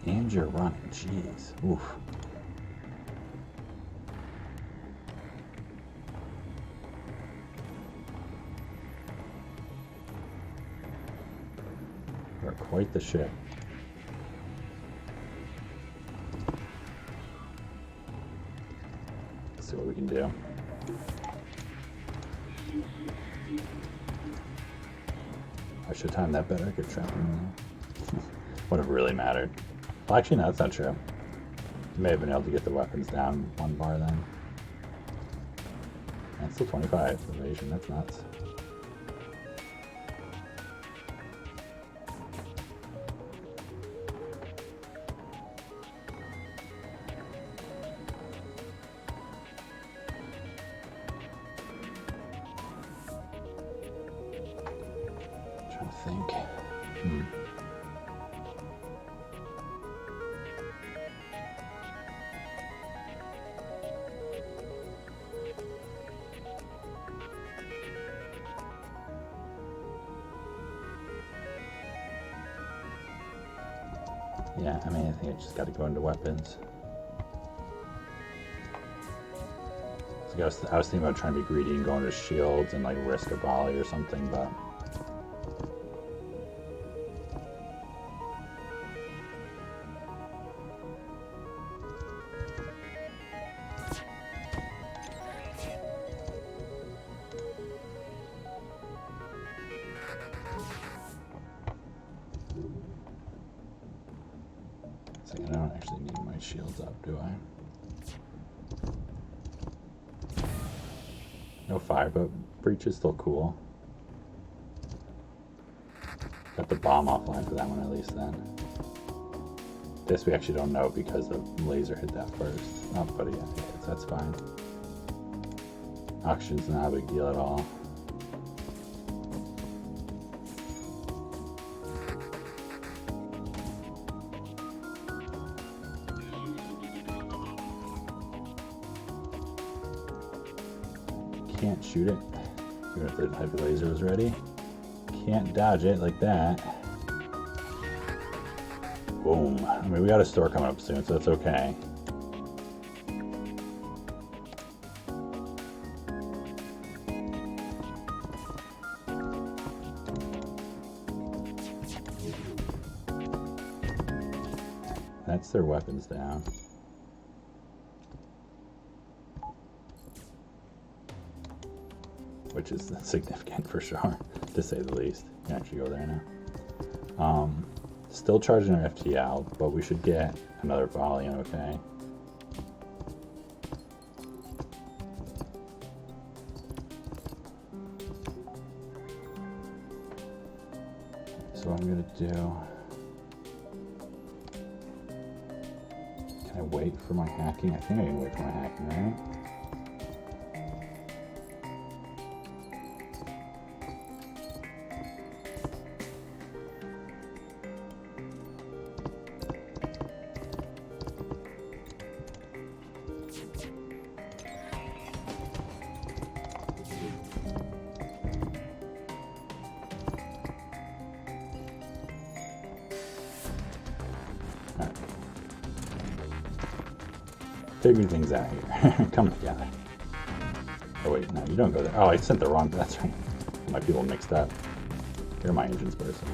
And you're running. Jeez. Oof. You're quite the ship. Let's see what we can do. I should time that better. Good trapping. Would have really mattered. Well, actually, no, that's not true. You may have been able to get the weapons down 1 bar then. That's still 25 evasion. That's nuts. Trying to think. Yeah, I mean, I think I just got to go into weapons. So I was thinking about trying to be greedy and going to shields and like risk a volley or something, but I don't actually need my shields up, do I? No fire, but breach is still cool. Got the bomb offline for that one at least then. This we actually don't know because the laser hit that first. Oh, but yeah, that's fine. Oxygen's not a big deal at all. Can't shoot it, even if the hyper laser was ready. Can't dodge it like that. Boom. I mean, we got a store coming up soon, so that's okay. That's their weapons down. Which is significant for sure, to say the least. You can actually go there now. Still charging our FTL, but we should get another volley, okay? So what I'm gonna do, can I wait for my hacking? I think I can wait for my hacking, right? Figure things out here. Come together. Oh wait, no, you don't go there. Oh, I sent the wrong. That's right. My people mixed up. You're my engines person.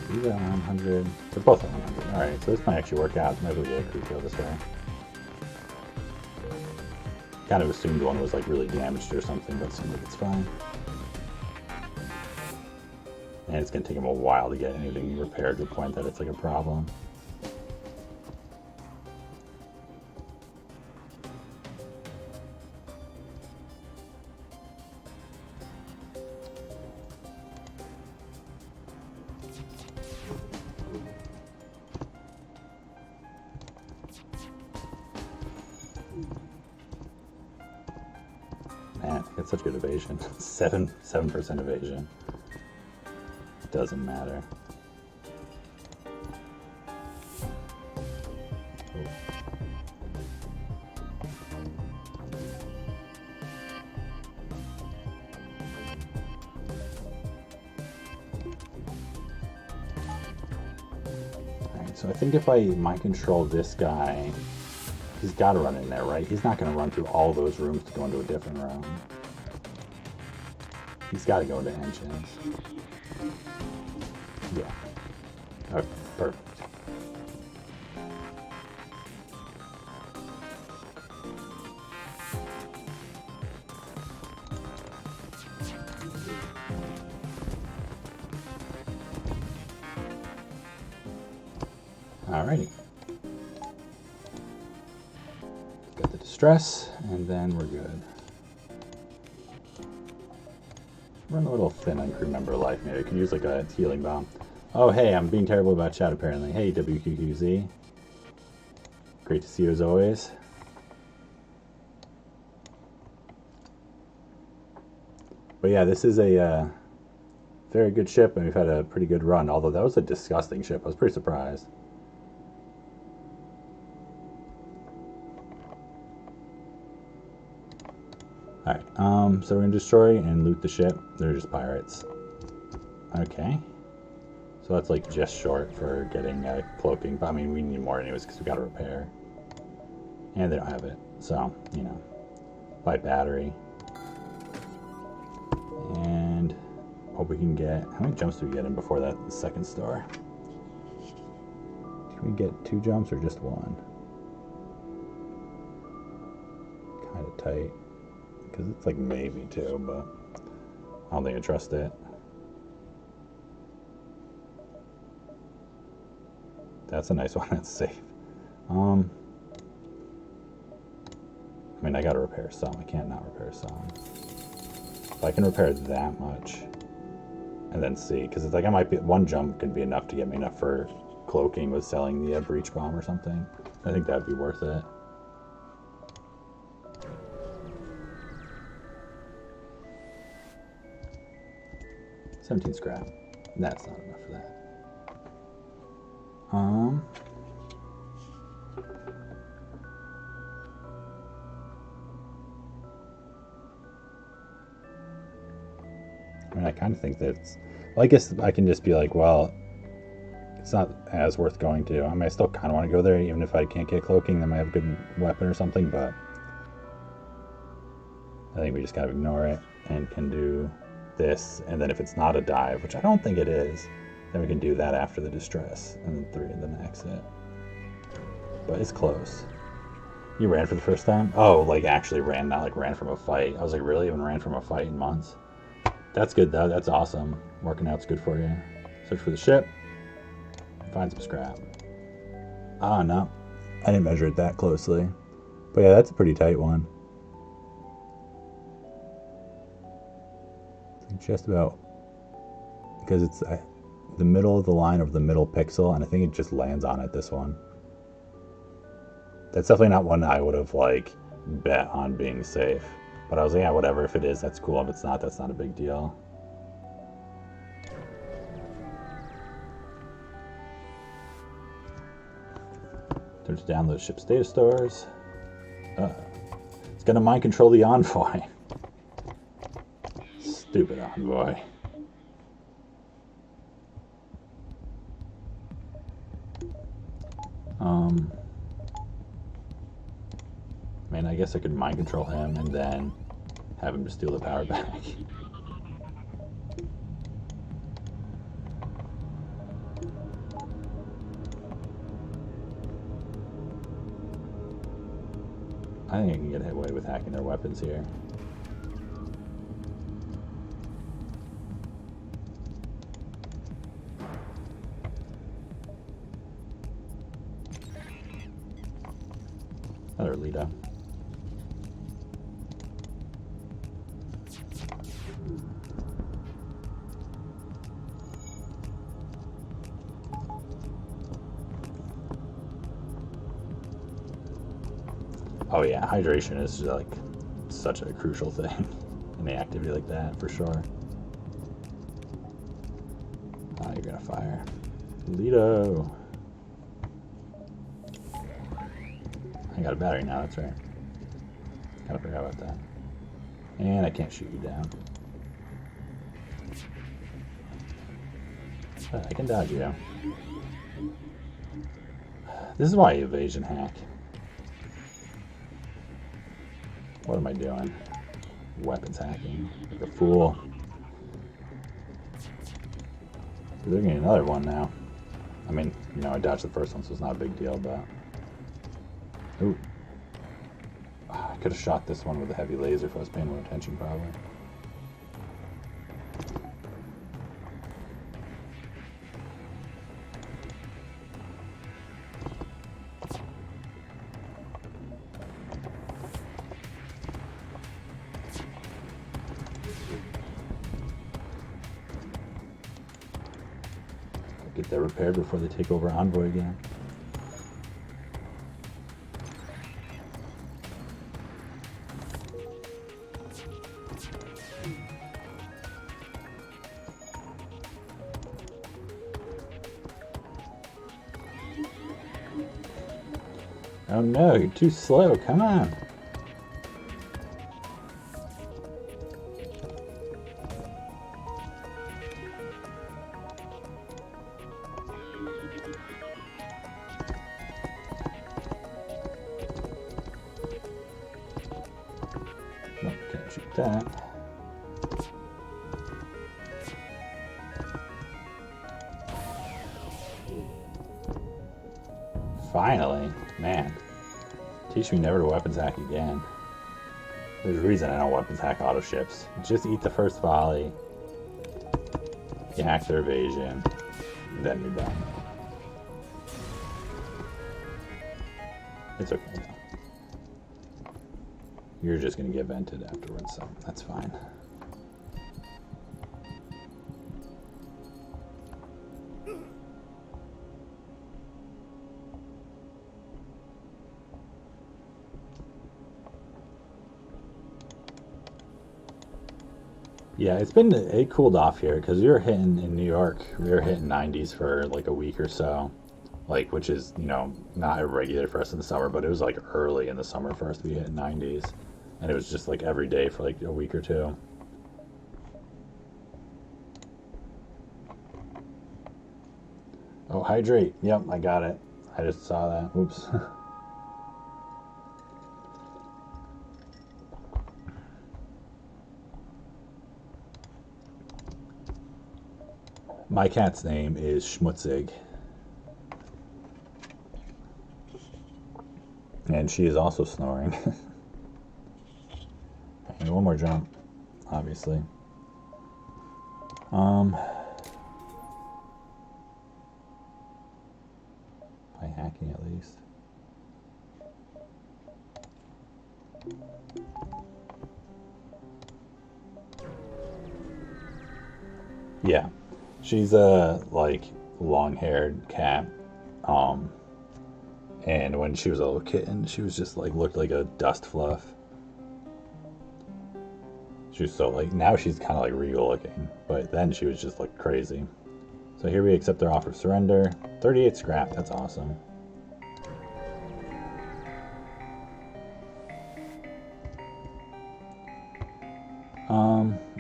These are 100. They're both at 100. All right, so this might actually work out. Maybe we'll get a crew kill this way. Kind of assumed one was like really damaged or something, but it seems like it's fine. And it's going to take him a while to get anything repaired to the point that it's like a problem. Man, I got such good evasion. 7% evasion. Doesn't matter. Oh. Alright, so I think if I mind control this guy, he's got to run in there, right? He's not going to run through all those rooms to go into a different room. He's got to go into engines. Yeah. Okay, perfect. Alrighty. Got the distress, and then we're good. Run a little thin on crew member life. Maybe I could use like a healing bomb. Oh, hey, I'm being terrible about chat apparently. Hey, WQQZ. Great to see you as always. But yeah, this is a very good ship, and we've had a pretty good run. Although that was a disgusting ship. I was pretty surprised. Alright, so we're gonna destroy and loot the ship. They're just pirates. Okay. So that's like just short for getting cloaking, but I mean we need more anyways because we gotta repair. And they don't have it, so, you know. Buy battery. And hope we can get, how many jumps do we get in before that second star? Can we get 2 jumps or just 1? Kind of tight. Because it's like maybe 2, but I don't think I trust it. That's a nice one, that's safe. I mean, I gotta repair some. I can't not repair some. If I can repair that much, and then see, because it's like I might be, 1 jump could be enough to get me enough for cloaking with selling the breach bomb or something. I think that'd be worth it. $17 scrap. That's not enough for that. I mean, I kind of think that's, well, I guess I can just be like, well, it's not as worth going to. I mean, I still kind of want to go there, even if I can't get cloaking, then I might have a good weapon or something, but I think we just gotta ignore it and can do this, and then if it's not a dive, which I don't think it is, then we can do that after the distress, and then 3 and then exit. But it's close. You ran for the first time? Oh, like actually ran, not like ran from a fight. I was like, really? Even ran from a fight in months? That's good though, that's awesome. Working out's good for you. Search for the ship. Find some scrap. Ah, no. I didn't measure it that closely. But yeah, that's a pretty tight one. It's like just about, because it's the middle of the line of the middle pixel, and I think it just lands on it, this one. That's definitely not one I would have like bet on being safe. But I was like, yeah, whatever, if it is, that's cool. If it's not, that's not a big deal. Time to download ship's data stores. It's gonna mind control the envoy. Stupid envoy. I mean, I guess I could mind control him and then have him to steal the power back. I think I can get away with hacking their weapons here. Another Lita. Oh yeah, hydration is like such a crucial thing in the activity like that, for sure. Oh, you're gonna fire. Lido. I got a battery now, that's right. Kinda forgot about that. And I can't shoot you down. But I can dodge you. This is why evasion hack. What am I doing? Weapons hacking. Like a fool. They're getting another one now. I mean, you know, I dodged the first one, so it's not a big deal, but... Ooh. I could have shot this one with a heavy laser if I was paying more attention, probably. Get that repaired before they take over Envoy again. Oh no, you're too slow, come on. Okay. Finally, man. Teach me never to weapons hack again. There's a reason I don't weapons hack auto ships. Just eat the first volley. You hack their evasion. Then you're done. It's okay though. You're just gonna get vented afterwards, so that's fine. Yeah, it cooled off here because we were hitting in New York. We were hitting 90s for like a week or so, like which is not irregular for us in the summer, but it was like early in the summer for us to be hitting 90s, and it was just like every day for like a week or two. Oh, hydrate. Yep, I got it. I just saw that. Oops. My cat's name is Schmutzig, and she is also snoring. And one more jump, obviously. By hacking at least. Yeah, she's a like long-haired cat. Um, and when she was a little kitten, she was just like looked like a dust fluff. She was so like now she's kind of like regal looking, but then she was just like crazy. So here we accept their offer of surrender. 38 scrap. That's awesome.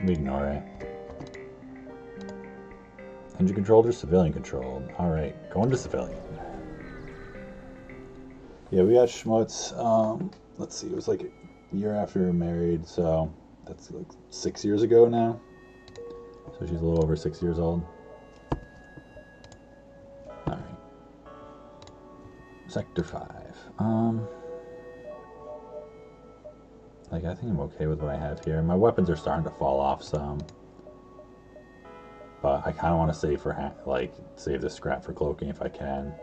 We ignore it. Engine controlled or civilian controlled? Alright, going to civilian. Yeah, we got Schmutz. Let's see, it was like a year after we were married, so that's like 6 years ago now. So she's a little over 6 years old. Alright. Sector 5. Like, I think I'm okay with what I have here. My weapons are starting to fall off some. But I kind of want to save for, save this scrap for cloaking if I can.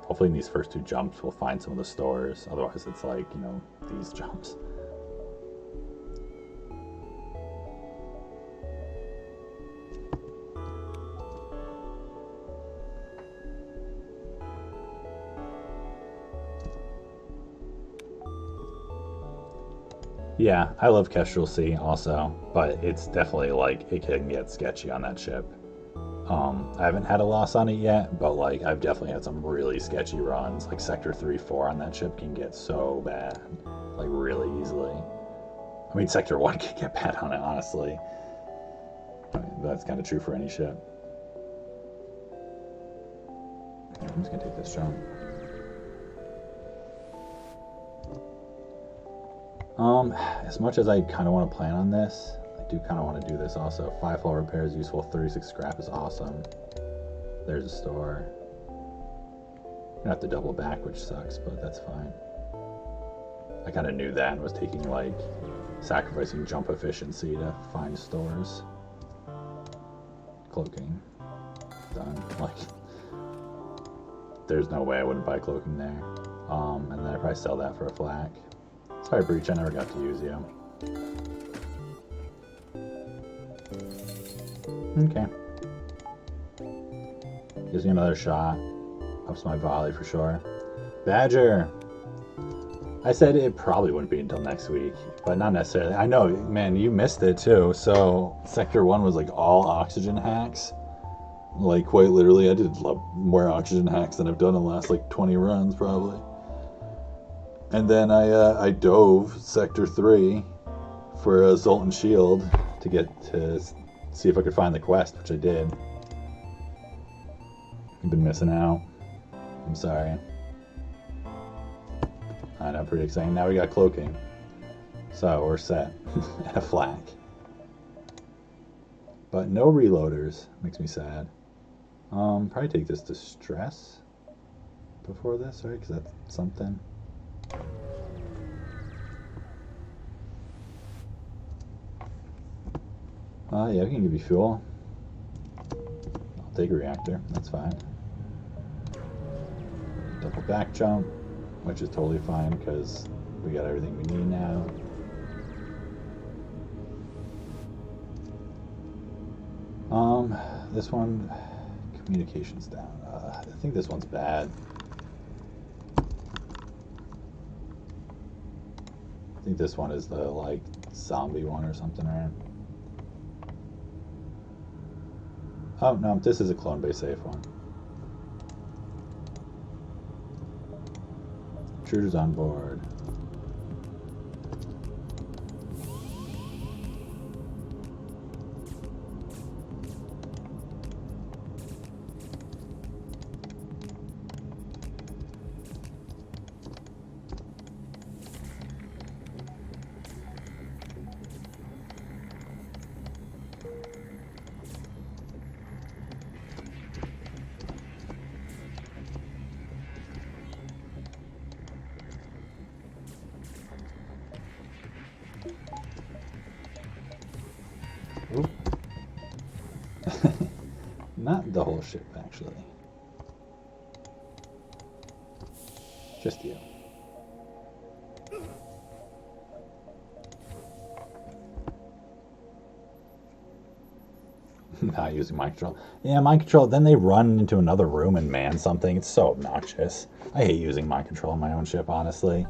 Hopefully in these first two jumps we'll find some of the stores. Otherwise it's like, these jumps. Yeah, I love Kestrel Sea also, but it's definitely like it can get sketchy on that ship. I haven't had a loss on it yet, but like I've definitely had some really sketchy runs. Like Sector 3-4 on that ship can get so bad, like really easily. I mean, Sector 1 can get bad on it, honestly. I mean, that's kind of true for any ship. I'm just gonna take this jump. As much as I kind of want to plan on this, I do kind of want to do this also. 5 hull repair is useful, 36 scrap is awesome. There's a store. I have to double back, which sucks, but that's fine. I kind of knew that and was taking like sacrificing jump efficiency to find stores. Cloaking. Done. Like, there's no way I wouldn't buy cloaking there. And then I'd probably sell that for a flak. Sorry, Breach, I never got to use you. Okay. Gives me another shot. Ups my volley for sure. Badger! I said it probably wouldn't be until next week, but not necessarily. I know, man, you missed it too. So, Sector 1 was like all oxygen hacks. Like, quite literally, I did more oxygen hacks than I've done in the last like 20 runs, probably. And then I dove Sector 3 for a Zoltan Shield to get to see if I could find the quest, which I did. You've been missing out. I'm sorry. I know, pretty exciting. Now we got cloaking. So we're set at a flak. But no reloaders. Makes me sad. Probably take this to stress before this, right? Because that's something. Yeah, I can give you fuel. I'll take a reactor. That's fine. Double back jump, which is totally fine because we got everything we need now. This one, communications down. I think this one's bad. I think this one is the like zombie one or something, right? Oh no, this is a clone base safe one. Intruders on board. Not the whole ship, actually. Just you. Not using mind control. Yeah, mind control, then they run into another room and man something. It's so obnoxious. I hate using mind control on my own ship, honestly.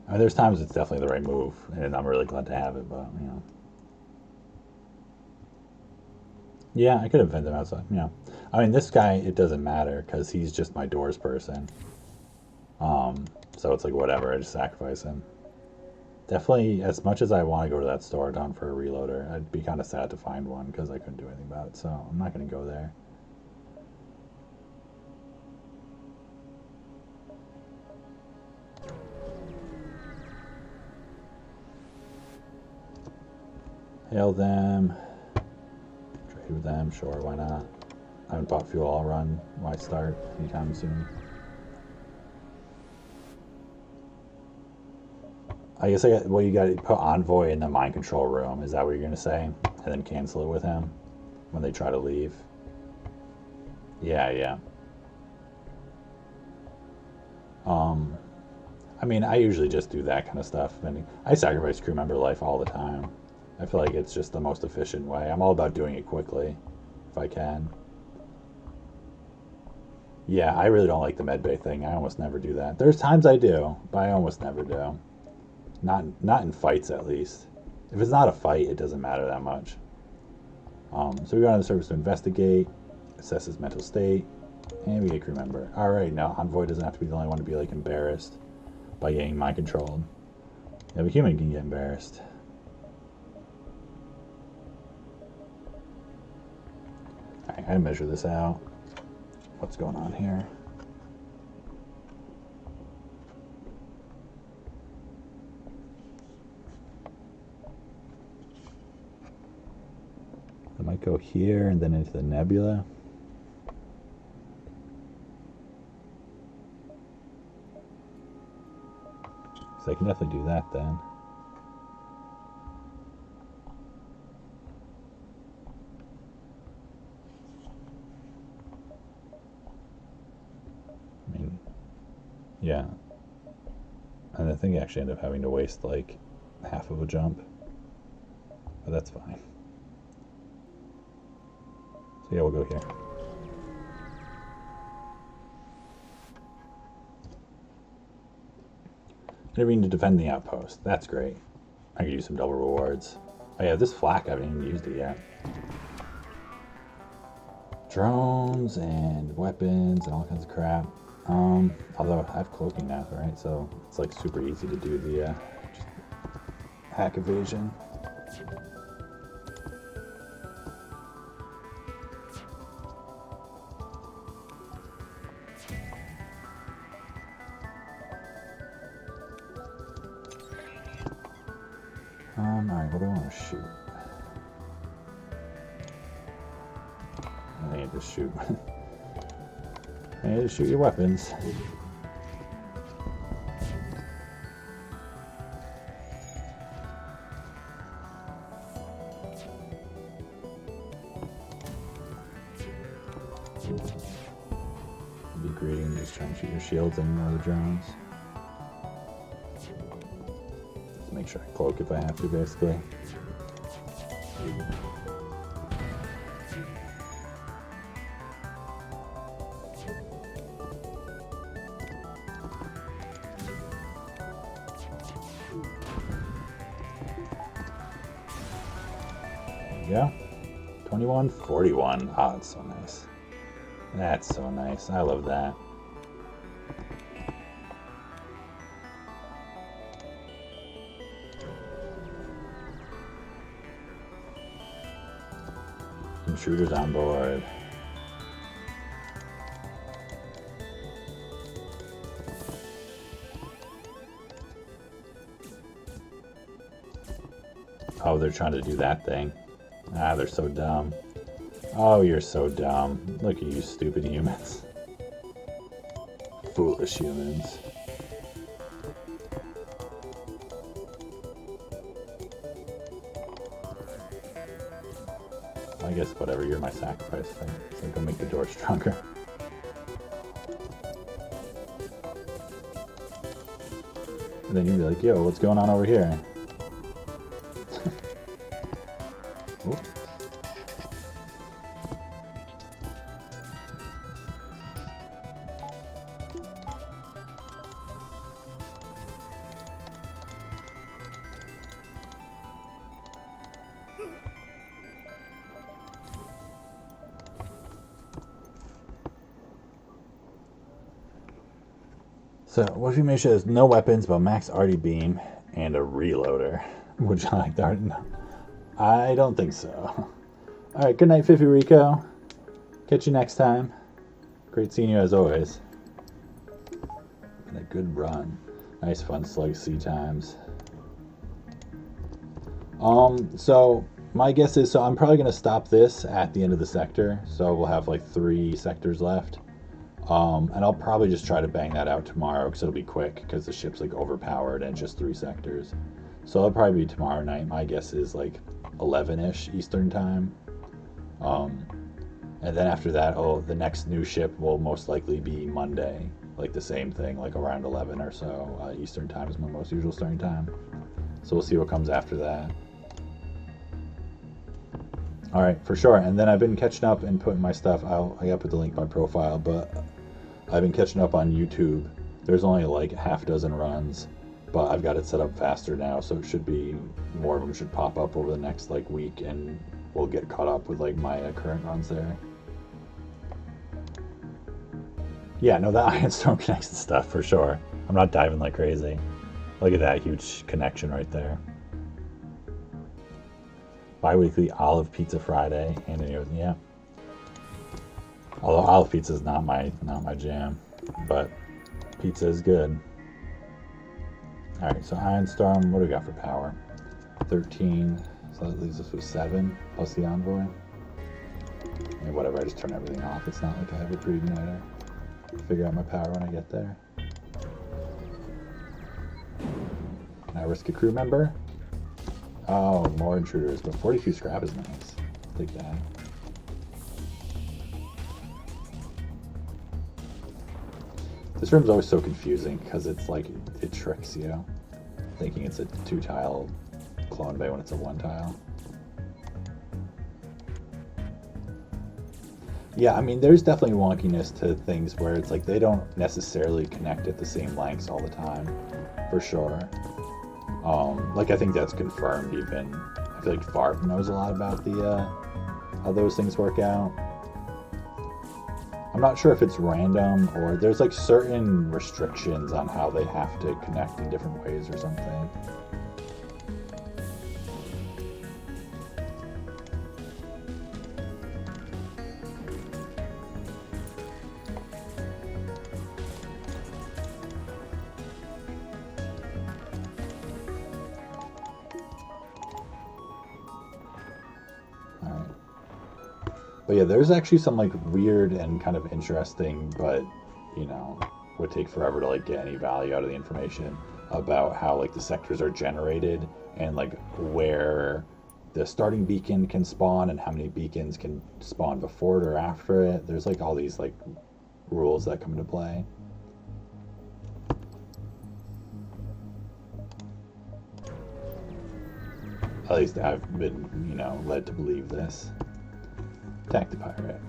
I mean, there's times it's definitely the right move, and I'm really glad to have it, but, you know. Yeah, I could have fed them outside, yeah. I mean, this guy, it doesn't matter, because he's just my doors person. So it's like, whatever, I just sacrifice him. Definitely, as much as I want to go to that store down for a reloader, I'd be kind of sad to find one, because I couldn't do anything about it, so I'm not going to go there. Hail them. Trade with them, sure, why not? I haven't bought fuel, I'll run. Why start anytime soon? I guess well, you got to put Envoy in the mind control room. Is that what you're going to say? And then cancel it with him when they try to leave? Yeah, yeah. I mean, I usually just do that kind of stuff. And I sacrifice crew member life all the time. I feel like it's just the most efficient way. I'm all about doing it quickly, if I can. Yeah, I really don't like the medbay thing. I almost never do that. There's times I do, but I almost never do. Not in fights, at least. If it's not a fight, it doesn't matter that much. So we go on the surface to investigate, assess his mental state, and we get crew member. Alright, now Envoy doesn't have to be the only one to be like embarrassed by getting mind controlled. Yeah, the human can get embarrassed. Alright, I gotta measure this out. What's going on here? I might go here and then into the nebula. So I can definitely do that then. I mean, yeah. And I think I actually end up having to waste like half of a jump. But that's fine. So yeah, we'll go here. Never need to defend the outpost. That's great. I could use some double rewards. Oh yeah, this flak, I haven't even used it yet. Drones and weapons and all kinds of crap. Although I have cloaking now, right? So it's like super easy to do the just hack evasion. Alright, what do I want to shoot? I need to shoot. I need to shoot your weapons. Be greeting, just trying to shoot your shields and other drones. Just make sure I cloak if I have to, basically. Yeah, 2141. Oh, that's so nice. That's so nice. I love that. Intruders on board. Oh, they're trying to do that thing. Ah, they're so dumb. Oh, you're so dumb. Look at you stupid humans. Foolish humans. I guess whatever, you're my sacrifice, right? So go make the door stronger. And then you'd be like, yo, what's going on over here? Ooh. So, what if you make sure there's no weapons but max arty beam and a reloader? Would you like that? No. I don't think so. Alright, good night, Fifi Rico. Catch you next time. Great seeing you as always. And a good run. Nice fun Slug C times. So my guess is, so I'm probably going to stop this at the end of the sector. So we'll have like 3 sectors left. And I'll probably just try to bang that out tomorrow because it'll be quick because the ship's like overpowered and just 3 sectors. So it'll probably be tomorrow night. My guess is like 11-ish Eastern time. And then after that, the next new ship will most likely be Monday. Like the same thing, like around 11 or so. Eastern time is my most usual starting time. So we'll see what comes after that. Alright, for sure. And then I've been catching up and putting my stuff, I gotta put the link in my profile, but I've been catching up on YouTube. There's only like half a dozen runs, but I've got it set up faster now, so it should be, more of them should pop up over the next like week, and we'll get caught up with like my current runs there. Yeah, no, the Iron Storm connects the stuff for sure. I'm not diving like crazy. Look at that huge connection right there. Bi-weekly olive pizza Friday, and yeah. Although olive pizza is not my jam, but pizza is good. All right, so Iron Storm, what do we got for power? 13, so that leaves us with 7 plus the envoy. I mean, whatever, I just turn everything off. It's not like I have a pre-igniter. Figure out my power when I get there. Can I risk a crew member? Oh, more intruders, but 42 scrap is nice. Take that. This room's always so confusing because it's like, it tricks you, thinking it's a 2-tile clone bay when it's a 1-tile. Yeah, I mean, there's definitely wonkiness to things where it's like they don't necessarily connect at the same lengths all the time, for sure. Like, I think that's confirmed even. I feel like Farp knows a lot about the, how those things work out. I'm not sure if it's random or there's like certain restrictions on how they have to connect in different ways or something. But yeah, there's actually some like weird and kind of interesting, but would take forever to like get any value out of the information about how like the sectors are generated and like where the starting beacon can spawn and how many beacons can spawn before it or after it. There's like all these like rules that come into play. At least I've been, led to believe this. Attack the pirate.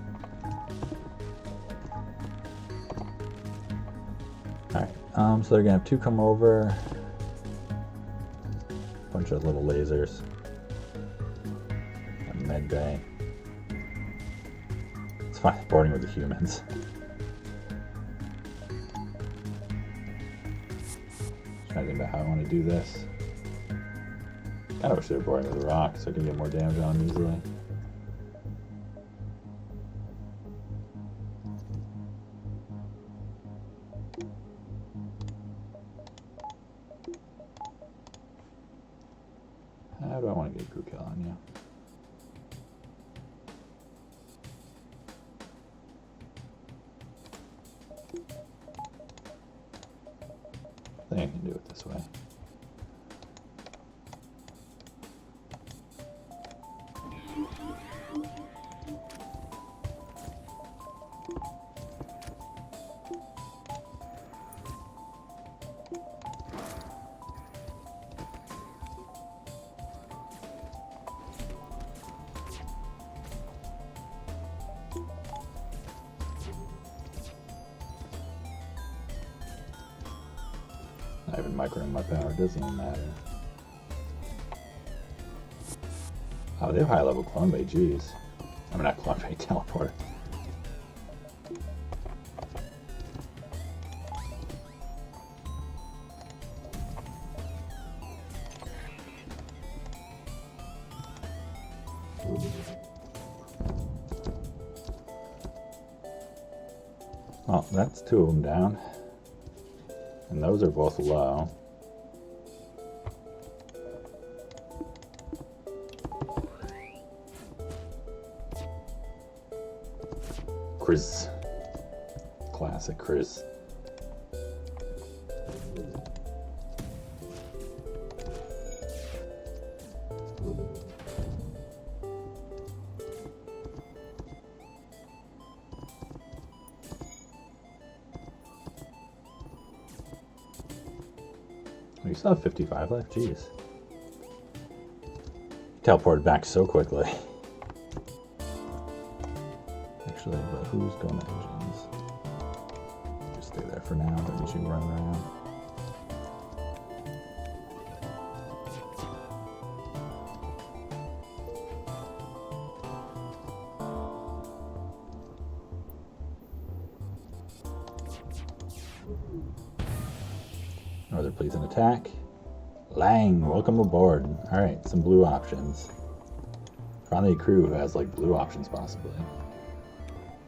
Alright, so they're gonna have two come over. Bunch of little lasers. A med bay. It's fine boarding with the humans. Trying to think about how I want to do this. I wish they were boarding with a rock so I can get more damage on them easily. How do I want to get a crew kill on you? I think I can do it this way. Not even microing my power, it doesn't even matter. Oh, they have high level clone bay, jeez. I mean, not clone bay, teleport. Oh, that's two of them down. And those are both low. Chris. Classic Chris. You still have 55 left? Jeez. Teleported back so quickly. Actually, but who's going to engines? Just stay there for now, then you should run around. Northern, please, an attack. Lang, welcome aboard. Alright, some blue options. Finally a crew who has like blue options possibly.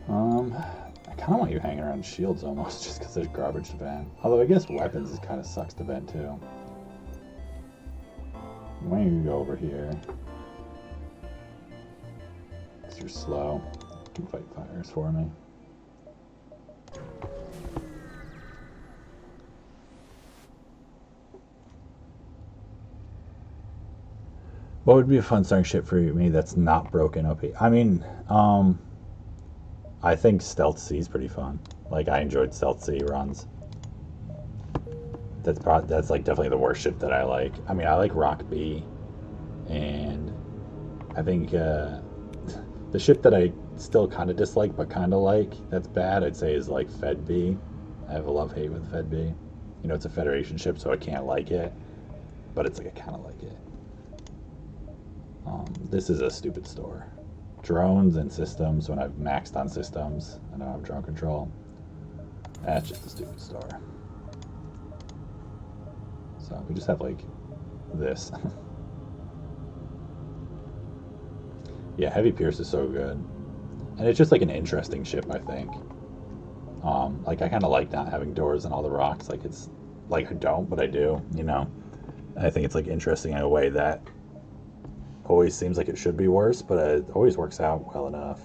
I kind of want you hanging around shields almost just because there's garbage to ban. Although I guess weapons is kind of sucks to ban too. Why don't you go over here? Because you're slow. You can fight fires for me. What would be a fun starting ship for me that's not broken OP? I mean, I think Stealth C is pretty fun. Like, I enjoyed Stealth C runs. That's like definitely the worst ship that I like. I mean, I like Rock B, and I think the ship that I still kind of dislike but kind of like, that's bad, I'd say is like Fed B. I have a love-hate with Fed B. It's a Federation ship, so I can't like it, but it's like I kind of like it. This is a stupid store. Drones and systems, when I've maxed on systems, I don't have drone control. That's just a stupid store. So we just have like this. Yeah, Heavy Pierce is so good. And it's just like an interesting ship, I think. Like I kind of like not having doors and all the rocks. Like it's, like I don't, but I do, And I think it's like interesting in a way that always seems like it should be worse, but it always works out well enough.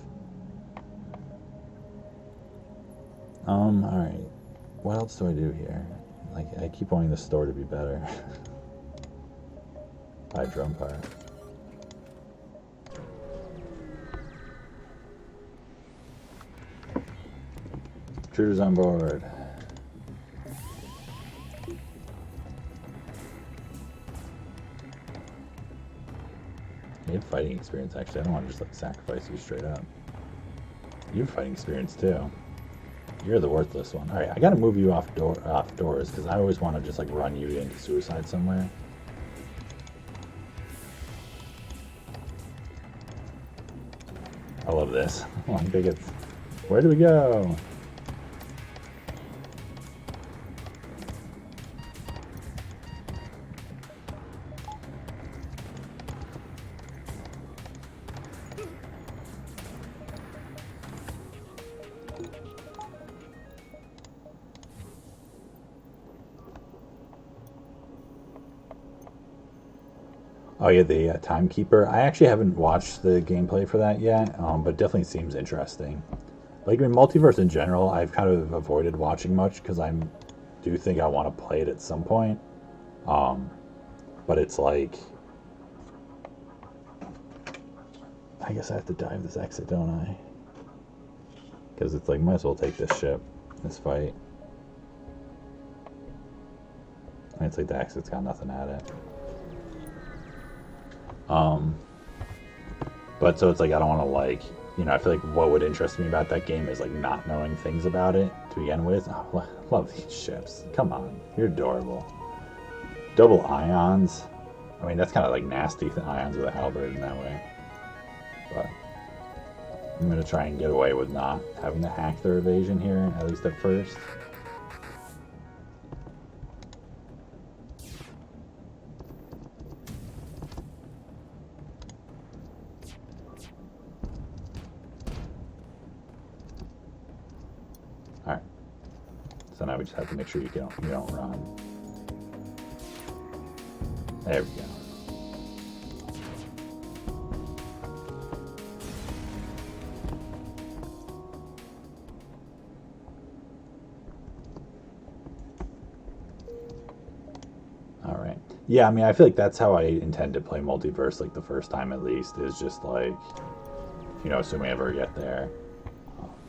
Alright. What else do I do here? Like, I keep wanting the store to be better. Buy drum part. Intruders on board. You have fighting experience, actually. I don't want to just like sacrifice you straight up. You have fighting experience too. You're the worthless one. Alright, I gotta move you off doors, because I always want to just like run you into suicide somewhere. I love this. Long bigots. Where do we go? Oh yeah, the timekeeper. I actually haven't watched the gameplay for that yet, but definitely seems interesting. Like in multiverse in general, I've kind of avoided watching much because I do think I want to play it at some point. Um, but it's like, I guess I have to dive this exit, don't I? Because it's like, might as well take this ship, this fight. And it's like the exit's got nothing at it. But so it's like I don't want to like, you know, I feel like what would interest me about that game is like not knowing things about it to begin with. Oh, I love these ships. Come on, you're adorable. Double ions. I mean, that's kind of like nasty ions with a halberd in that way. But I'm gonna try and get away with not having to hack their evasion here, at least at first. Alright. So now we just have to make sure you don't run. There we go. Alright. Yeah, I mean, I feel like that's how I intend to play multiverse, like the first time at least, is just like, you know, assuming I ever get there.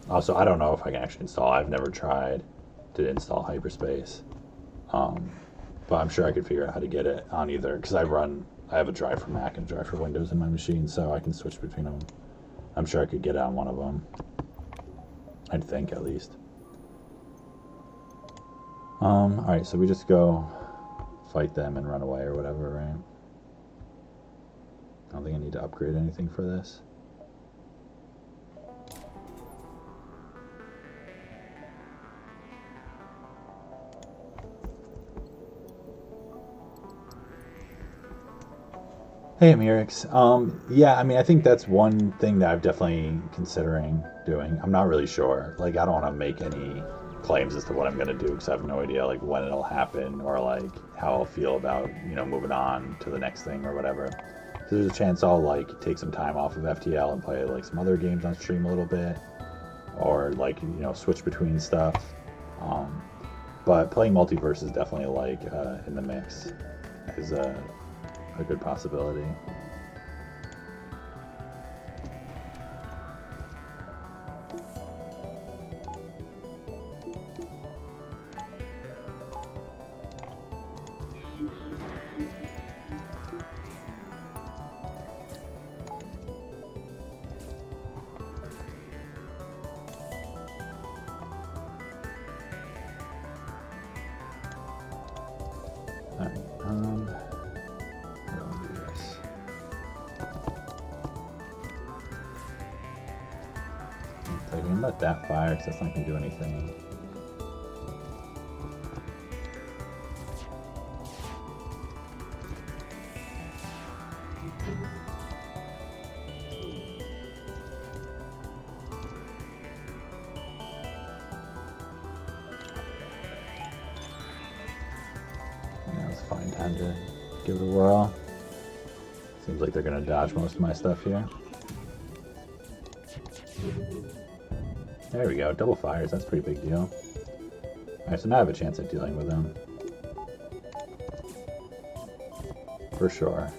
Also, I don't know if I can actually install. I've never tried to install hyperspace. But I'm sure I could figure out how to get it on either, because I have a drive for Mac and a drive for Windows in my machine, so I can switch between them. I'm sure I could get it on one of them. I'd think, at least. Alright, so we just go fight them and run away or whatever, right? I don't think I need to upgrade anything for this. Hey, Amirix. Yeah, I mean, I think that's one thing that I'm definitely considering doing. I'm not really sure. Like, I don't want to make any claims as to what I'm going to do because I have no idea, like, when it'll happen or, like, how I'll feel about, you know, moving on to the next thing or whatever. So there's a chance I'll, like, take some time off of FTL and play, like, some other games on stream a little bit. Or, like, you know, switch between stuff. But playing multiverse is definitely, like, in the mix. Is a good possibility. Let that fire because that's not going to do anything. Now it's fine time to give it a whirl. Seems like they're going to dodge most of my stuff here. There we go. Double fires. That's a pretty big deal. Alright, so now I have a chance at dealing with them. For sure.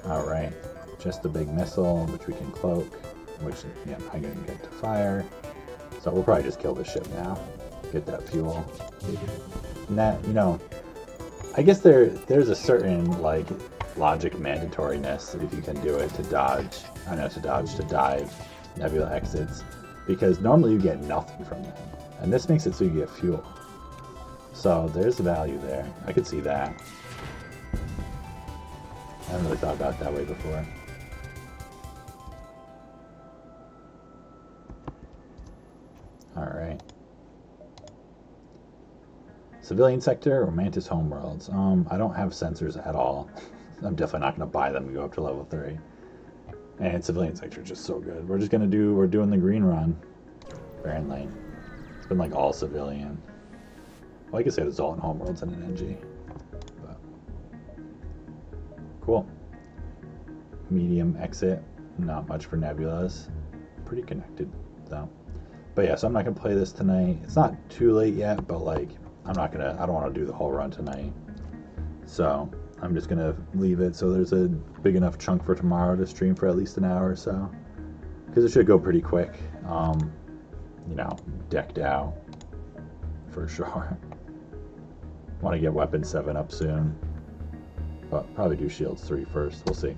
Alright. Just a big missile, which we can cloak. Which, yeah, I can get to fire. So we'll probably just kill this ship now. Get that fuel. And that, you know, I guess there's a certain, like, logic mandatoriness if you can do it to dodge. I know, to dive nebula exits. Because normally you get nothing from them. And this makes it so you get fuel. So there's the value there. I could see that. I haven't really thought about it that way before. Alright. Civilian sector or Mantis homeworlds? I don't have sensors at all. I'm definitely not going to buy them and go up to level 3. And civilian sector is just so good. We're doing the green run. Apparently. It's been like all civilian. Well, I guess it was all in homeworlds and an NG. But cool. Medium exit. Not much for nebulas. Pretty connected though. But yeah, so I'm not gonna play this tonight. It's not too late yet, but like I don't want to do the whole run tonight. So I'm just gonna leave it so there's a big enough chunk for tomorrow to stream for at least an hour or so. Because it should go pretty quick. You know, decked out for sure. Want to get weapon 7 up soon. But probably do shields 3 first. We'll see.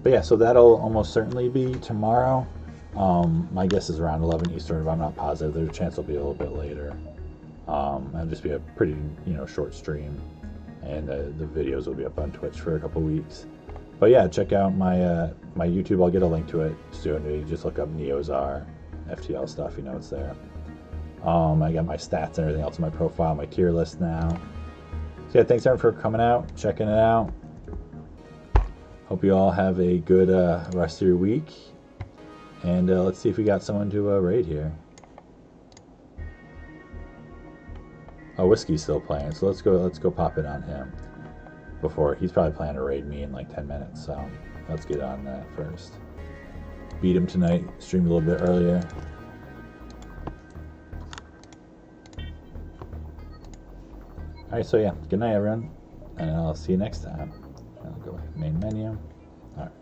But yeah, so that'll almost certainly be tomorrow. My guess is around 11 Eastern, but I'm not positive. There's a chance it'll be a little bit later. It'll just be a pretty, short stream. And the videos will be up on Twitch for a couple weeks. But yeah, check out my my YouTube. I'll get a link to it soon. You just look up Neozar, FTL stuff, it's there. I got my stats and everything else in my profile, my tier list now. So yeah, thanks everyone for coming out, checking it out. Hope you all have a good rest of your week. And let's see if we got someone to raid here. Oh, Whiskey's still playing, so let's go pop it on him. Before he's probably planning to raid me in like 10 minutes, so let's get on that first. Beat him tonight, streamed a little bit earlier. Alright, so yeah, good night everyone, and I'll see you next time. I'll go back to main menu. Alright.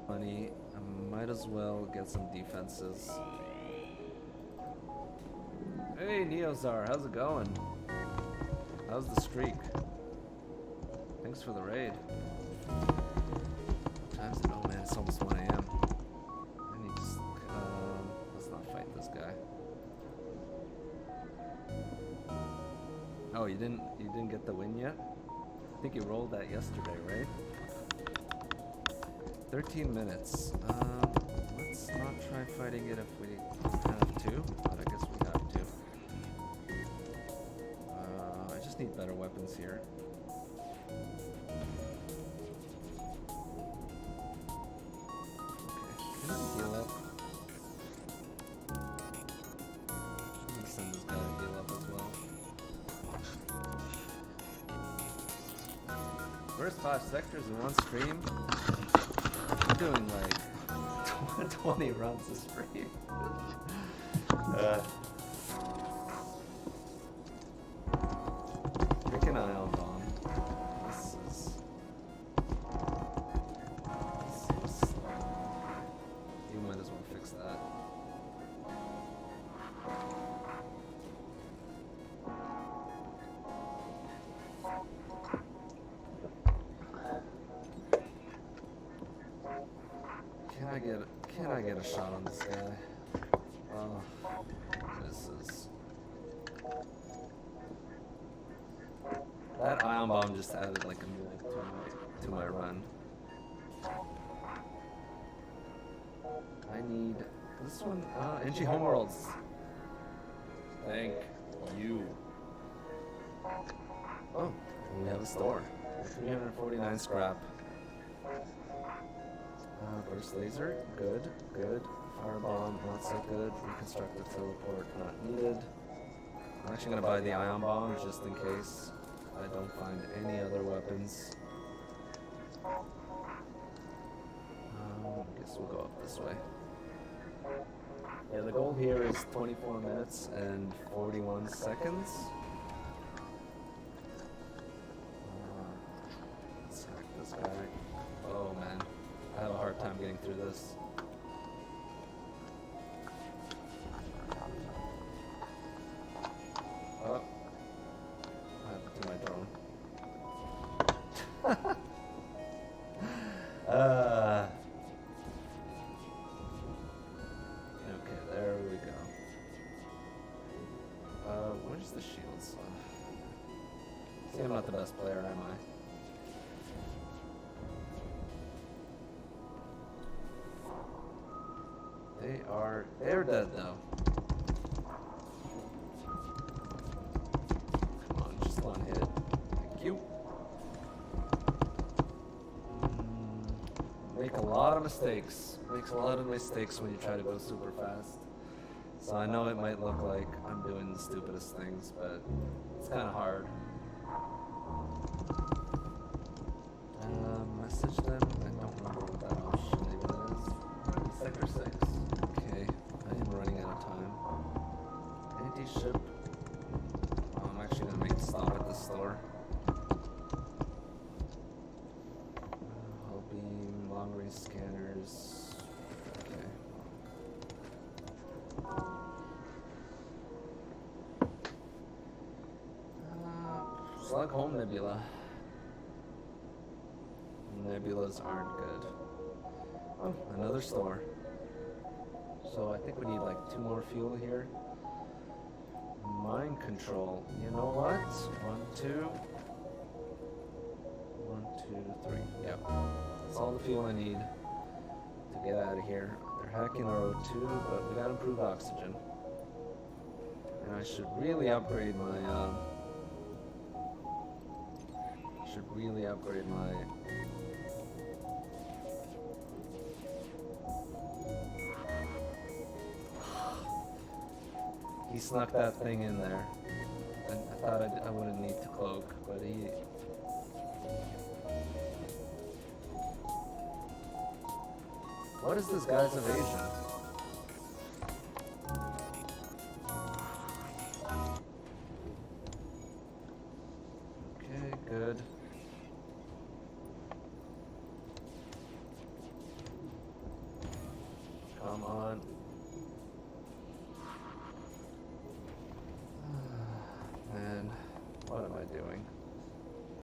Money, I might as well get some defenses. Hey Neozar, how's it going? How's the streak? Thanks for the raid. Time's it? Oh man, it's almost 1 a.m. I need to let's not fight this guy. Oh, you didn't get the win yet? I think you rolled that yesterday, right? 13 minutes. Let's not try fighting it if we have to, but I guess we have to. I just need better weapons here. Okay, can I heal up? I'm gonna send this guy to heal up as well. First 5 sectors in one stream. I'm doing like 20 runs a stream. Freaking ion bomb. This is so slow. You might as well fix that. Can I get a shot on this guy? Oh, this is... That ion bomb just added like a minute to my run. I need this one. NG Homeworlds. Thank you. Oh, we have a store. 349 scrap. Burst laser, good. Firebomb, not so good. Reconstruct the teleport, not needed. I'm actually gonna buy the ion bomb just in case I don't find any other weapons. I guess we'll go up this way. Yeah, the goal here is 24 minutes and 41 seconds. Let's hack this guy. Oh man, I have a hard time getting through this. Oh, what happened to my drone? Okay, there we go. Where's the shields? See, I'm not the best player, am I? They're dead though. Come on, just one hit. Thank you. Make a lot of mistakes. Makes a lot of mistakes when you try to go super fast. So I know it might look like I'm doing the stupidest things, but it's kind of hard. Message them. I don't remember what that option even is. Sector 6. Okay, I am running out of time. Anti-ship. Oh, I'm actually gonna make a stop at the store. Hull beam, long range scanners. Okay. Slug home nebula. Nebulas aren't good. Oh, another store. So I think we need like 2 more fuel here. Mind control. You know what? 1, 2. 1, 2, 3. Yep. That's all the fuel I need to get out of here. They're hacking our O2, but we gotta improve oxygen. And I should really upgrade my He snuck that thing in there. I thought I wouldn't need to cloak, but he... What is this guy's evasion? Okay, good. Come on.